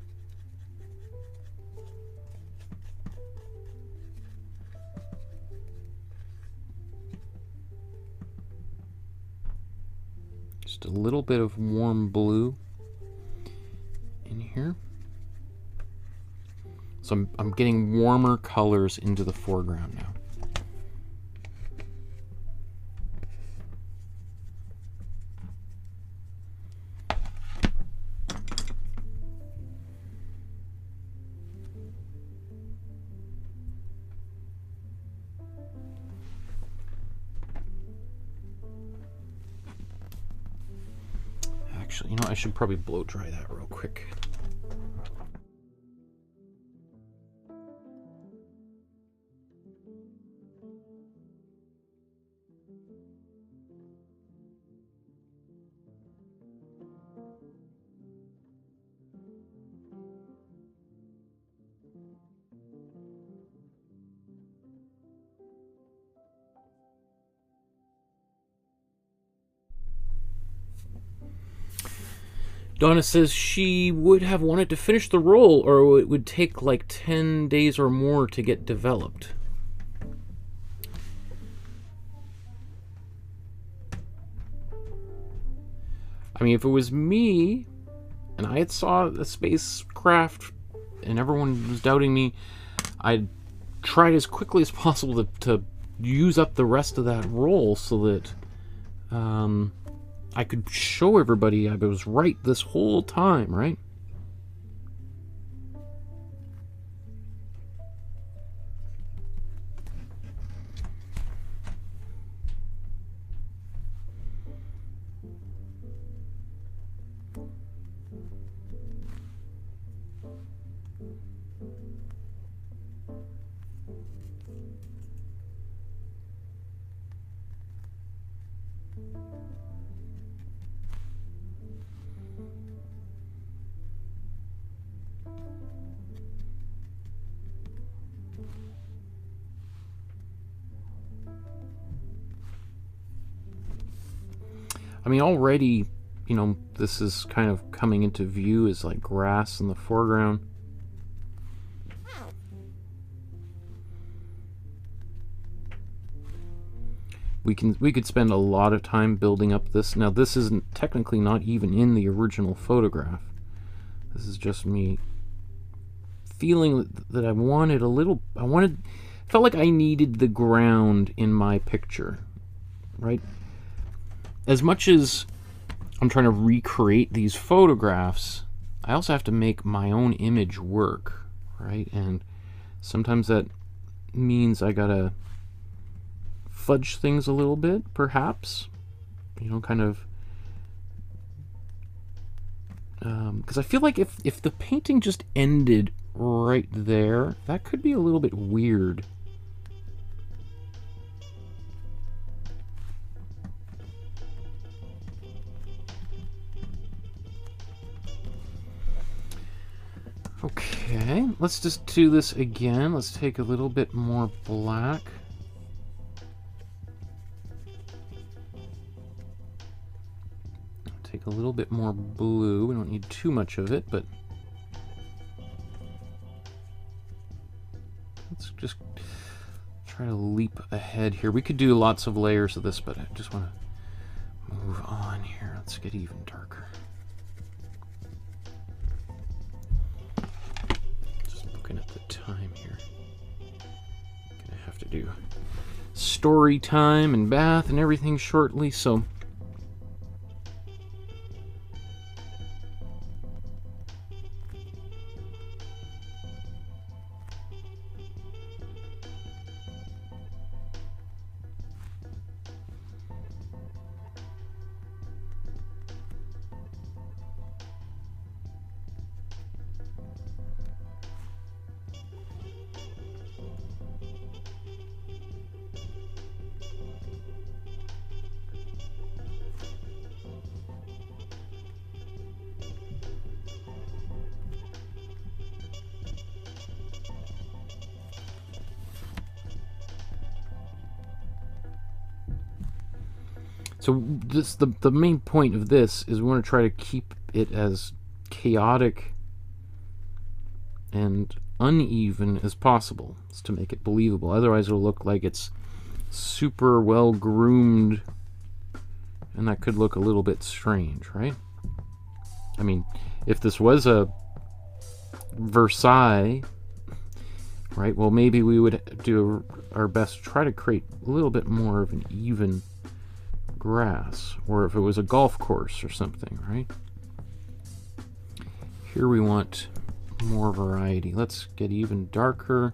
Just a little bit of warm blue in here. So I'm getting warmer colors into the foreground now. Actually, you know, I should probably blow dry that real quick. Donna says she would have wanted to finish the roll, or it would take like 10 days or more to get developed. I mean, if it was me, and I had saw a spacecraft, and everyone was doubting me, I'd tried as quickly as possible to use up the rest of that roll so that I could show everybody I was right this whole time, right? I mean, already, you know, this is kind of coming into view as like grass in the foreground. We could spend a lot of time building up this. Now, this isn't technically not even in the original photograph. This is just me feeling that I wanted a little, felt like I needed the ground in my picture, right? As much as I'm trying to recreate these photographs, I also have to make my own image work, right? And sometimes that means I gotta fudge things a little bit, perhaps, you know, kind of, because I feel like if the painting just ended right there, that could be a little bit weird. Okay, let's just do this again. Let's take a little bit more black. Take a little bit more blue. We don't need too much of it, but let's just try to leap ahead here. We could do lots of layers of this, but I just want to move on here. Let's get even darker. At the time here, gonna have to do story time and bath and everything shortly, so So this the main point of this is we want to try to keep it as chaotic and uneven as possible, is to make it believable. Otherwise it'll look like it's super well groomed, and that could look a little bit strange, right? I mean, if this was a Versailles, right, well, maybe we would do our best to try to create a little bit more of an even grass, or if it was a golf course or something, right? Here we want more variety. Let's get even darker.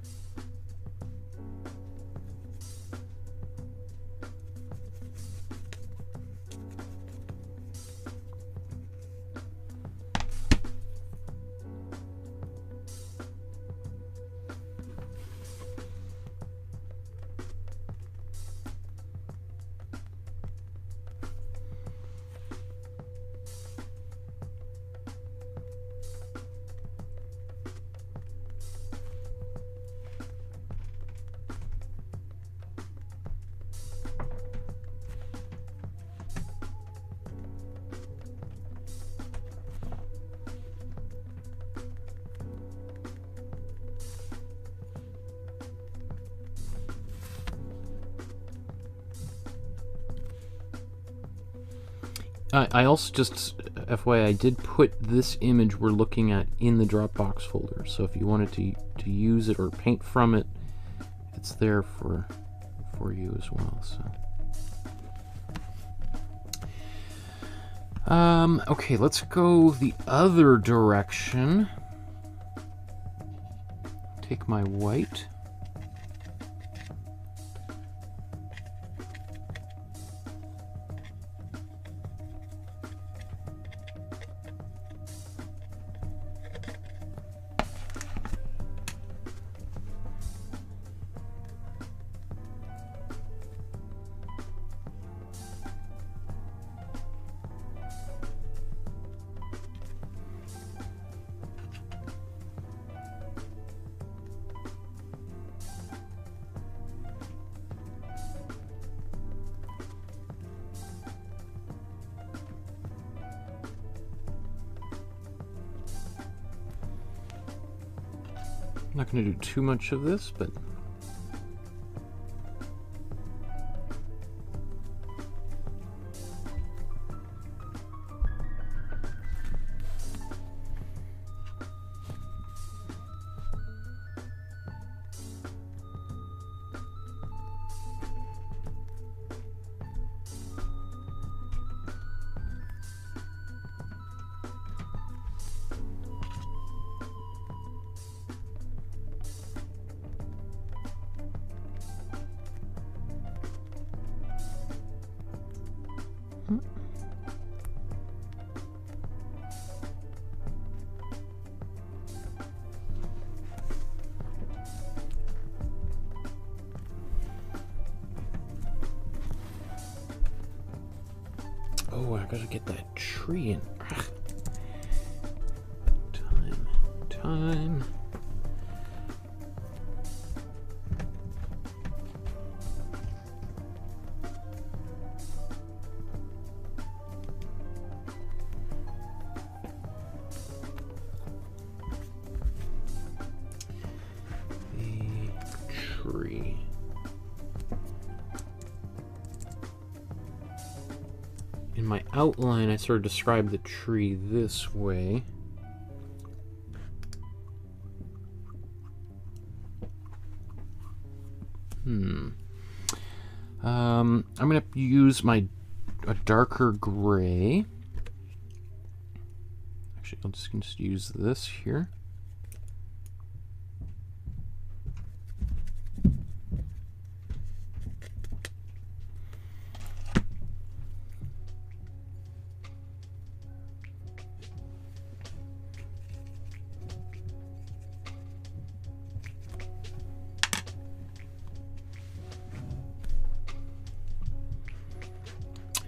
I also, just FYI, I did put this image we're looking at in the Dropbox folder, so if you wanted to use it or paint from it, it's there for you as well. So okay, let's go the other direction. Take my white. I'm not going to do too much of this, but oh, I gotta get that tree in. Ugh. Time. The tree. In my outline, I sort of describe the tree this way. I'm going to use a darker gray. Actually, I'm just going to use this here.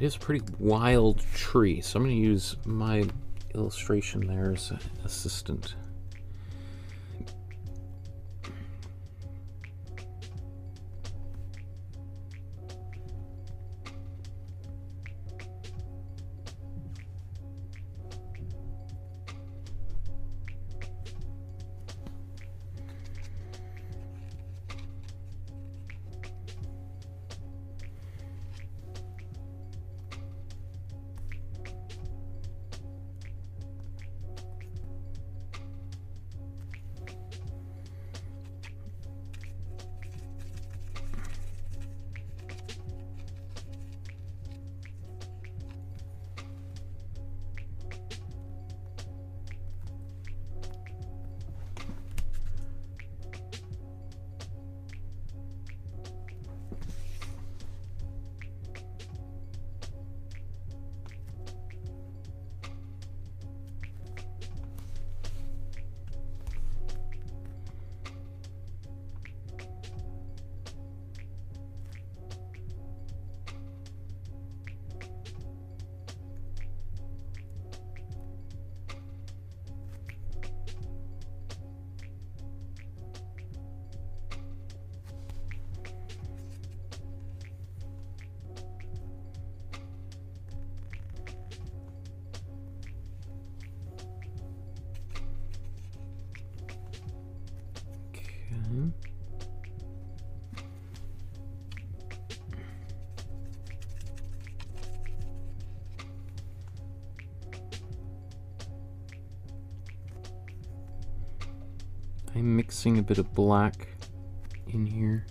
It is a pretty wild tree, so I'm going to use my illustration there as an assistant. I'm mixing a bit of black in here.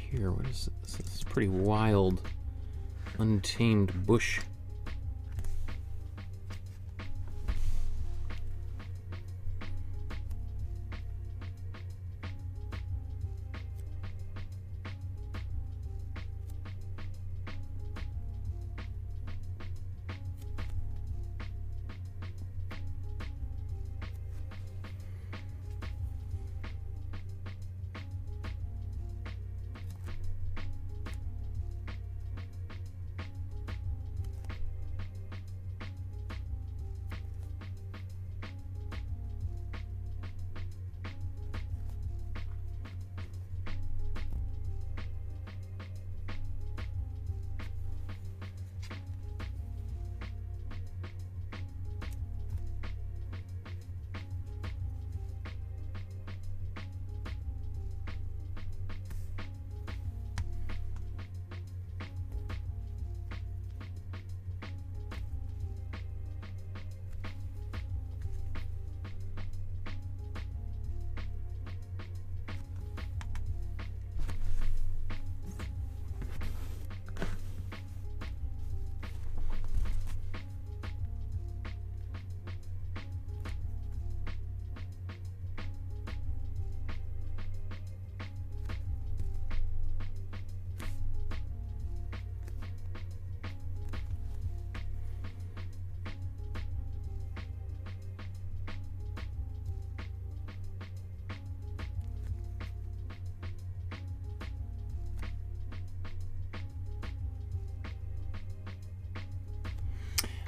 Here, what is this? This is pretty wild, untamed bush.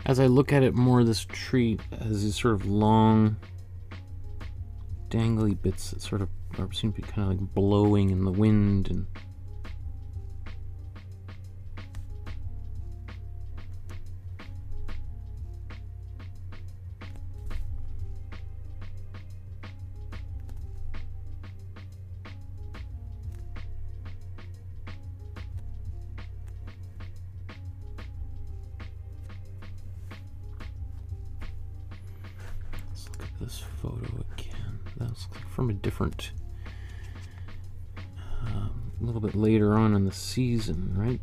As I look at it more, this tree has these sort of long, dangly bits that sort of seem to be kind of like blowing in the wind, and this photo again. That's from a different, a little bit later on in the season, right?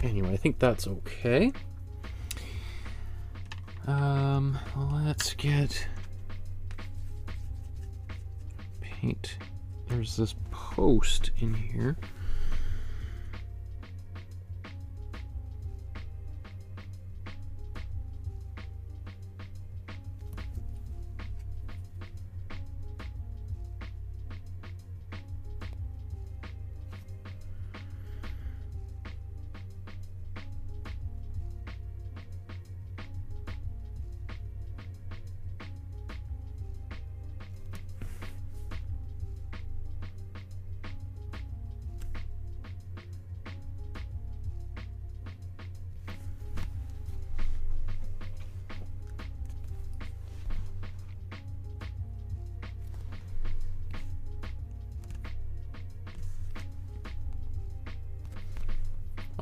Anyway, I think that's okay. Let's get paint. There's this post in here.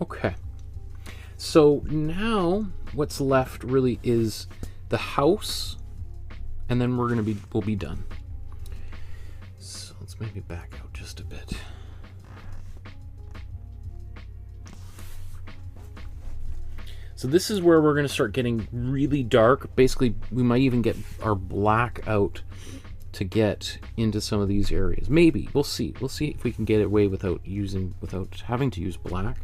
Okay, so now what's left really is the house, and then we'll be done. So let's maybe back out just a bit. So this is where we're going to start getting really dark. Basically, we might even get our black out to get into some of these areas. Maybe we'll see. We'll see if we can get it away without having to use black.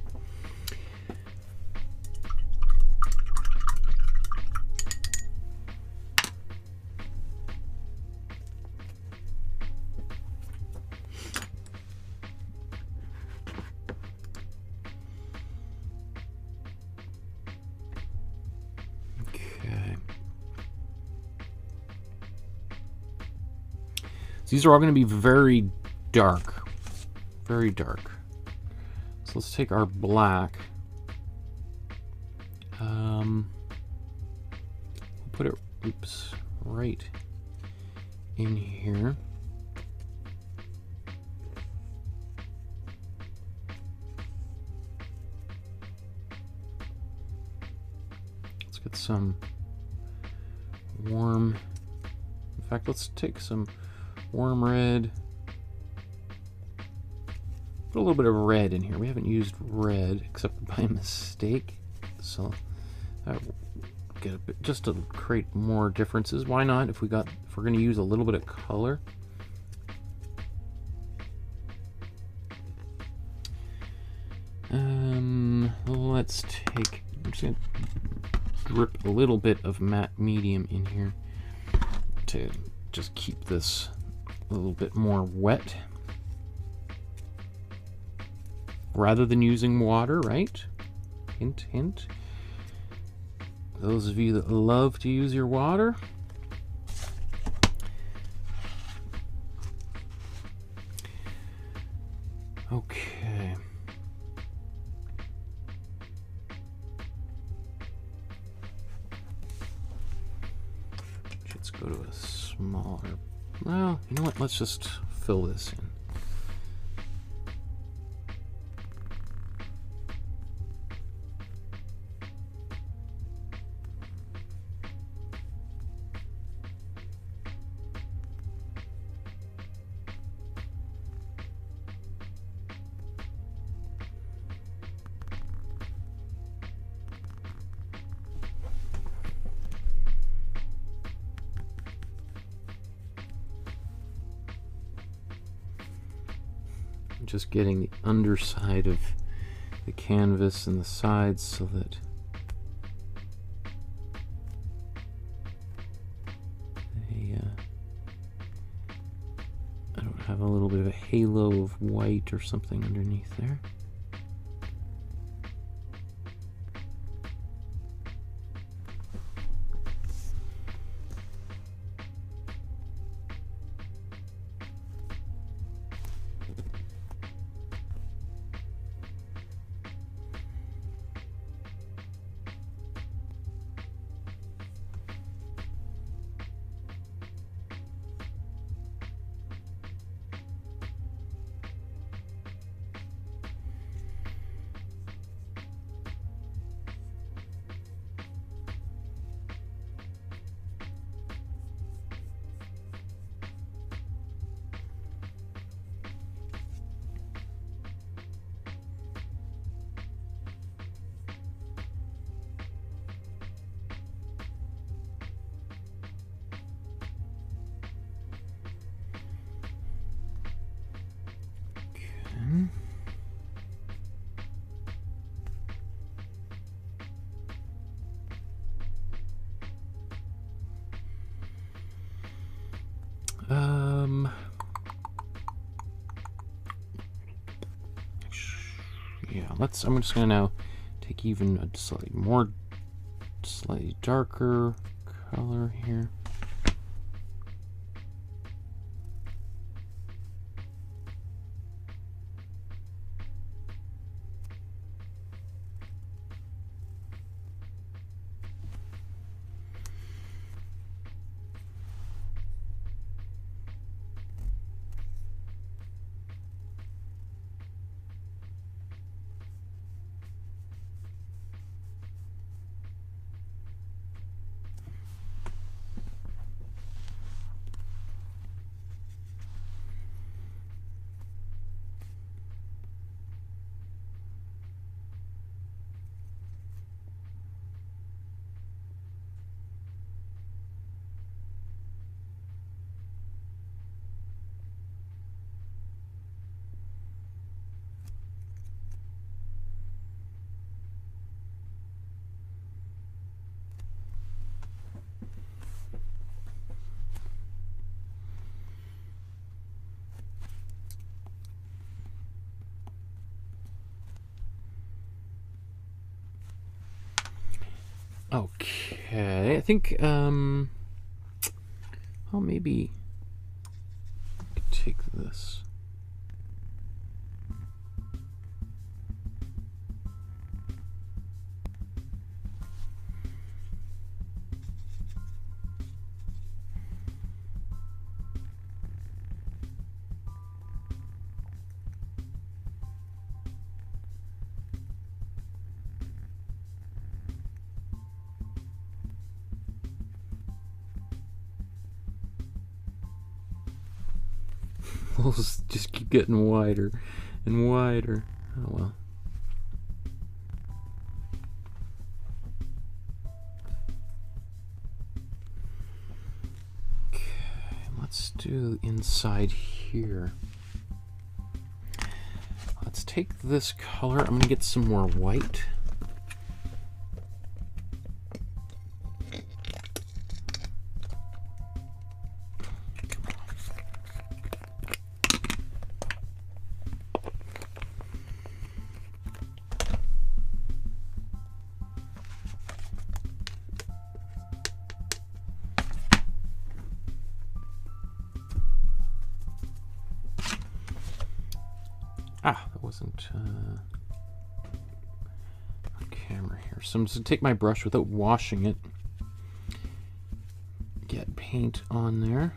So these are all going to be very dark. Very dark. So let's take our black. Put it, oops, right in here. Let's get some warm, in fact, let's take some warm red. Put a little bit of red in here. We haven't used red except by mistake, so that will get a bit, just to create more differences. Why not? If we're going to use a little bit of color. Let's take. I'm just going to drip a little bit of matte medium in here to just keep this a little bit more wet, rather than using water, right? Hint, hint. Those of you that love to use your water. Okay. Let's go to a smaller, well, you know what? Let's just fill this in. Just getting the underside of the canvas and the sides so that I don't have a little bit of a halo of white or something underneath there. Yeah, I'm just gonna now take even a slightly darker color here. Okay, I think, well, maybe holes just keep getting wider and wider. Oh well. Okay, let's do inside here. Let's take this color. I'm going to get some more white. That wasn't on camera here. So I'm just going to take my brush without washing it. Get paint on there.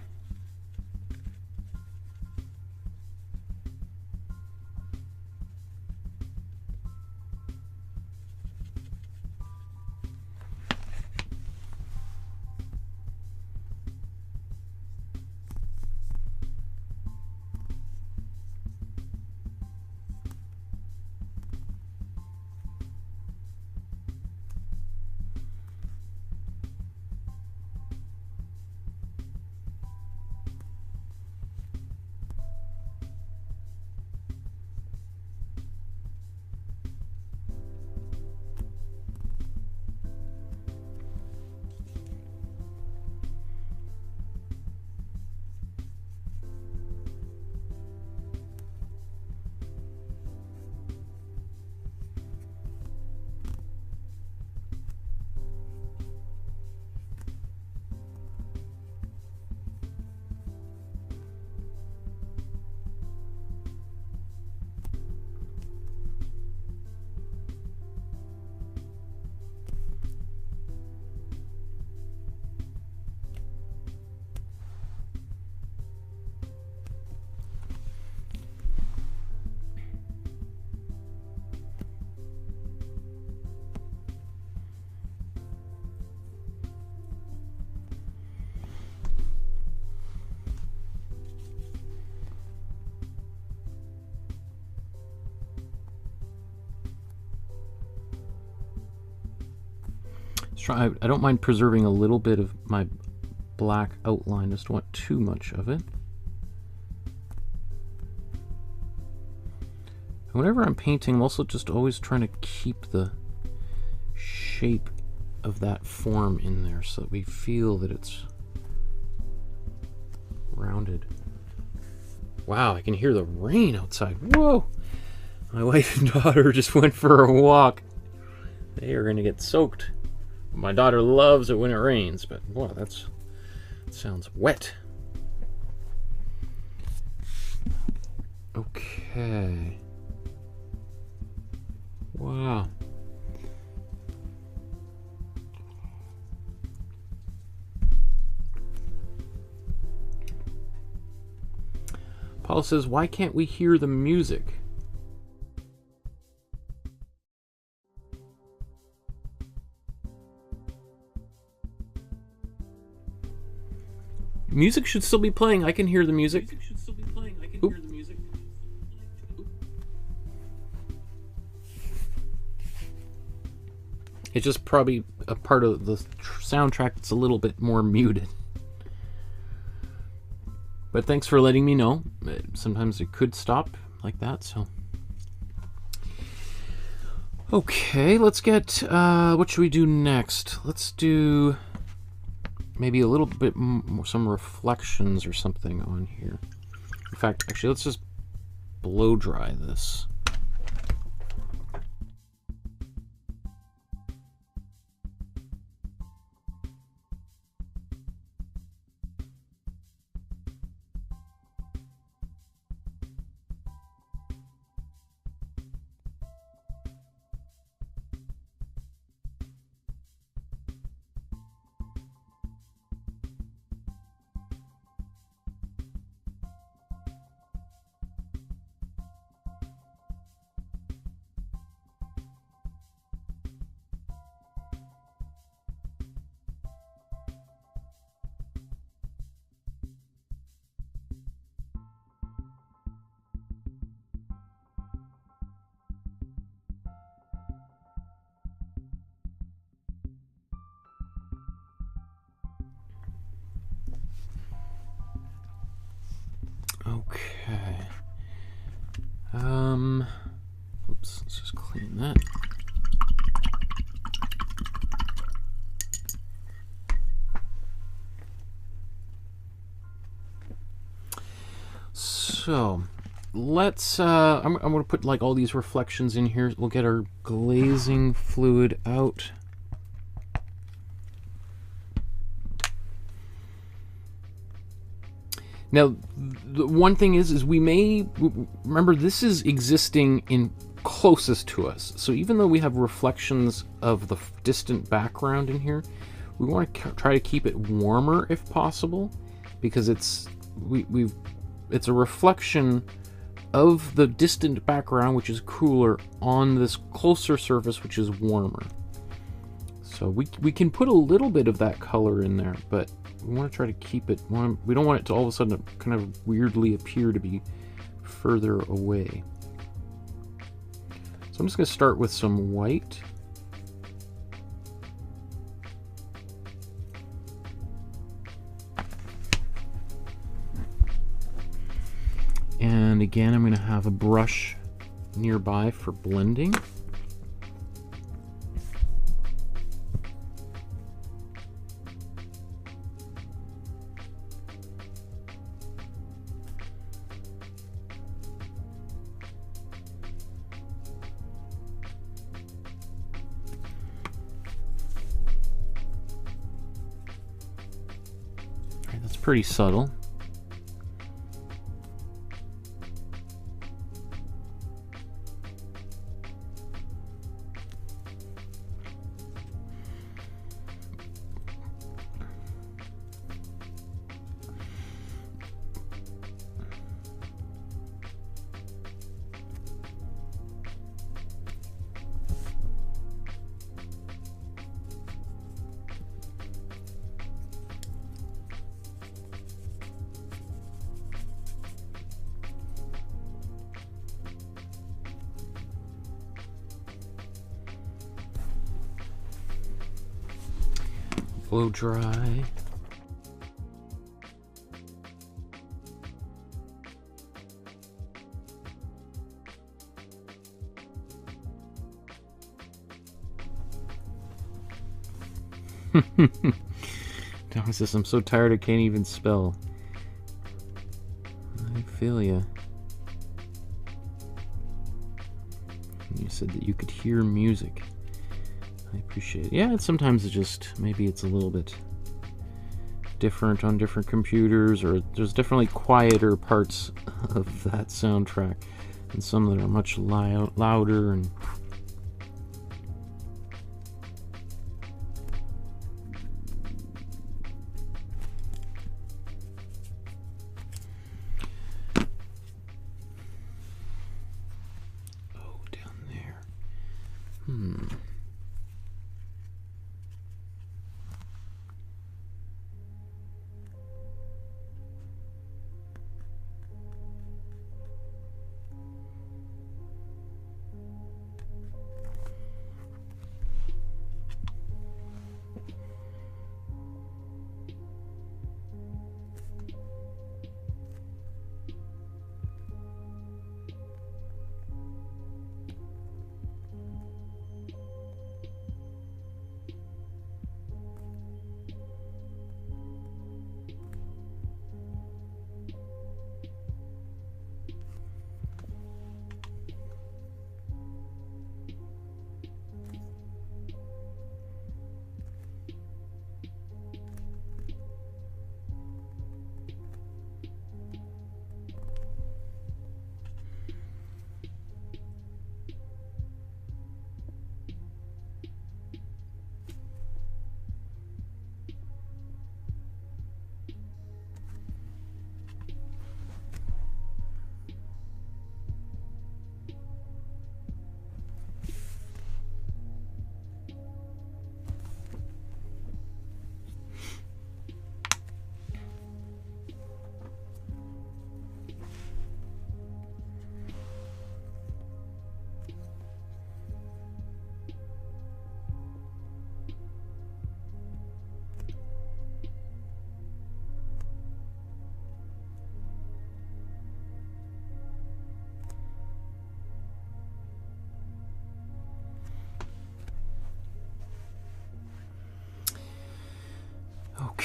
I don't mind preserving a little bit of my black outline. Just don't want too much of it. And whenever I'm painting, I'm also just always trying to keep the shape of that form in there so that we feel that it's rounded. Wow, I can hear the rain outside. Whoa! My wife and daughter just went for a walk. They are going to get soaked. My daughter loves it when it rains, but boy, that sounds wet. Okay. Wow. Paul says, why can't we hear the music? Music should still be playing. I can hear the music. It's just probably a part of the soundtrack that's a little bit more muted. But thanks for letting me know. Sometimes it could stop like that, so. Okay, let's get, what should we do next? Let's do maybe a little bit more, some reflections or something on here. In fact, actually, let's just blow dry this. Oops, let's just clean that. So let's I'm going to put like all these reflections in here. We'll get our glazing fluid out. Now, the one thing is we may remember this is existing in closest to us. So even though we have reflections of the distant background in here, we want to try to keep it warmer if possible, because it's it's a reflection of the distant background, which is cooler, on this closer surface, which is warmer. So we can put a little bit of that color in there, but we want to try to keep it warm. We don't want it to all of a sudden kind of weirdly appear to be further away. So I'm just going to start with some white. And again, I'm going to have a brush nearby for blending. All right, that's pretty subtle. Blow dry. Thomas says, I'm so tired I can't even spell. I feel ya. You said that you could hear music. I appreciate it. Yeah, sometimes it's just, maybe it's a little bit different on different computers, or there's definitely quieter parts of that soundtrack and some that are much louder. And oh, down there.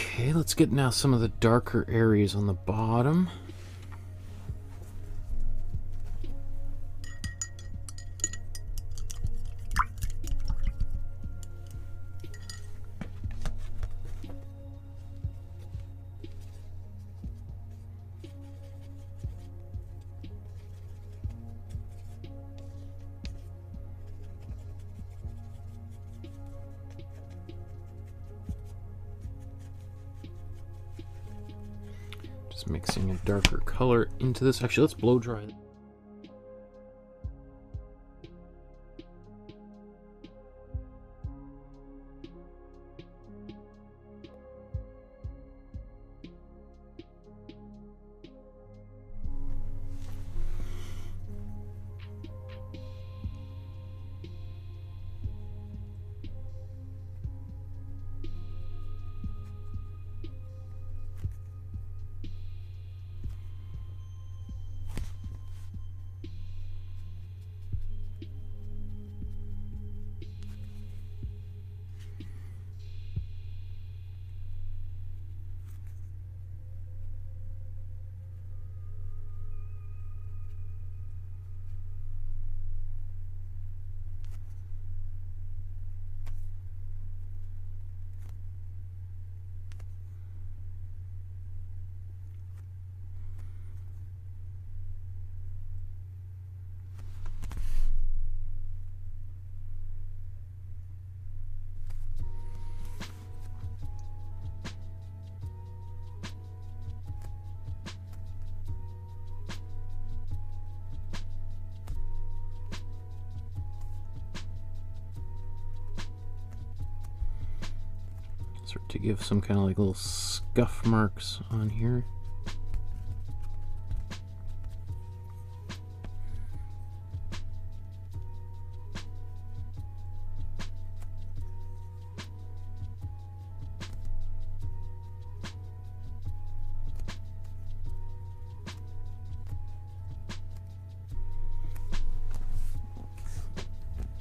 Okay, let's get now some of the darker areas on the bottom. Just mixing a darker color into this. Actually, let's blow dry it. To give some kind of like little scuff marks on here.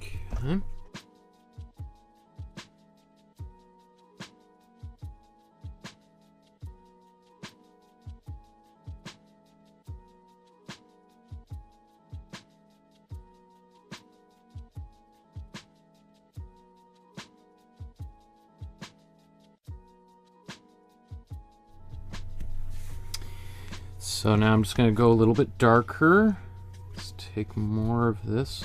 Okay. So now I'm just going to go a little bit darker. Let's take more of this.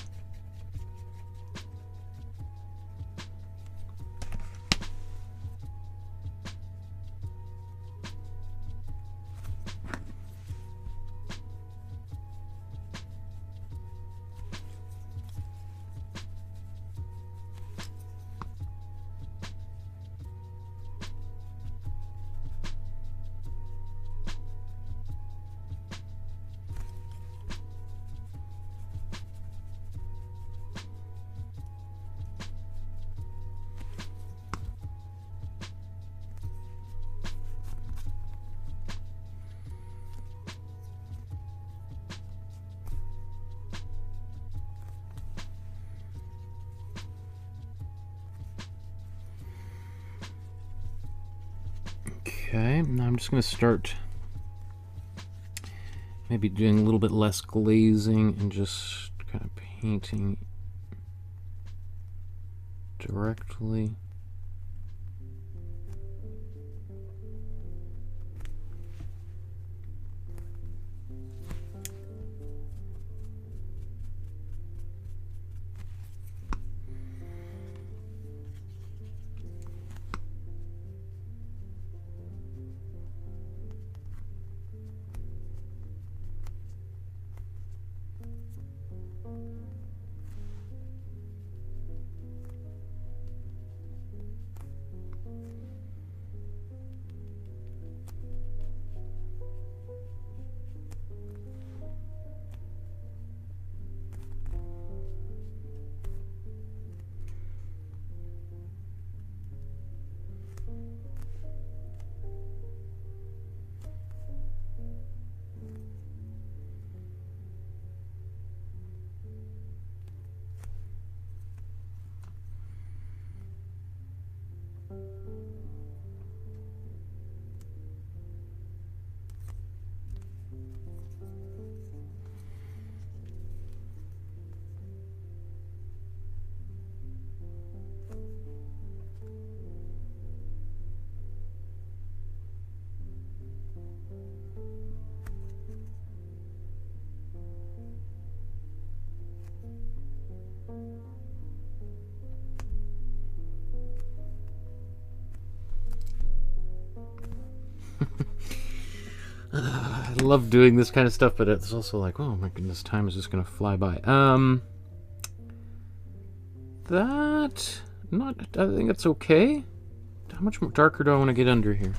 Okay, now I'm just going to start maybe doing a little bit less glazing and just kind of painting directly. love doing this kind of stuff, but it's also like, oh my goodness, time is just gonna fly by. That not. I think it's okay. How much more darker do I want to get under here?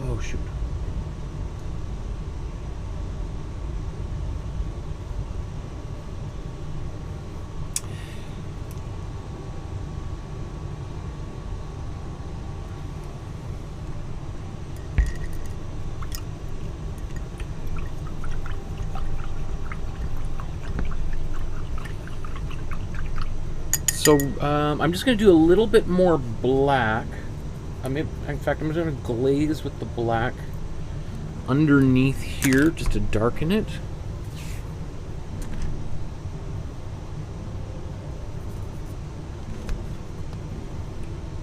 Oh, shoot. So I'm just going to do a little bit more black. In fact, I'm just going to glaze with the black underneath here just to darken it.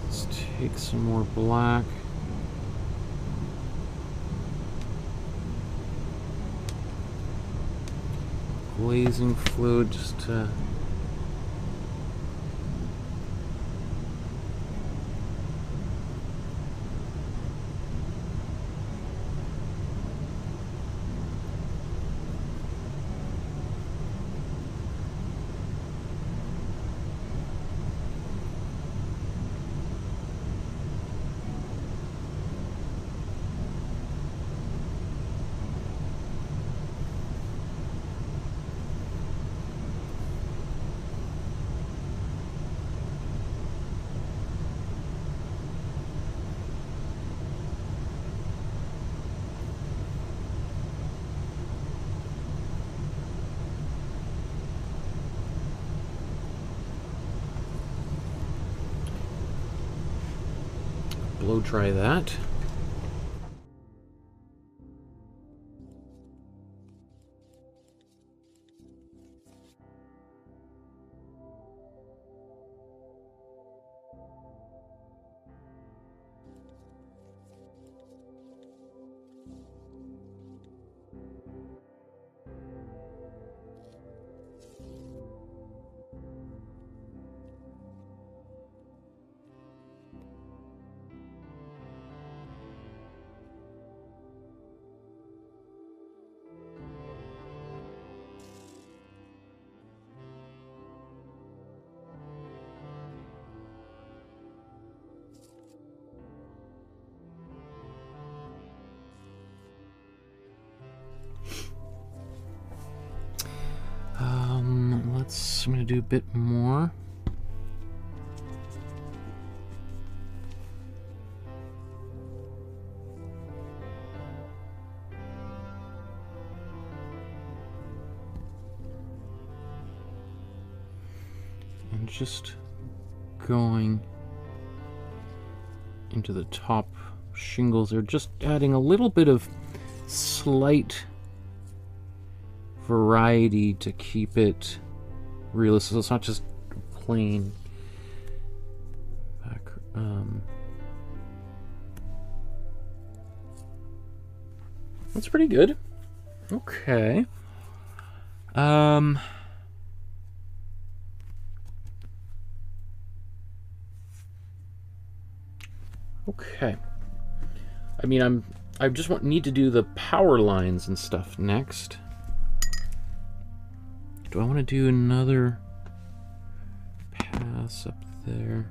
Let's take some more black. Glazing fluid just to... blow dry that. I'm going to do a bit more. And just going into the top shingles there, just adding a little bit of slight variety to keep it realistic, so it's not just plain back. That's pretty good. Okay. Okay. I mean, I just need to do the power lines and stuff next. Do I want to do another pass up there?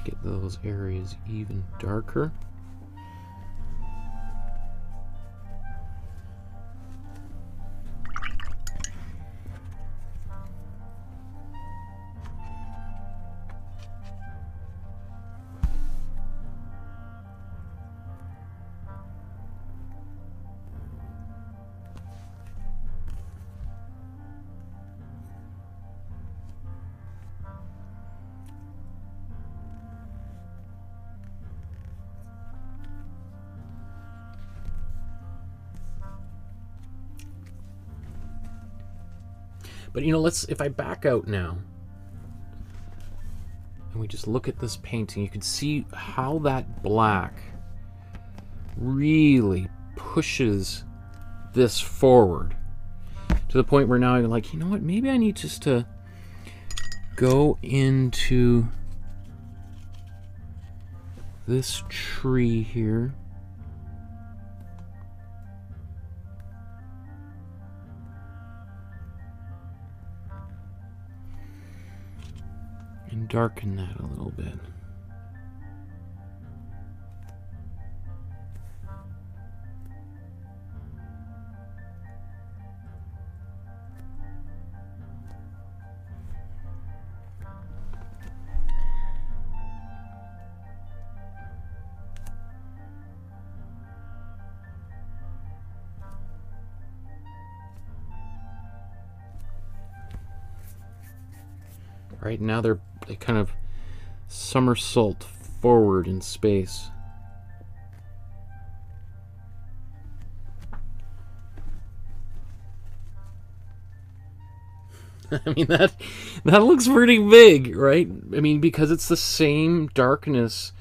Get those areas even darker. But you know, if I back out now and we just look at this painting, you can see how that black really pushes this forward to the point where now I'm like, you know what, maybe I need just to go into this tree here. And darken that a little bit. Right now they kind of somersault forward in space. I mean, that looks pretty big, right? I mean, because it's the same darkness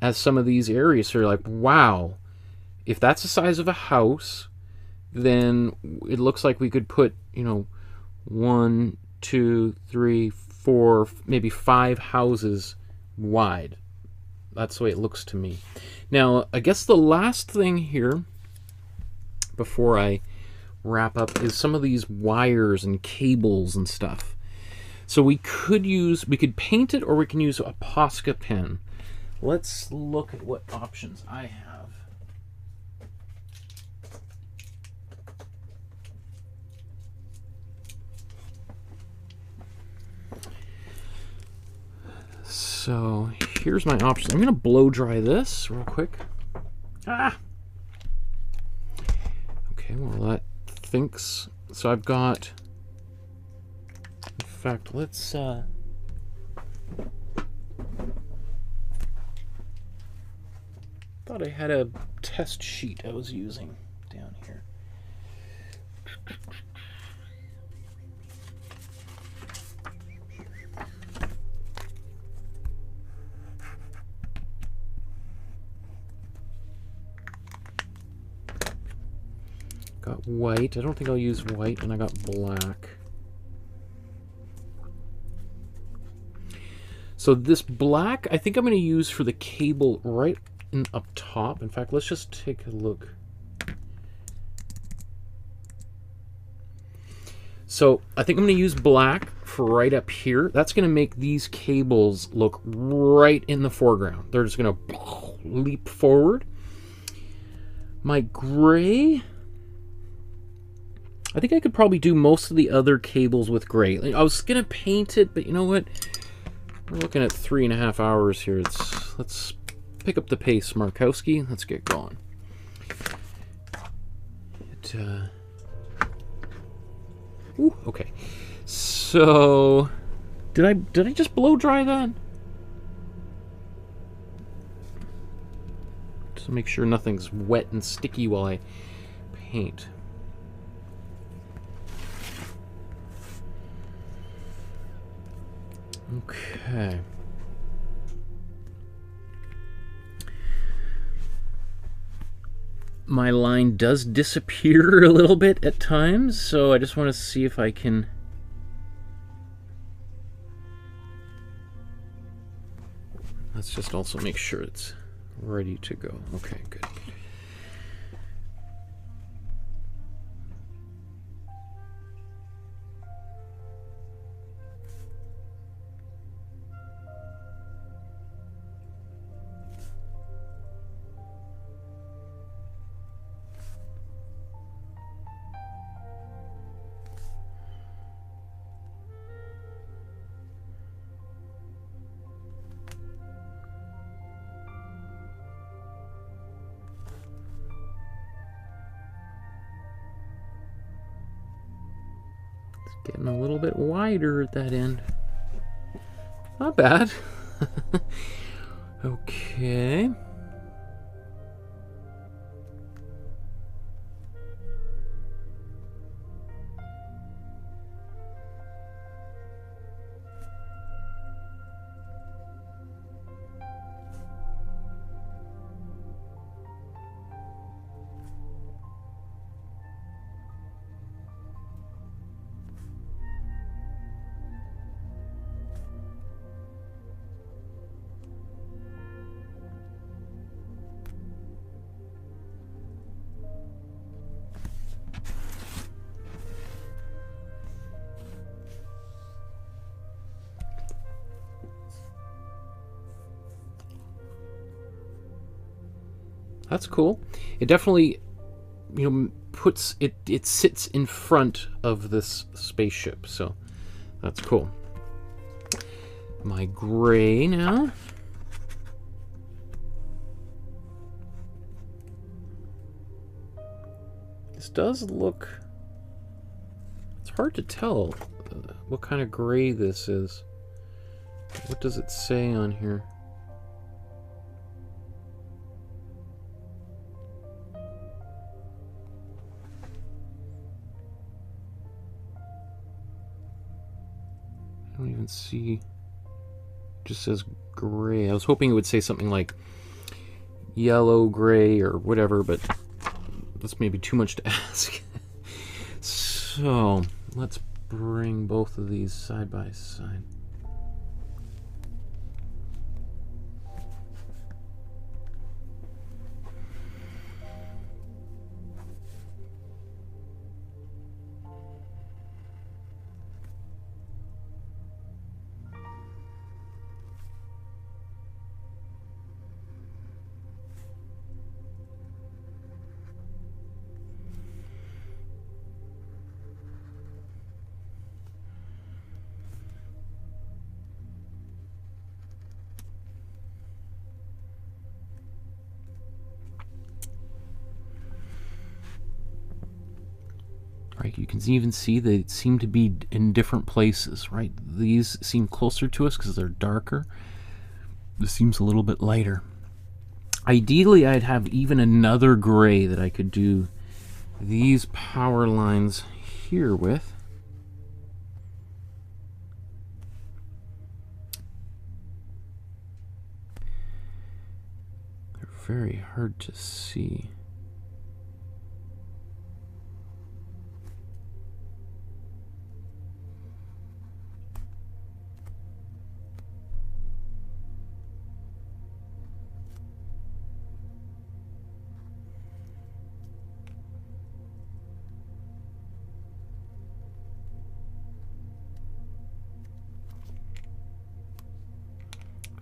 as some of these areas. So you're like, wow, if that's the size of a house, then it looks like we could put, you know, 1, 2, 3, 4, maybe 5 houses wide. That's the way it looks to me. Now, I guess the last thing here before I wrap up is some of these wires and cables and stuff. So we could paint it, or we can use a Posca pen. Let's look at what options I have. So here's my options. I'm going to blow dry this real quick. Ah! Okay, well that thinks... So I've got... In fact, let's... thought I had a test sheet I was using down here. Got white. I don't think I'll use white, and I got black. So this black, I think I'm going to use for the cable right up top. In fact, let's just take a look. So I think I'm going to use black for right up here. That's going to make these cables look right in the foreground. They're just going to leap forward. My gray... I think I could probably do most of the other cables with gray. I was going to paint it, but you know what? We're looking at 3.5 hours here. Let's pick up the pace, Markowsky. Let's get going. Ooh, okay. So, did I just blow dry that? Just to make sure nothing's wet and sticky while I paint. Okay. My line does disappear a little bit at times, so I just want to see if I can... Let's just also make sure it's ready to go. Okay, good. Getting a little bit wider at that end. Not bad. Okay. That's cool. It definitely, you know, puts it, it sits in front of this spaceship, so that's cool. My gray now. This does look, it's hard to tell what kind of gray this is. What does it say on here? I don't even see. It just says gray. I was hoping it would say something like yellow, gray, or whatever, but that's maybe too much to ask. So let's bring both of these side by side. Right, you can even see they seem to be in different places, right? These seem closer to us because they're darker. This seems a little bit lighter. Ideally, I'd have even another gray that I could do these power lines here with. They're very hard to see.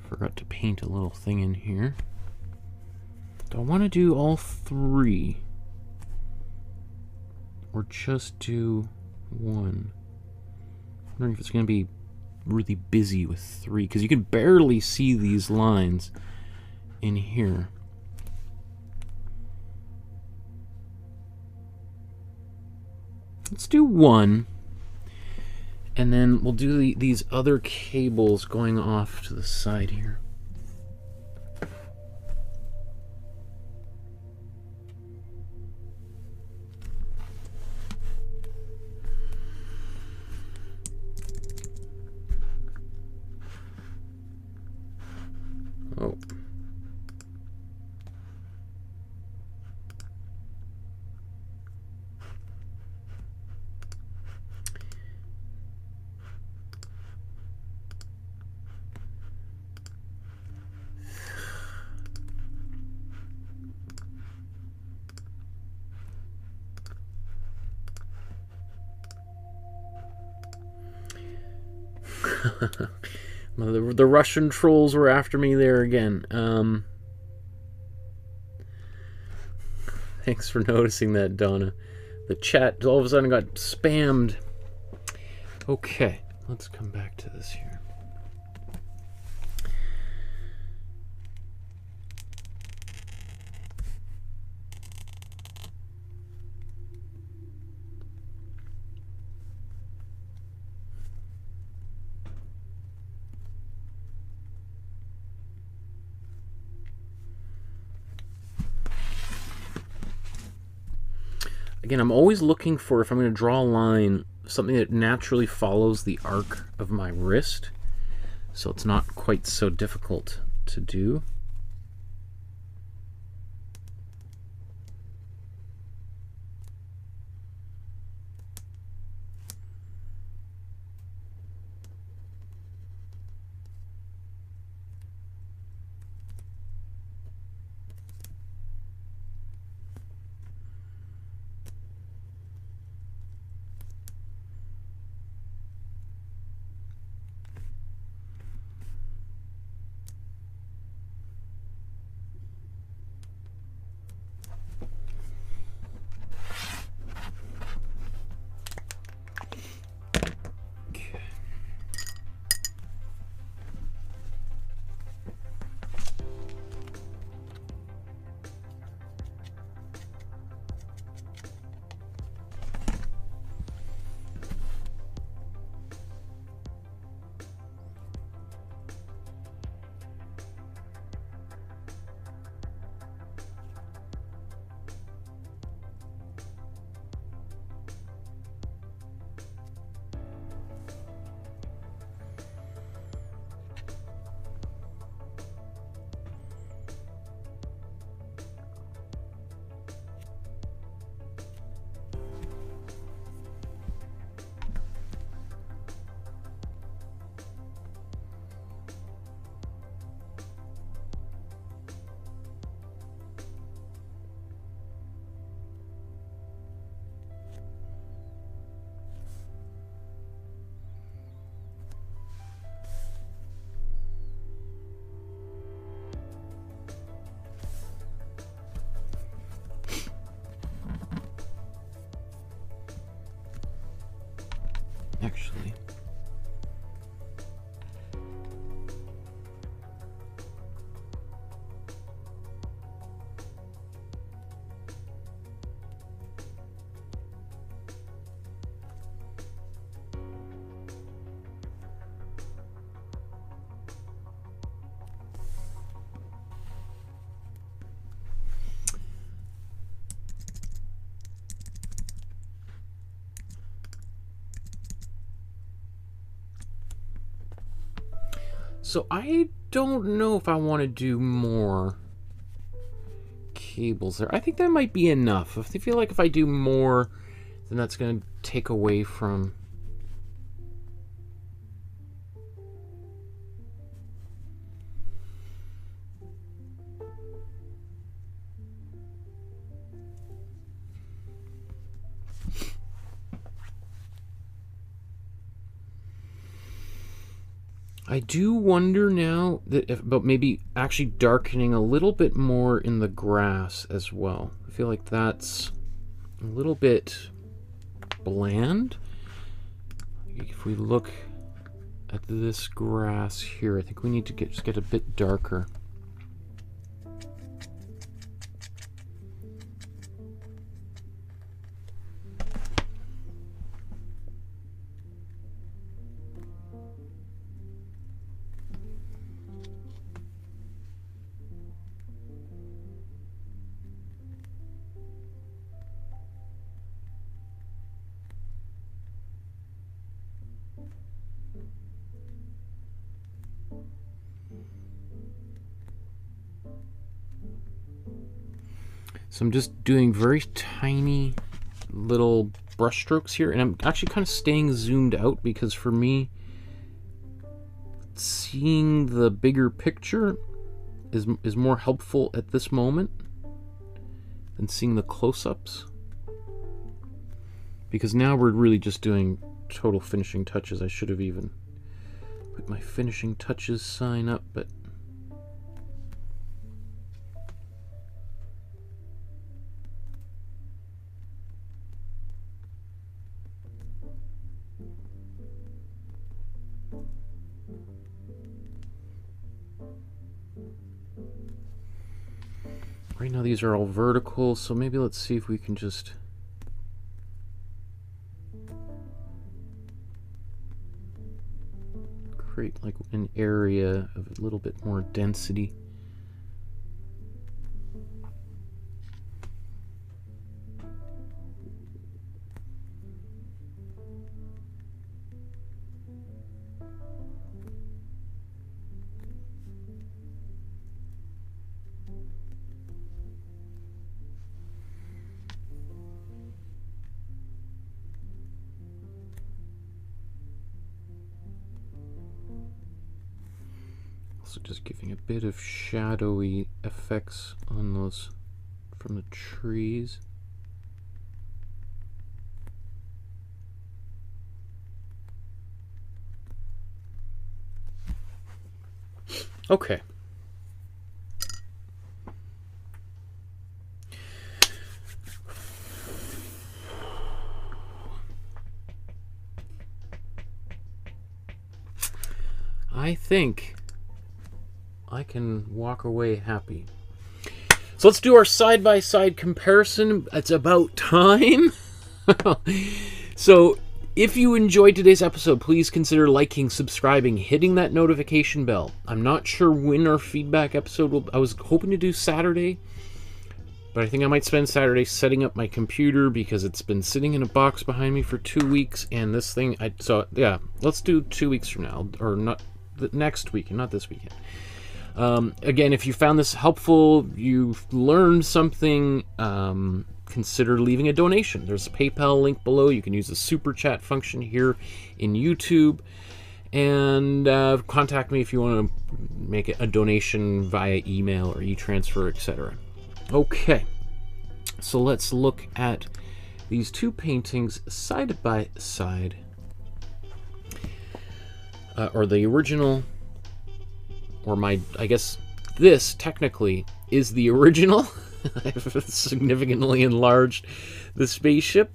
Forgot to paint a little thing in here. Do I want to do all three? Or just do one? I'm wondering if it's going to be really busy with three, because you can barely see these lines in here. Let's do one. And then we'll do these other cables going off to the side here. Oh. The Russian trolls were after me there again. Thanks for noticing that, Donna. The chat all of a sudden got spammed. Okay, let's come back to this here. Again, I'm always looking for, if I'm going to draw a line, something that naturally follows the arc of my wrist, so it's not quite so difficult to do. So I don't know if I want to do more cables there. I think that might be enough. I feel like if I do more, then that's going to take away from... I do wonder now that about maybe actually darkening a little bit more in the grass as well. I feel like that's a little bit bland. If we look at this grass here, I think we need to just get a bit darker. So I'm just doing very tiny little brush strokes here, and I'm actually kind of staying zoomed out because for me, seeing the bigger picture is more helpful at this moment than seeing the close-ups. Because now we're really just doing total finishing touches. I should have even put my finishing touches sign up, but right now these are all vertical, so maybe let's see if we can just create like an area of a little bit more density. So just giving a bit of shadowy effects on those from the trees. Okay. I think I can walk away happy. So let's do our side-by-side comparison. It's about time. So if you enjoyed today's episode, please consider liking, subscribing, hitting that notification bell. I'm not sure when our feedback episode will... I was hoping to do Saturday, but I think I might spend Saturday setting up my computer because it's been sitting in a box behind me for 2 weeks, and this thing... So yeah, let's do 2 weeks from now, or not the next weekend, not this weekend. Again, if you found this helpful, you've learned something, consider leaving a donation. There's a PayPal link below. You can use the super chat function here in YouTube. And contact me if you want to make a donation via email or e-transfer, etc. Okay, so let's look at these two paintings side by side. Or the original... or I guess this technically is the original. I've significantly enlarged the spaceship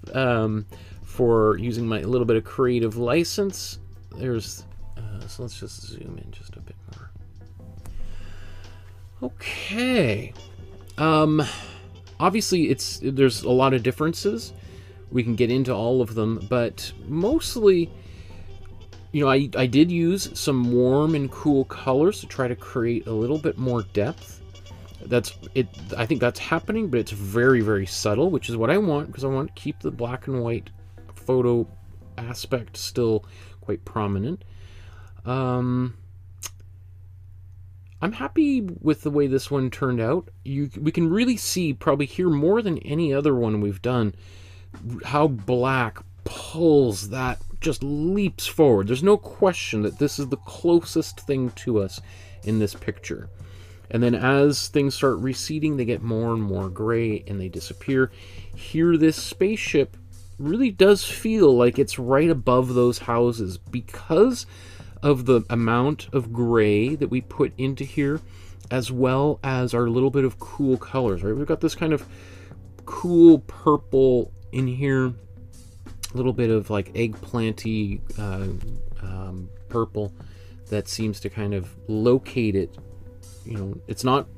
for using my little bit of creative license. There's, so let's just zoom in just a bit more. Okay. Obviously there's a lot of differences. We can get into all of them, but mostly, you know, I did use some warm and cool colors to try to create a little bit more depth. I think that's happening, but it's very, very subtle, which is what I want, because I want to keep the black and white photo aspect still quite prominent. I'm happy with the way this one turned out. We can really see, probably here more than any other one we've done, how black pulls that, just leaps forward. There's no question that this is the closest thing to us in this picture. And then as things start receding, they get more and more gray and they disappear. Here, this spaceship really does feel like it's right above those houses because of the amount of gray that we put into here, as well as our little bit of cool colors, right? We've got this kind of cool purple in here, a little bit of like eggplanty purple that seems to kind of locate it. You know, it's not,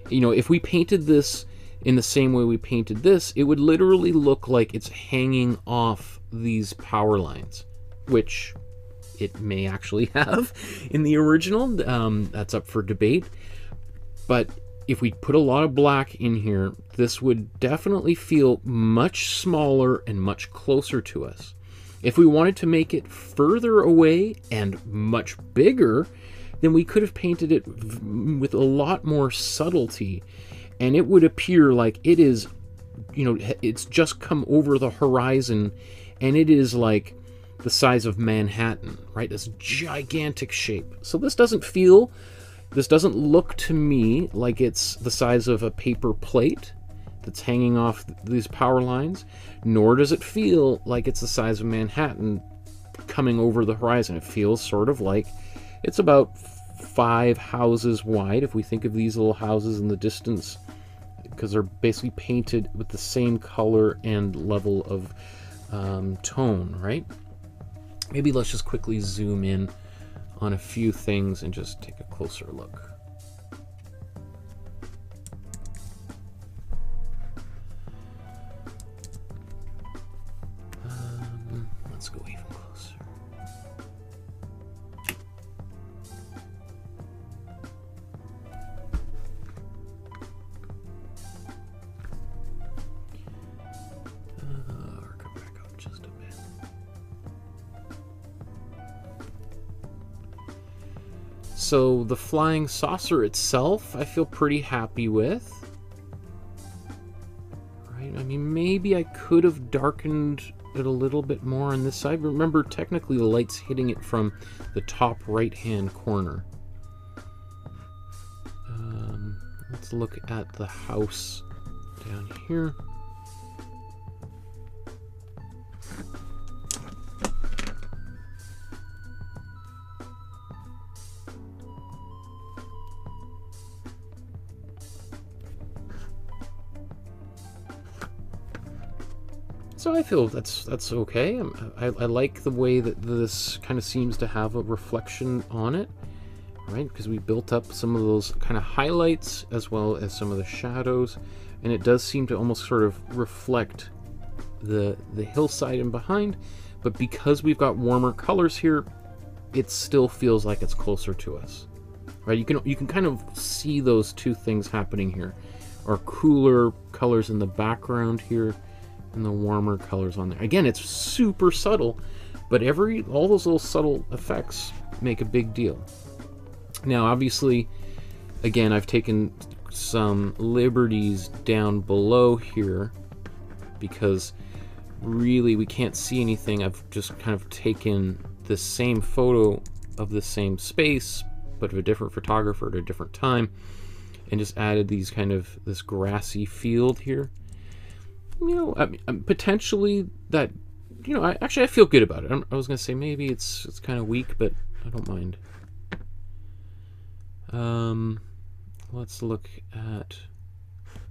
you know, if we painted this in the same way we painted this, it would literally look like it's hanging off these power lines, which it may actually have in the original. That's up for debate. But if we put a lot of black in here, this would definitely feel much smaller and much closer to us. If we wanted to make it further away and much bigger, then we could have painted it with a lot more subtlety, and it would appear like it is, you know, it's just come over the horizon, and it is like the size of Manhattan, right? This gigantic shape. So this doesn't look to me like it's the size of a paper plate that's hanging off these power lines, nor does it feel like it's the size of Manhattan coming over the horizon. It feels sort of like it's about 5 houses wide, if we think of these little houses in the distance, because they're basically painted with the same color and level of tone, right? Maybe let's just quickly zoom in on a few things and just take a closer look. Let's go even closer. Come back up just a bit. So the flying saucer itself, I feel pretty happy with. Right? I mean, maybe I could have darkened it a little bit more on this side. Remember, technically the light's hitting it from the top right-hand corner. Let's look at the house down here. So I feel that's okay. I like the way that this kind of seems to have a reflection on it, right? Because we built up some of those kind of highlights as well as some of the shadows, and it does seem to almost sort of reflect the hillside and behind. But because we've got warmer colors here, it still feels like it's closer to us, right? You can kind of see those two things happening here, or cooler colors in the background here, and the warmer colors on there. Again, it's super subtle, but all those little subtle effects make a big deal. Now, obviously, again, I've taken some liberties down below here because really we can't see anything. I've just kind of taken the same photo of the same space, but of a different photographer at a different time, and just added these kind of this grassy field here. You know, I mean, potentially that, you know, I feel good about it. I was gonna say maybe it's kind of weak, but I don't mind. Let's look at.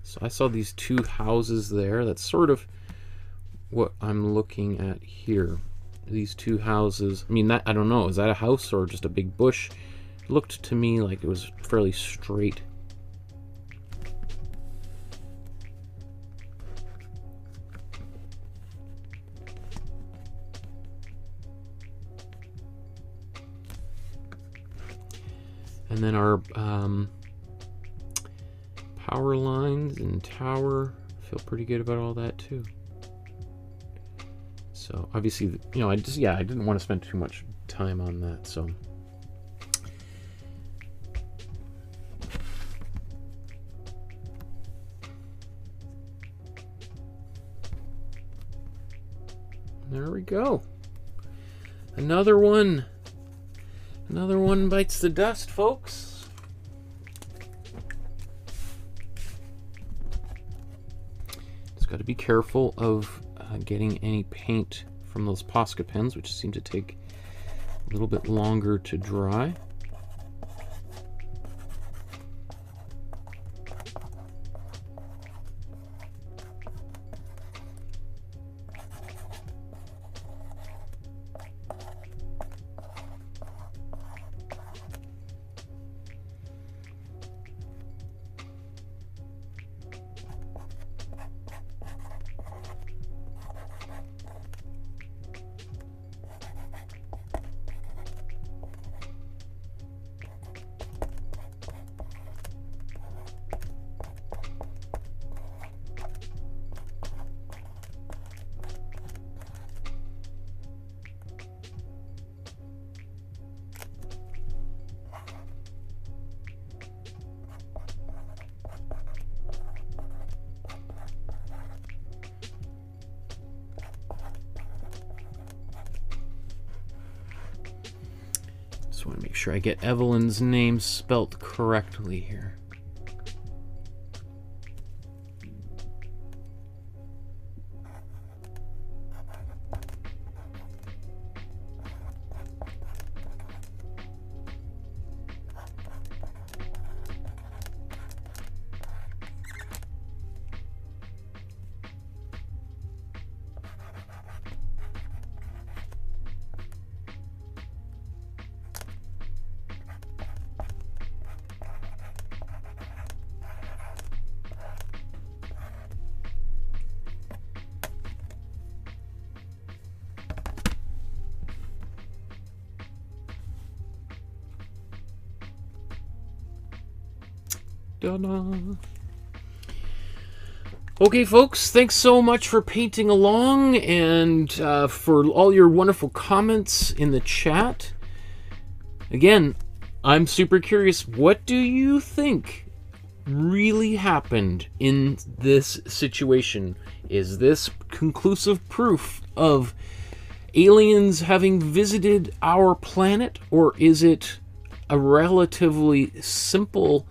So I saw these 2 houses there. That's sort of what I'm looking at here. These 2 houses. I mean, that, I don't know. Is that a house or just a big bush? It looked to me like it was fairly straight. And then our power lines and tower, feel pretty good about all that too. So obviously, you know, I didn't want to spend too much time on that. So There we go. Another one. Another one bites the dust, folks. Just got to be careful of getting any paint from those Posca pens, which seem to take a little bit longer to dry. Just want to make sure I get Evelyn's name spelt correctly here. Okay, folks, thanks so much for painting along and for all your wonderful comments in the chat. Again, I'm super curious. What do you think really happened in this situation? Is this conclusive proof of aliens having visited our planet, or is it a relatively simple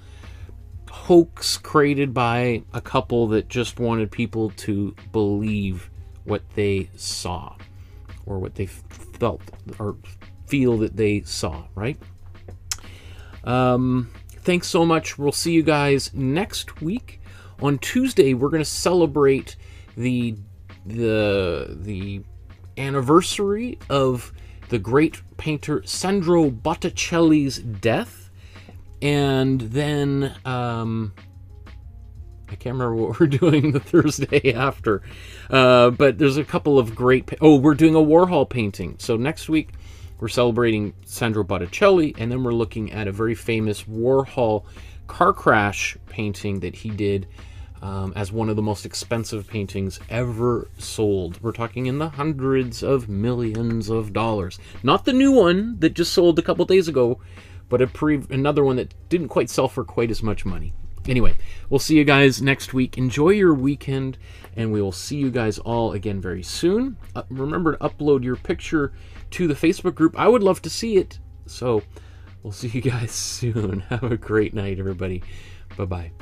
hoax created by a couple that just wanted people to believe what they saw or what they felt or feel that they saw, right? Thanks so much. We'll see you guys next week. On Tuesday, we're going to celebrate the anniversary of the great painter Sandro Botticelli's death. And then, I can't remember what we're doing the Thursday after, but there's a couple of great, we're doing a Warhol painting. So next week, we're celebrating Sandro Botticelli, and then we're looking at a very famous Warhol car crash painting that he did as one of the most expensive paintings ever sold. We're talking in the hundreds of millions of dollars. Not the new one that just sold a couple days ago, but another one that didn't quite sell for quite as much money. Anyway, we'll see you guys next week. Enjoy your weekend, and we will see you guys all again very soon. Remember to upload your picture to the Facebook group. I would love to see it. So we'll see you guys soon. Have a great night, everybody. Bye-bye.